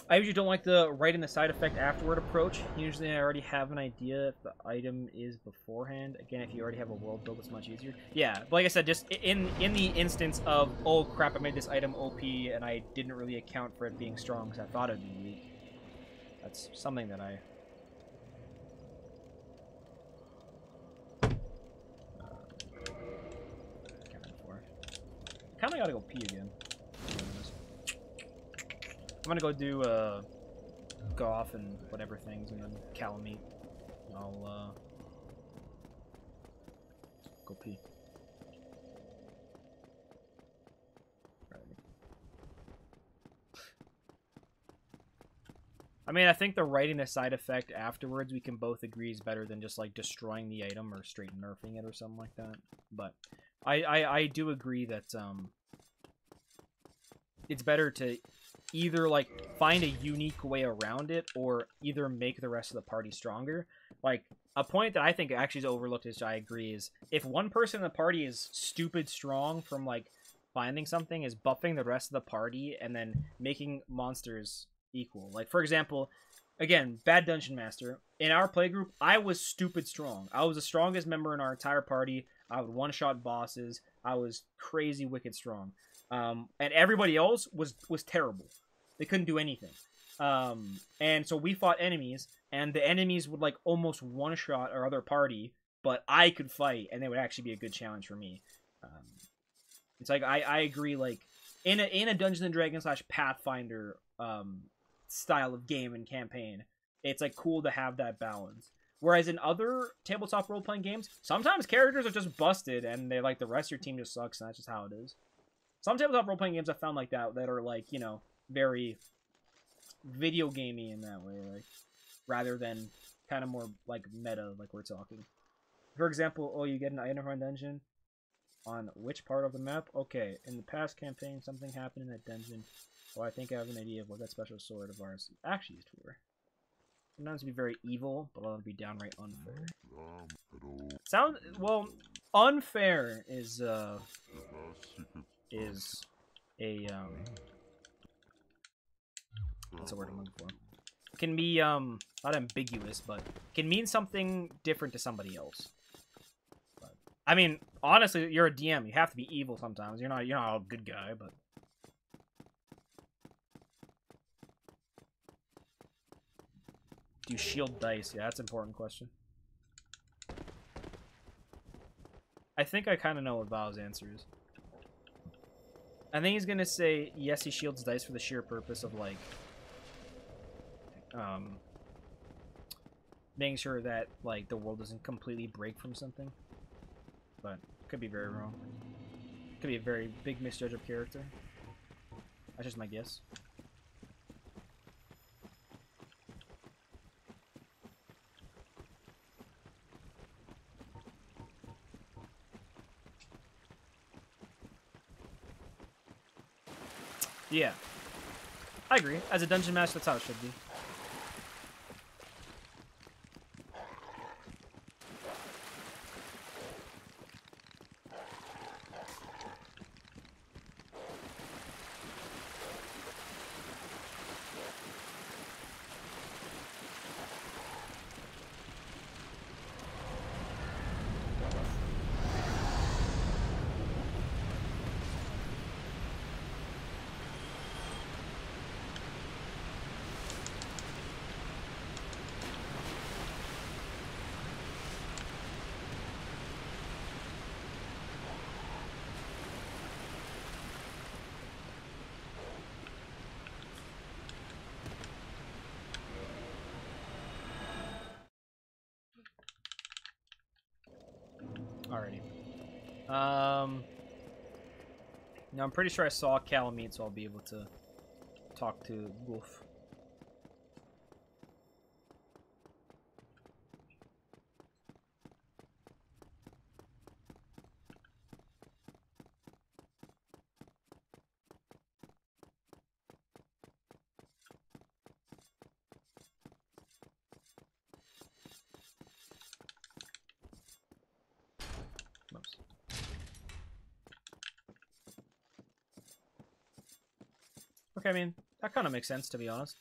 Speaker 1: I usually don't like the writing the side effect afterward approach. Usually I already have an idea if the item is beforehand. Again, if you already have a world build, it's much easier. Yeah, but like I said, just in the instance of, oh crap, I made this item OP and I didn't really account for it being strong because I thought it'd be weak. That's something that I... Kinda gotta go pee again. I'm gonna go do go off and whatever things and then calamite. I'll go pee. I mean, I think the writing the side effect afterwards we can both agree is better than just like destroying the item or straight nerfing it or something like that. But I do agree that it's better to either like find a unique way around it or either make the rest of the party stronger. Like a point that I think actually is overlooked, which I agree, is if one person in the party is stupid strong from like finding something, is buffing the rest of the party and then making monsters equal. Like for example, again, bad dungeon master, in our playgroup I was stupid strong. I was the strongest member in our entire party. I would one-shot bosses. I was crazy wicked strong. And everybody else was terrible. They couldn't do anything. And so we fought enemies, and the enemies would like almost one-shot our other party, but I could fight, and they would actually be a good challenge for me. It's like I agree. Like in a Dungeons and Dragons / Pathfinder style of game and campaign, it's like cool to have that balance. Whereas in other tabletop role-playing games, sometimes characters are just busted, and they like the rest of your team just sucks, and that's just how it is. Some tabletop role-playing games I found like that are like, you know, very video gamey in that way, like rather than kind of more like meta, like we're talking. For example, oh, you get an item from a dungeon on which part of the map? Okay, in the past campaign, something happened in that dungeon. Well, I think I have an idea of what that special sword of ours actually used for. Sometimes it'd be very evil, but it'll be downright unfair. Well, unfair is a what's the word I'm looking for? can be not ambiguous, but can mean something different to somebody else. But, I mean, honestly, you're a DM. You have to be evil sometimes. You're not a good guy, but. Do you shield dice? Yeah, that's an important question. I think I kind of know what Val's answer is. I think he's gonna say yes. He shields dice for the sheer purpose of like, making sure that like the world doesn't completely break from something. But could be very wrong. Could be a very big misjudge of character. That's just my guess. Yeah, I agree. As a dungeon master, that's how it should be. Alrighty. Now I'm pretty sure I saw Calamite, so I'll be able to talk to Wolf. Okay, I mean, that kind of makes sense, to be honest.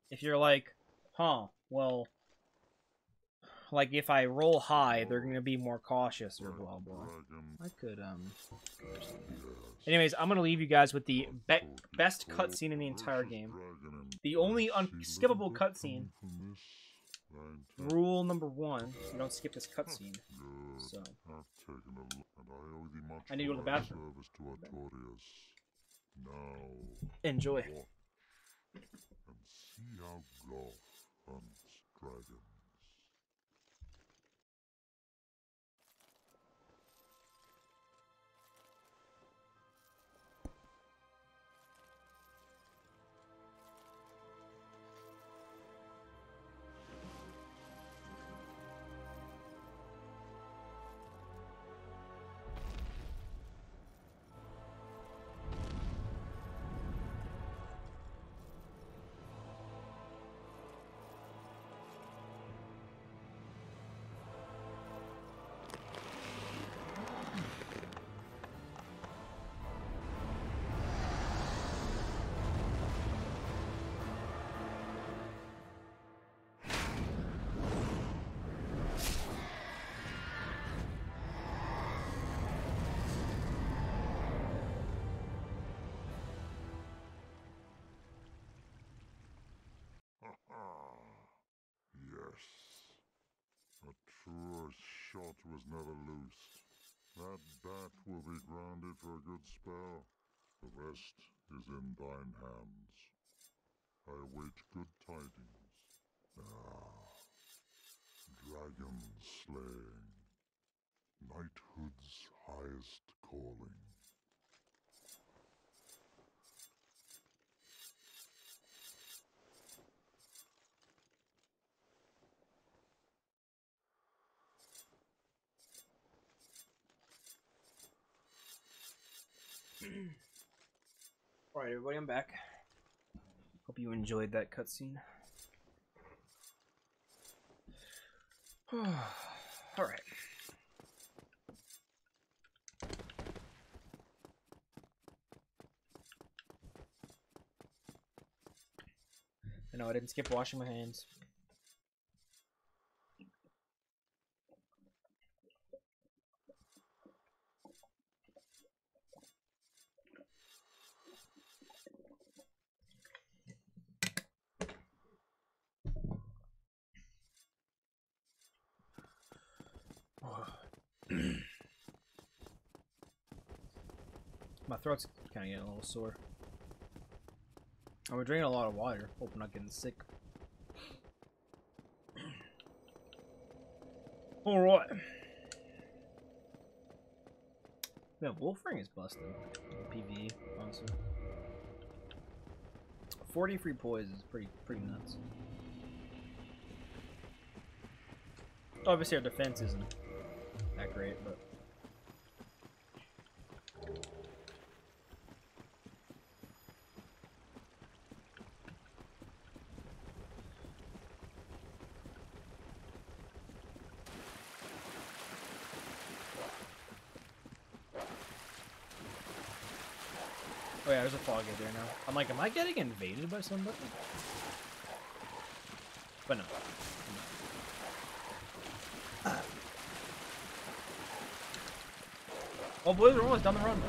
Speaker 1: If you're like, huh, well, like, if I roll high, they're gonna be more cautious, or blah, blah. I could, Anyways, I'm gonna leave you guys with the best cutscene in the entire game. The only unskippable cutscene. Rule number 1, you don't skip this cutscene. So, I need to go to the bathroom. Enjoy.
Speaker 4: And see how Golf hunts dragons. Yes. A truer shot was never loosed. That bat will be grounded for a good spell. The rest is in thine hands. I await good tidings. Ah, dragon slaying. Knighthood's highest calling.
Speaker 1: Alright, everybody, I'm back. Hope you enjoyed that cutscene. Alright. I know I didn't skip washing my hands. My throat's kind of getting a little sore. And we're drinking a lot of water. Hope I'm not getting sick. Alright. Yeah, Wolfring is busted. PvE, honestly. 40 free poise is pretty nuts. Obviously our defense isn't that great, but... Oh yeah, there's a fog in there now. I'm like, am I getting invaded by somebody? But no. Oh boys, we're almost done the run.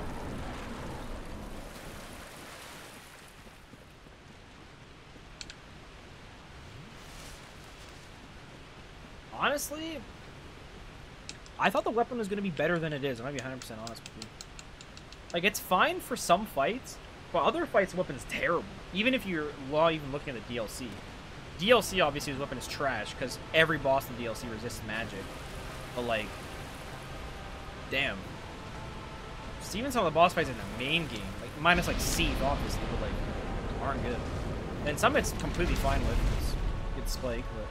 Speaker 1: Honestly, I thought the weapon was going to be better than it is. I'm going to be 100% honest with you. Like, it's fine for some fights, but other fights the weapon is terrible. Even if you're even looking at the DLC. DLC, obviously, the weapon is trash, because every boss in the DLC resists magic. But, like, damn. Even some of the boss fights in the main game, like, minus, like, Seath, obviously, but, like, aren't good. And some it's completely fine with. It's good spike, but...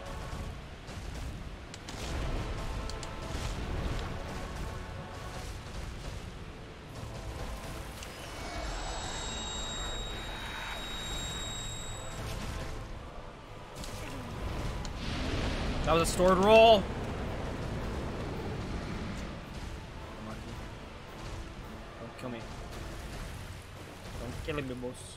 Speaker 1: That was a stored roll. Don't kill me. Don't kill me, boss.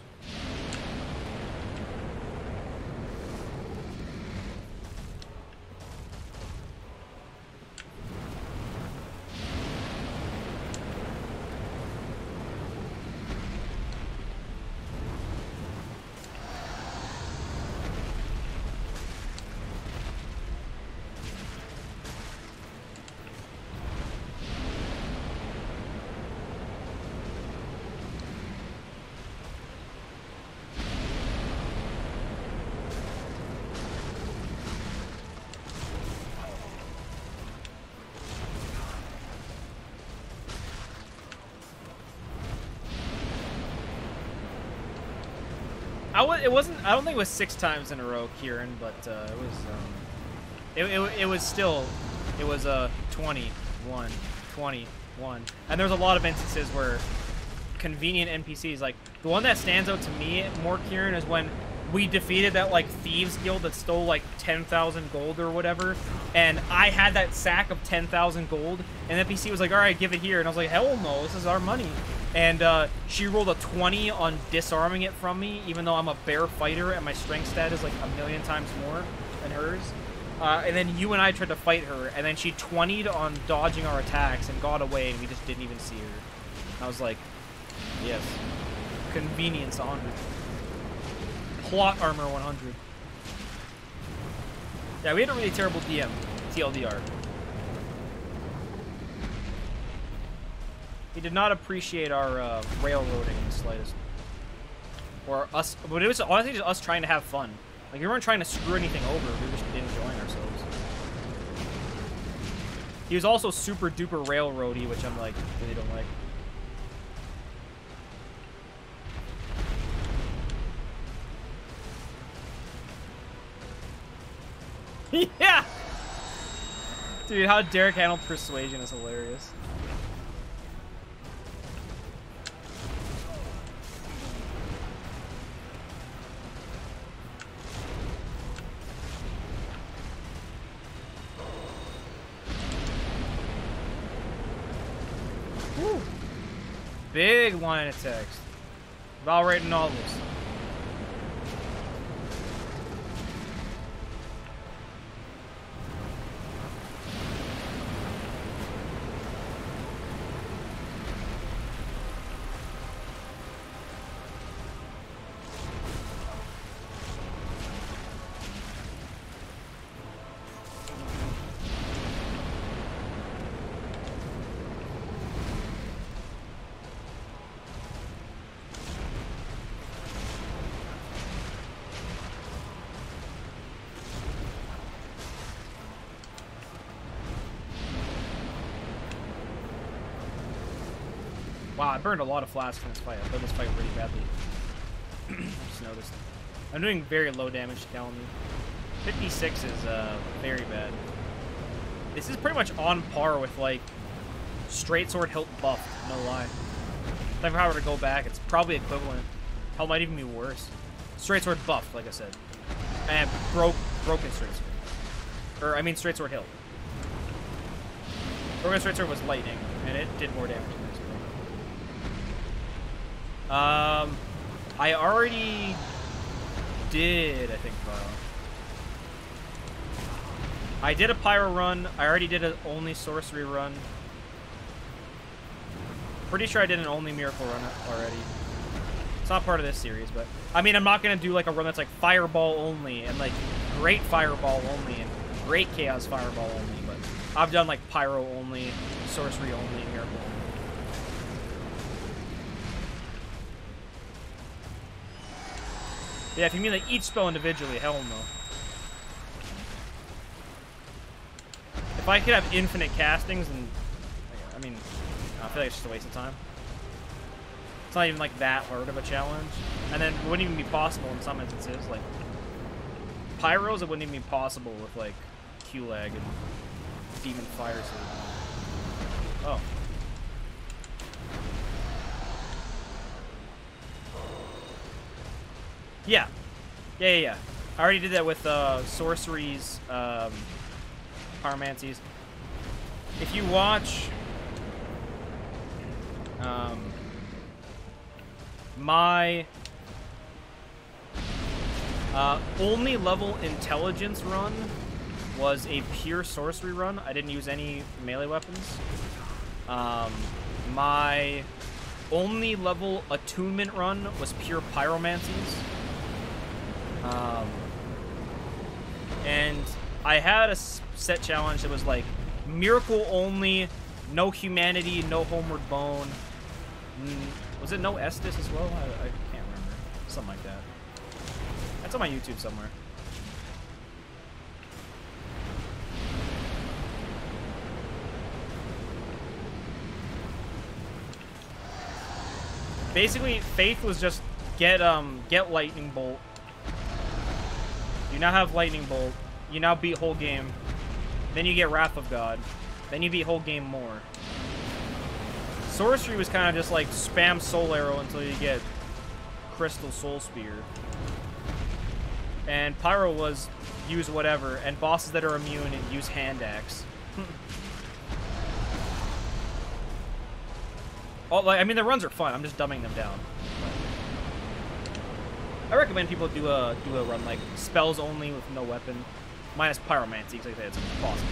Speaker 1: It wasn't. I don't think it was 6 times in a row, Kieran, but it was still. It was 21, 21, and there's a lot of instances where convenient NPCs, like the one that stands out to me more, Kieran, is when we defeated that like thieves guild that stole like 10,000 gold or whatever, and I had that sack of 10,000 gold, and the NPC was like, "All right, give it here," and I was like, "Hell no, this is our money." And she rolled a 20 on disarming it from me, even though I'm a bear fighter and my strength stat is like 1,000,000 times more than hers. And then you and I tried to fight her, and then she 20'd on dodging our attacks and got away, and we just didn't even see her. And I was like, yes. Convenience 100. Plot armor 100. Yeah, we had a really terrible DM, TLDR. He did not appreciate our railroading in the slightest. Or us, but it was honestly just us trying to have fun. Like, we weren't trying to screw anything over, we were just enjoying ourselves. He was also super duper railroady, which I'm like, really don't like. Yeah! Dude, how Derek handled persuasion is hilarious. Woo. Big line of text. About writing novels. Wow, I burned a lot of flasks in this fight. I played this fight pretty badly. I just noticed. I'm doing very low damage to Calumny. 56 is very bad. This is pretty much on par with like straight sword hilt buff, no lie. If I were to go back, it's probably equivalent. Hell, might even be worse. Straight sword buff, like I said. And broken straight sword. Or, I mean straight sword hilt. Broken straight sword was lightning, and it did more damage than this one. I already did, I think, I did a pyro run. I already did an only sorcery run. Pretty sure I did an only miracle run already. It's not part of this series, but I mean, I'm not gonna do like a run that's like fireball only and like great fireball only and great chaos fireball only. But I've done like pyro only, sorcery only, miracle only. Yeah, if you mean like each spell individually, hell no. If I could have infinite castings, and I mean, I feel like it's just a waste of time. It's not even like that hard of a challenge, and then it wouldn't even be possible in some instances. Like pyros, it wouldn't even be possible with like Q-lag and demon fire. Oh. Yeah. I already did that with sorceries, pyromancies. If you watch my only level intelligence run was a pure sorcery run. I didn't use any melee weapons. My only level attunement run was pure pyromancies. And I had a set challenge that was like miracle only, no humanity, no homeward bone. Was it no Estus as well? I can't remember. Something like that. That's on my YouTube somewhere. Basically, Faith was just get Lightning Bolt. You now have Lightning Bolt. You now beat whole game. Then you get Wrath of God. Then you beat whole game more. Sorcery was kind of just like spam Soul Arrow until you get Crystal Soul Spear. And Pyro was use whatever, and bosses that are immune use Hand Axe. Oh, like, I mean, the runs are fun. I'm just dumbing them down. I recommend people do a run like spells only with no weapon, minus pyromancy, because like it's impossible.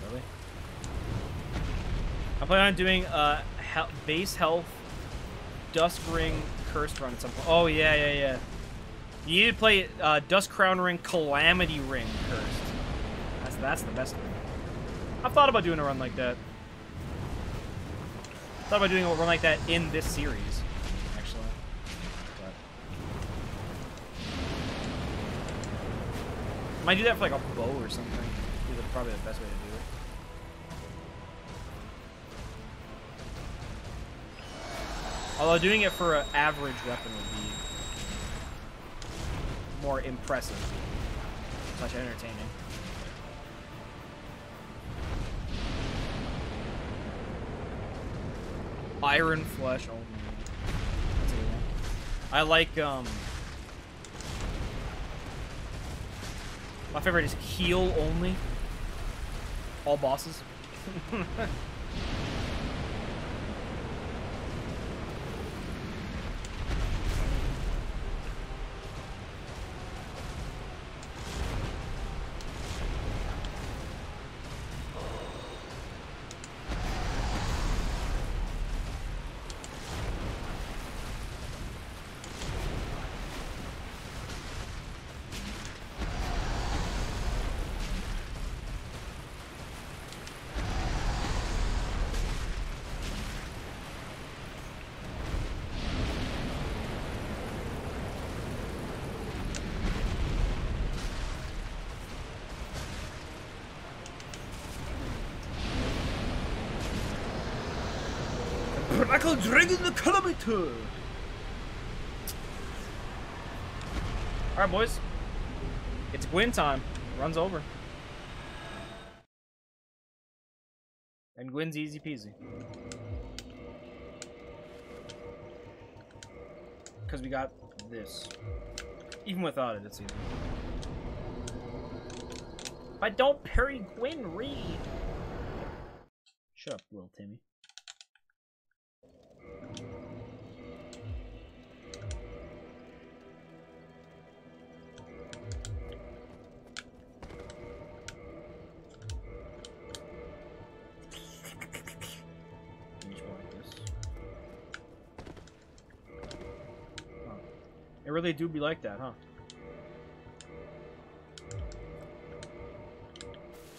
Speaker 1: Really? I'm planning on doing base health, Dusk Ring, Cursed run at some point. Oh yeah. You need to play Dusk Crown Ring, Calamity Ring, Cursed. That's the best one. I've thought about doing a run like that. Thought about doing a run like that in this series, actually. But might do that for like a bow or something. That's probably the best way to do it. Although doing it for an average weapon would be more impressive, / entertaining. Iron Flesh only. That's a good one. I like, my favorite is Heal only. All bosses. I call Dragon the Kilometer! Alright, boys. It's Gwyn time. Runs over. And Gwyn's easy peasy. Because we got this. Even without it, it's easy. If I don't parry Gwyn, read! Shut up, little Timmy. It really do be like that, huh?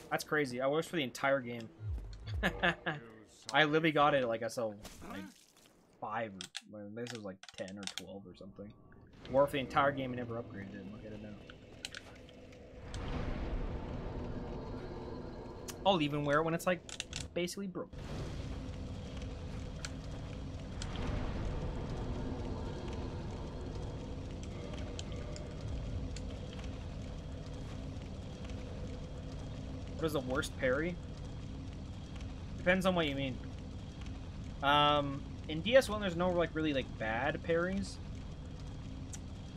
Speaker 1: That's crazy. I worked for the entire game. I literally got it like I saw like 5. This was like 10 or 12 or something. Worked for the entire game and never upgraded it. Look at it now. I'll even wear it when it's like basically broke. What is the worst parry? Depends on what you mean. In DS1, there's no like really like bad parries.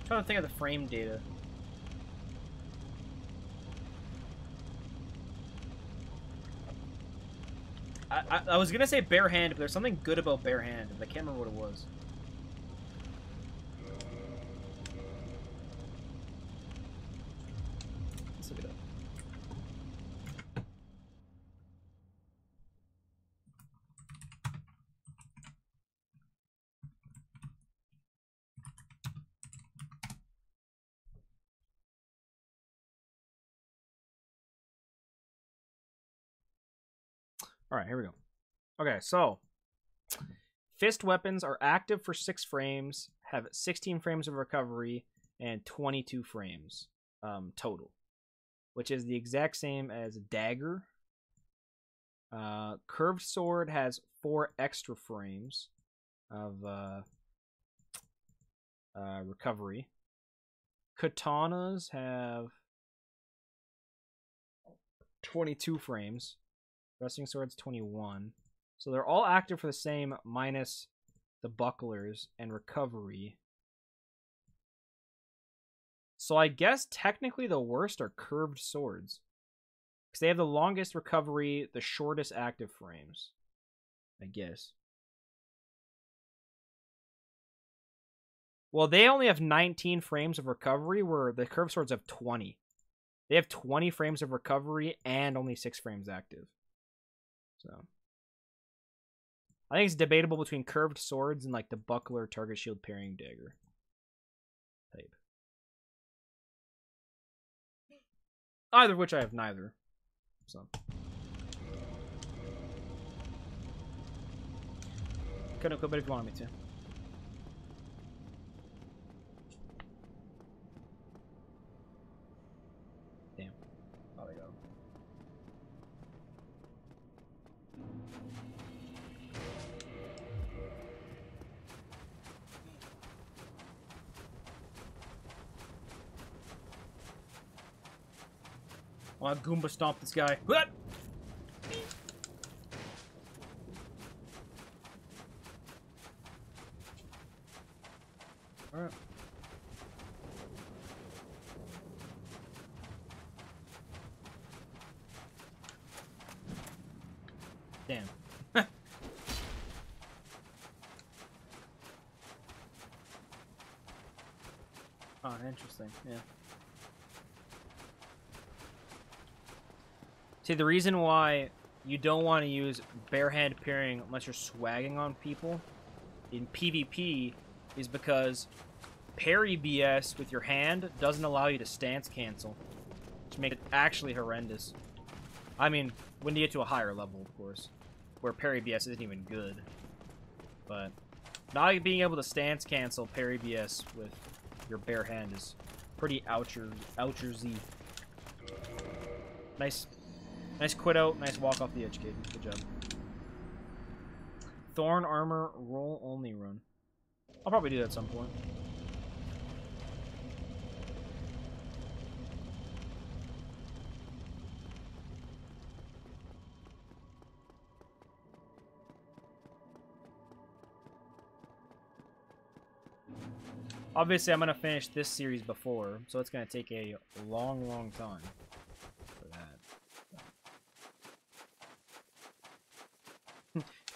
Speaker 1: I'm trying to think of the frame data. I was gonna say bare hand, but there's something good about bare hand. I can't remember what it was. Let's look it up. Alright, here we go. Okay, so fist weapons are active for 6 frames, have 16 frames of recovery, and 22 frames total, which is the exact same as dagger. Curved sword has 4 extra frames of recovery. Katanas have 22 frames. Thrusting swords 21. So they're all active for the same minus the bucklers and recovery. So I guess technically the worst are curved swords. Because they have the longest recovery, the shortest active frames. I guess. Well, they only have 19 frames of recovery, where the curved swords have 20. They have 20 frames of recovery and only 6 frames active. So, I think it's debatable between curved swords and like the buckler, target shield, parrying dagger type. Either of which I have neither. So, couldn't equip it if you wanted me to. Damn. Oh, they go. I want to Goomba stomp this guy. What? Alright. Damn. Oh, interesting. Yeah. See, the reason why you don't want to use bare hand parrying unless you're swagging on people in PvP is because parry BS with your hand doesn't allow you to stance cancel, which makes it actually horrendous. I mean, when you get to a higher level, of course, where parry BS isn't even good. But not being able to stance cancel parry BS with your bare hand is pretty ouchersy. Nice quit out. Nice walk off the edge, kid. Good job. Thorn Armor roll only run. I'll probably do that at some point. Obviously, I'm going to finish this series before, so it's going to take a long, long time for that.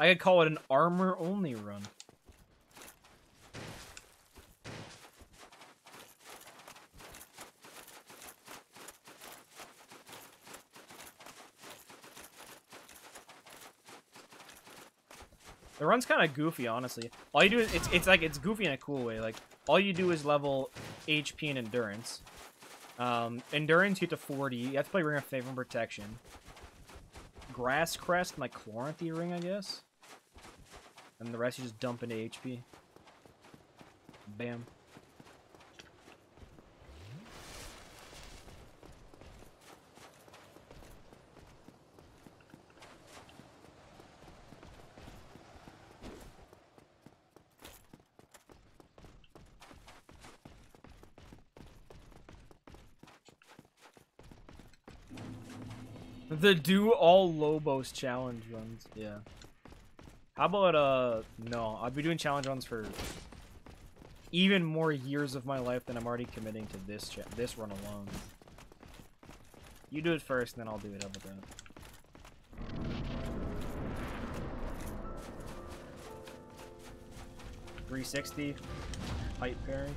Speaker 1: I could call it an armor-only run. The run's kind of goofy, honestly. All you do is it's goofy in a cool way. Like all you do is level HP and endurance. Endurance you get to 40. You have to play Ring of Favor and Protection. Grass Crest and like Chloranthy Ring, I guess. And the rest you just dump into HP. Bam. The do all Lobos challenge runs, yeah. How about no, I'll be doing challenge runs for even more years of my life than I'm already committing to this run alone. You do it first, and then I'll do it. How about that? 360 height parry.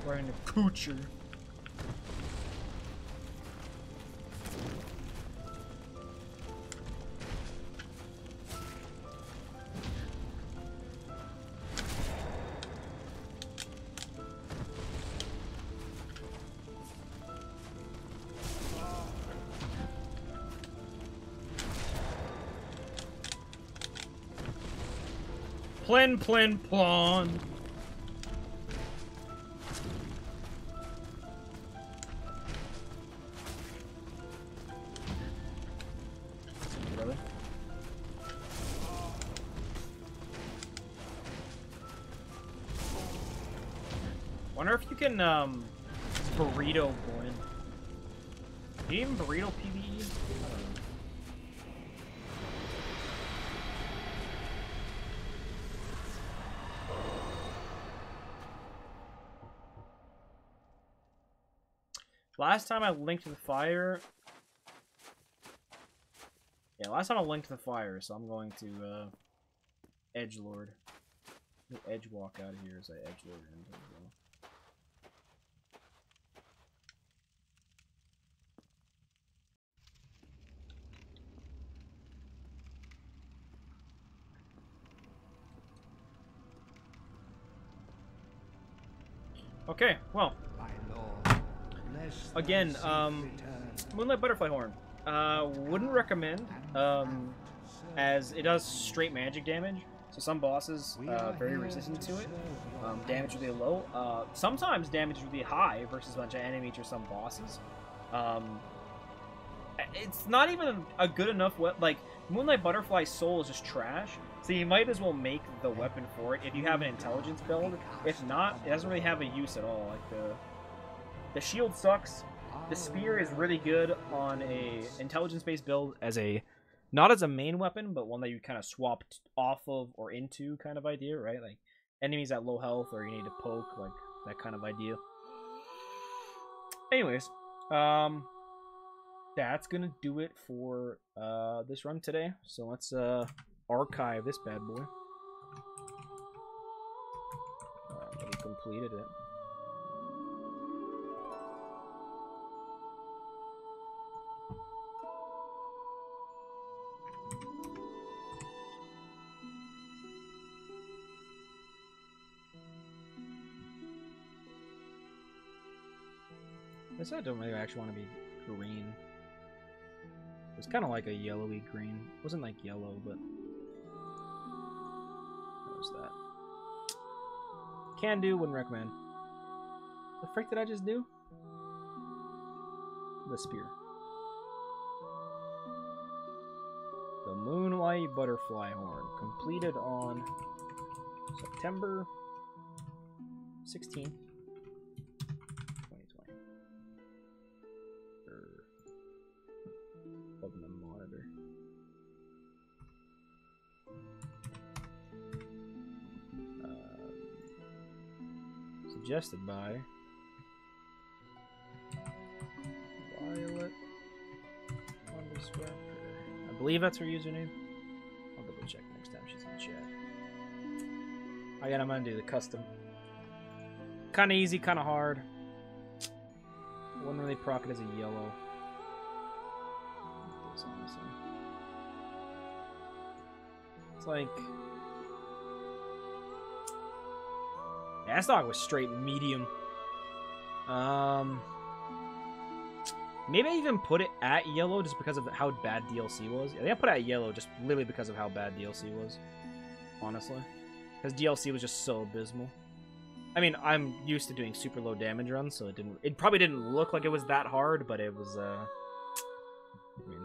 Speaker 1: Wearing a coocher. Plin, plin, plon. Really? Wonder if you can, burrito Blinn. Do you even burrito PvE? I don't know. Last time I linked to the fire. Yeah, last time I linked to the fire, so I'm going to edgelord. Edge walk out of here as I edgelord into as well. Okay, well. Again, Moonlight Butterfly Horn. Wouldn't recommend, as it does straight magic damage. So some bosses, very resistant to it. Damage will be low. Sometimes damage will be high versus a bunch of enemies or some bosses. It's not even a good enough like, Moonlight Butterfly Soul is just trash. So you might as well make the weapon for it if you have an intelligence build. If not, it doesn't really have a use at all. Like the shield sucks. The spear is really good on a intelligence-based build as not as a main weapon, but one that you kind of swapped off of or into kind of idea, right? Like enemies at low health or you need to poke, like that kind of idea. Anyways, that's gonna do it for this run today. So let's archive this bad boy. We completed it. I guess I don't really actually want to be green. It's kind of like a yellowy green. It wasn't like yellow, but what was that? Can do, wouldn't recommend. The frick did I just do? The spear. The Moonlight Butterfly Horn. Completed on September 16th, 2020. Open the monitor. Suggested by Violet _ I believe that's her username. I'll double check next time she's in the chat. Again, I'm gonna do the custom. Kind of easy, kind of hard. Wouldn't really proc it as a yellow. It's like, yeah, this dog was straight medium. Maybe I even put it at yellow just because of how bad DLC was. I think I put it at yellow just literally because of how bad DLC was. Honestly. Because DLC was just so abysmal. I mean, I'm used to doing super low damage runs, so it probably didn't look like it was that hard, but it was, I mean,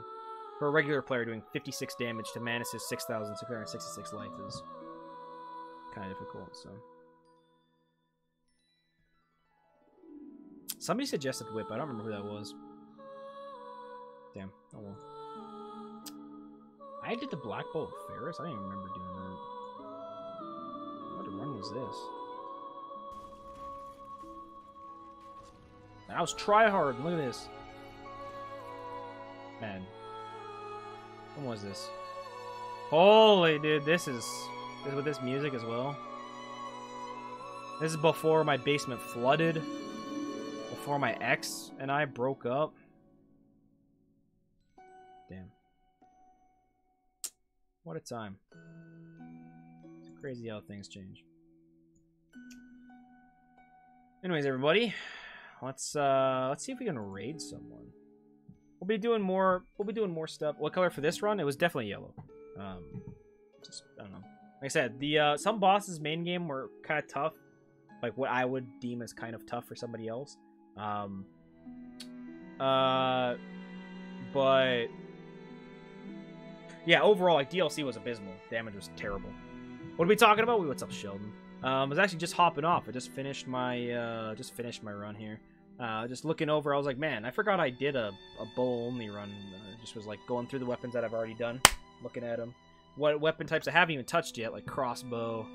Speaker 1: for a regular player doing 56 damage to Manus' 6,666 life is kind of difficult, so. Somebody suggested whip. I don't remember who that was. Damn. Oh well. I did the Black Bolt Ferris? I don't even remember doing that. What run was this? That was tryhard. Look at this. Man. When was this? Holy dude, this is with this music as well. This is before my basement flooded. Before my ex and I broke up. Damn. What a time. It's crazy how things change. Anyways, everybody, let's see if we can raid someone. We'll be doing more stuff. What color for this run? It was definitely yellow. Just I don't know. Like I said, the some bosses main game were kind of tough. Like what I would deem as kind of tough for somebody else. But yeah, overall, like DLC was abysmal. Damage was terrible. What are we talking about? What's up, Sheldon? I was actually just hopping off. I just finished my run here. Just looking over, I was like, man, I forgot I did a bow only run. Just was like going through the weapons that I've already done, looking at them. What weapon types I haven't even touched yet, like crossbow,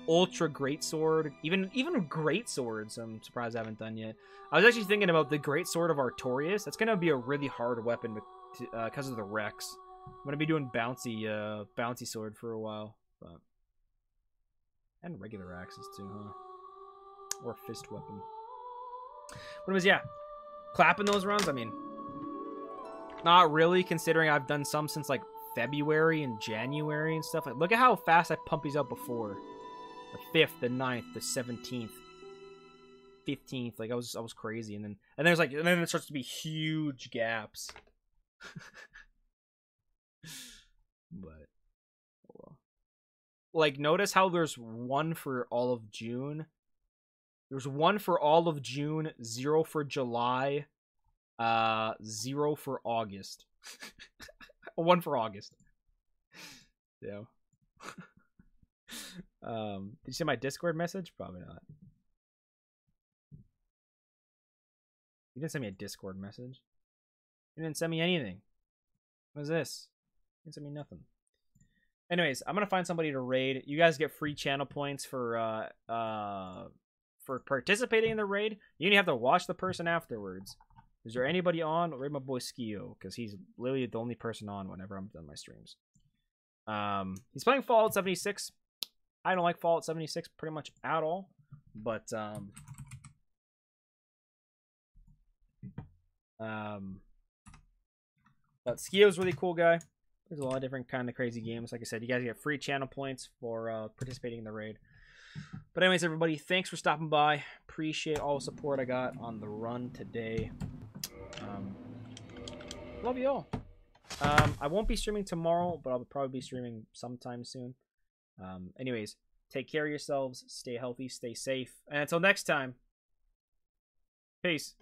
Speaker 1: ultra greatsword, even great swords. I'm surprised I haven't done yet. I was actually thinking about the great sword of Artorias. That's gonna be a really hard weapon because of the Rex. I'm gonna be doing bouncy sword for a while, but and regular axes too, huh? Or fist weapon. But it was, yeah, clapping those runs. I mean, not really, considering I've done some since like February and January and stuff. Like, look at how fast I pumped these out before. The 5th, the 9th, the 17th, 15th. Like I was crazy, and then it starts to be huge gaps. But oh well. Like, notice how there's one for all of June. There's one for all of June, 0 for July, 0 for August. 1 for August. Yeah. Did you see my Discord message? Probably not. You didn't send me a Discord message. You didn't send me anything. What is this? You didn't send me nothing. Anyways, I'm gonna find somebody to raid. You guys get free channel points for participating in the raid. You only have to watch the person afterwards. Is there anybody on? Raid my boy Skio, because he's literally the only person on whenever I'm done my streams. He's playing Fallout 76. I don't like Fallout 76 pretty much at all, but Skio's really cool guy. There's a lot of different kind of crazy games. Like I said, you guys get free channel points for participating in the raid. But anyways, everybody, thanks for stopping by. Appreciate all the support I got on the run today. Love you all. I won't be streaming tomorrow, but I'll probably be streaming sometime soon. Anyways, take care of yourselves. Stay healthy. Stay safe. And until next time, peace.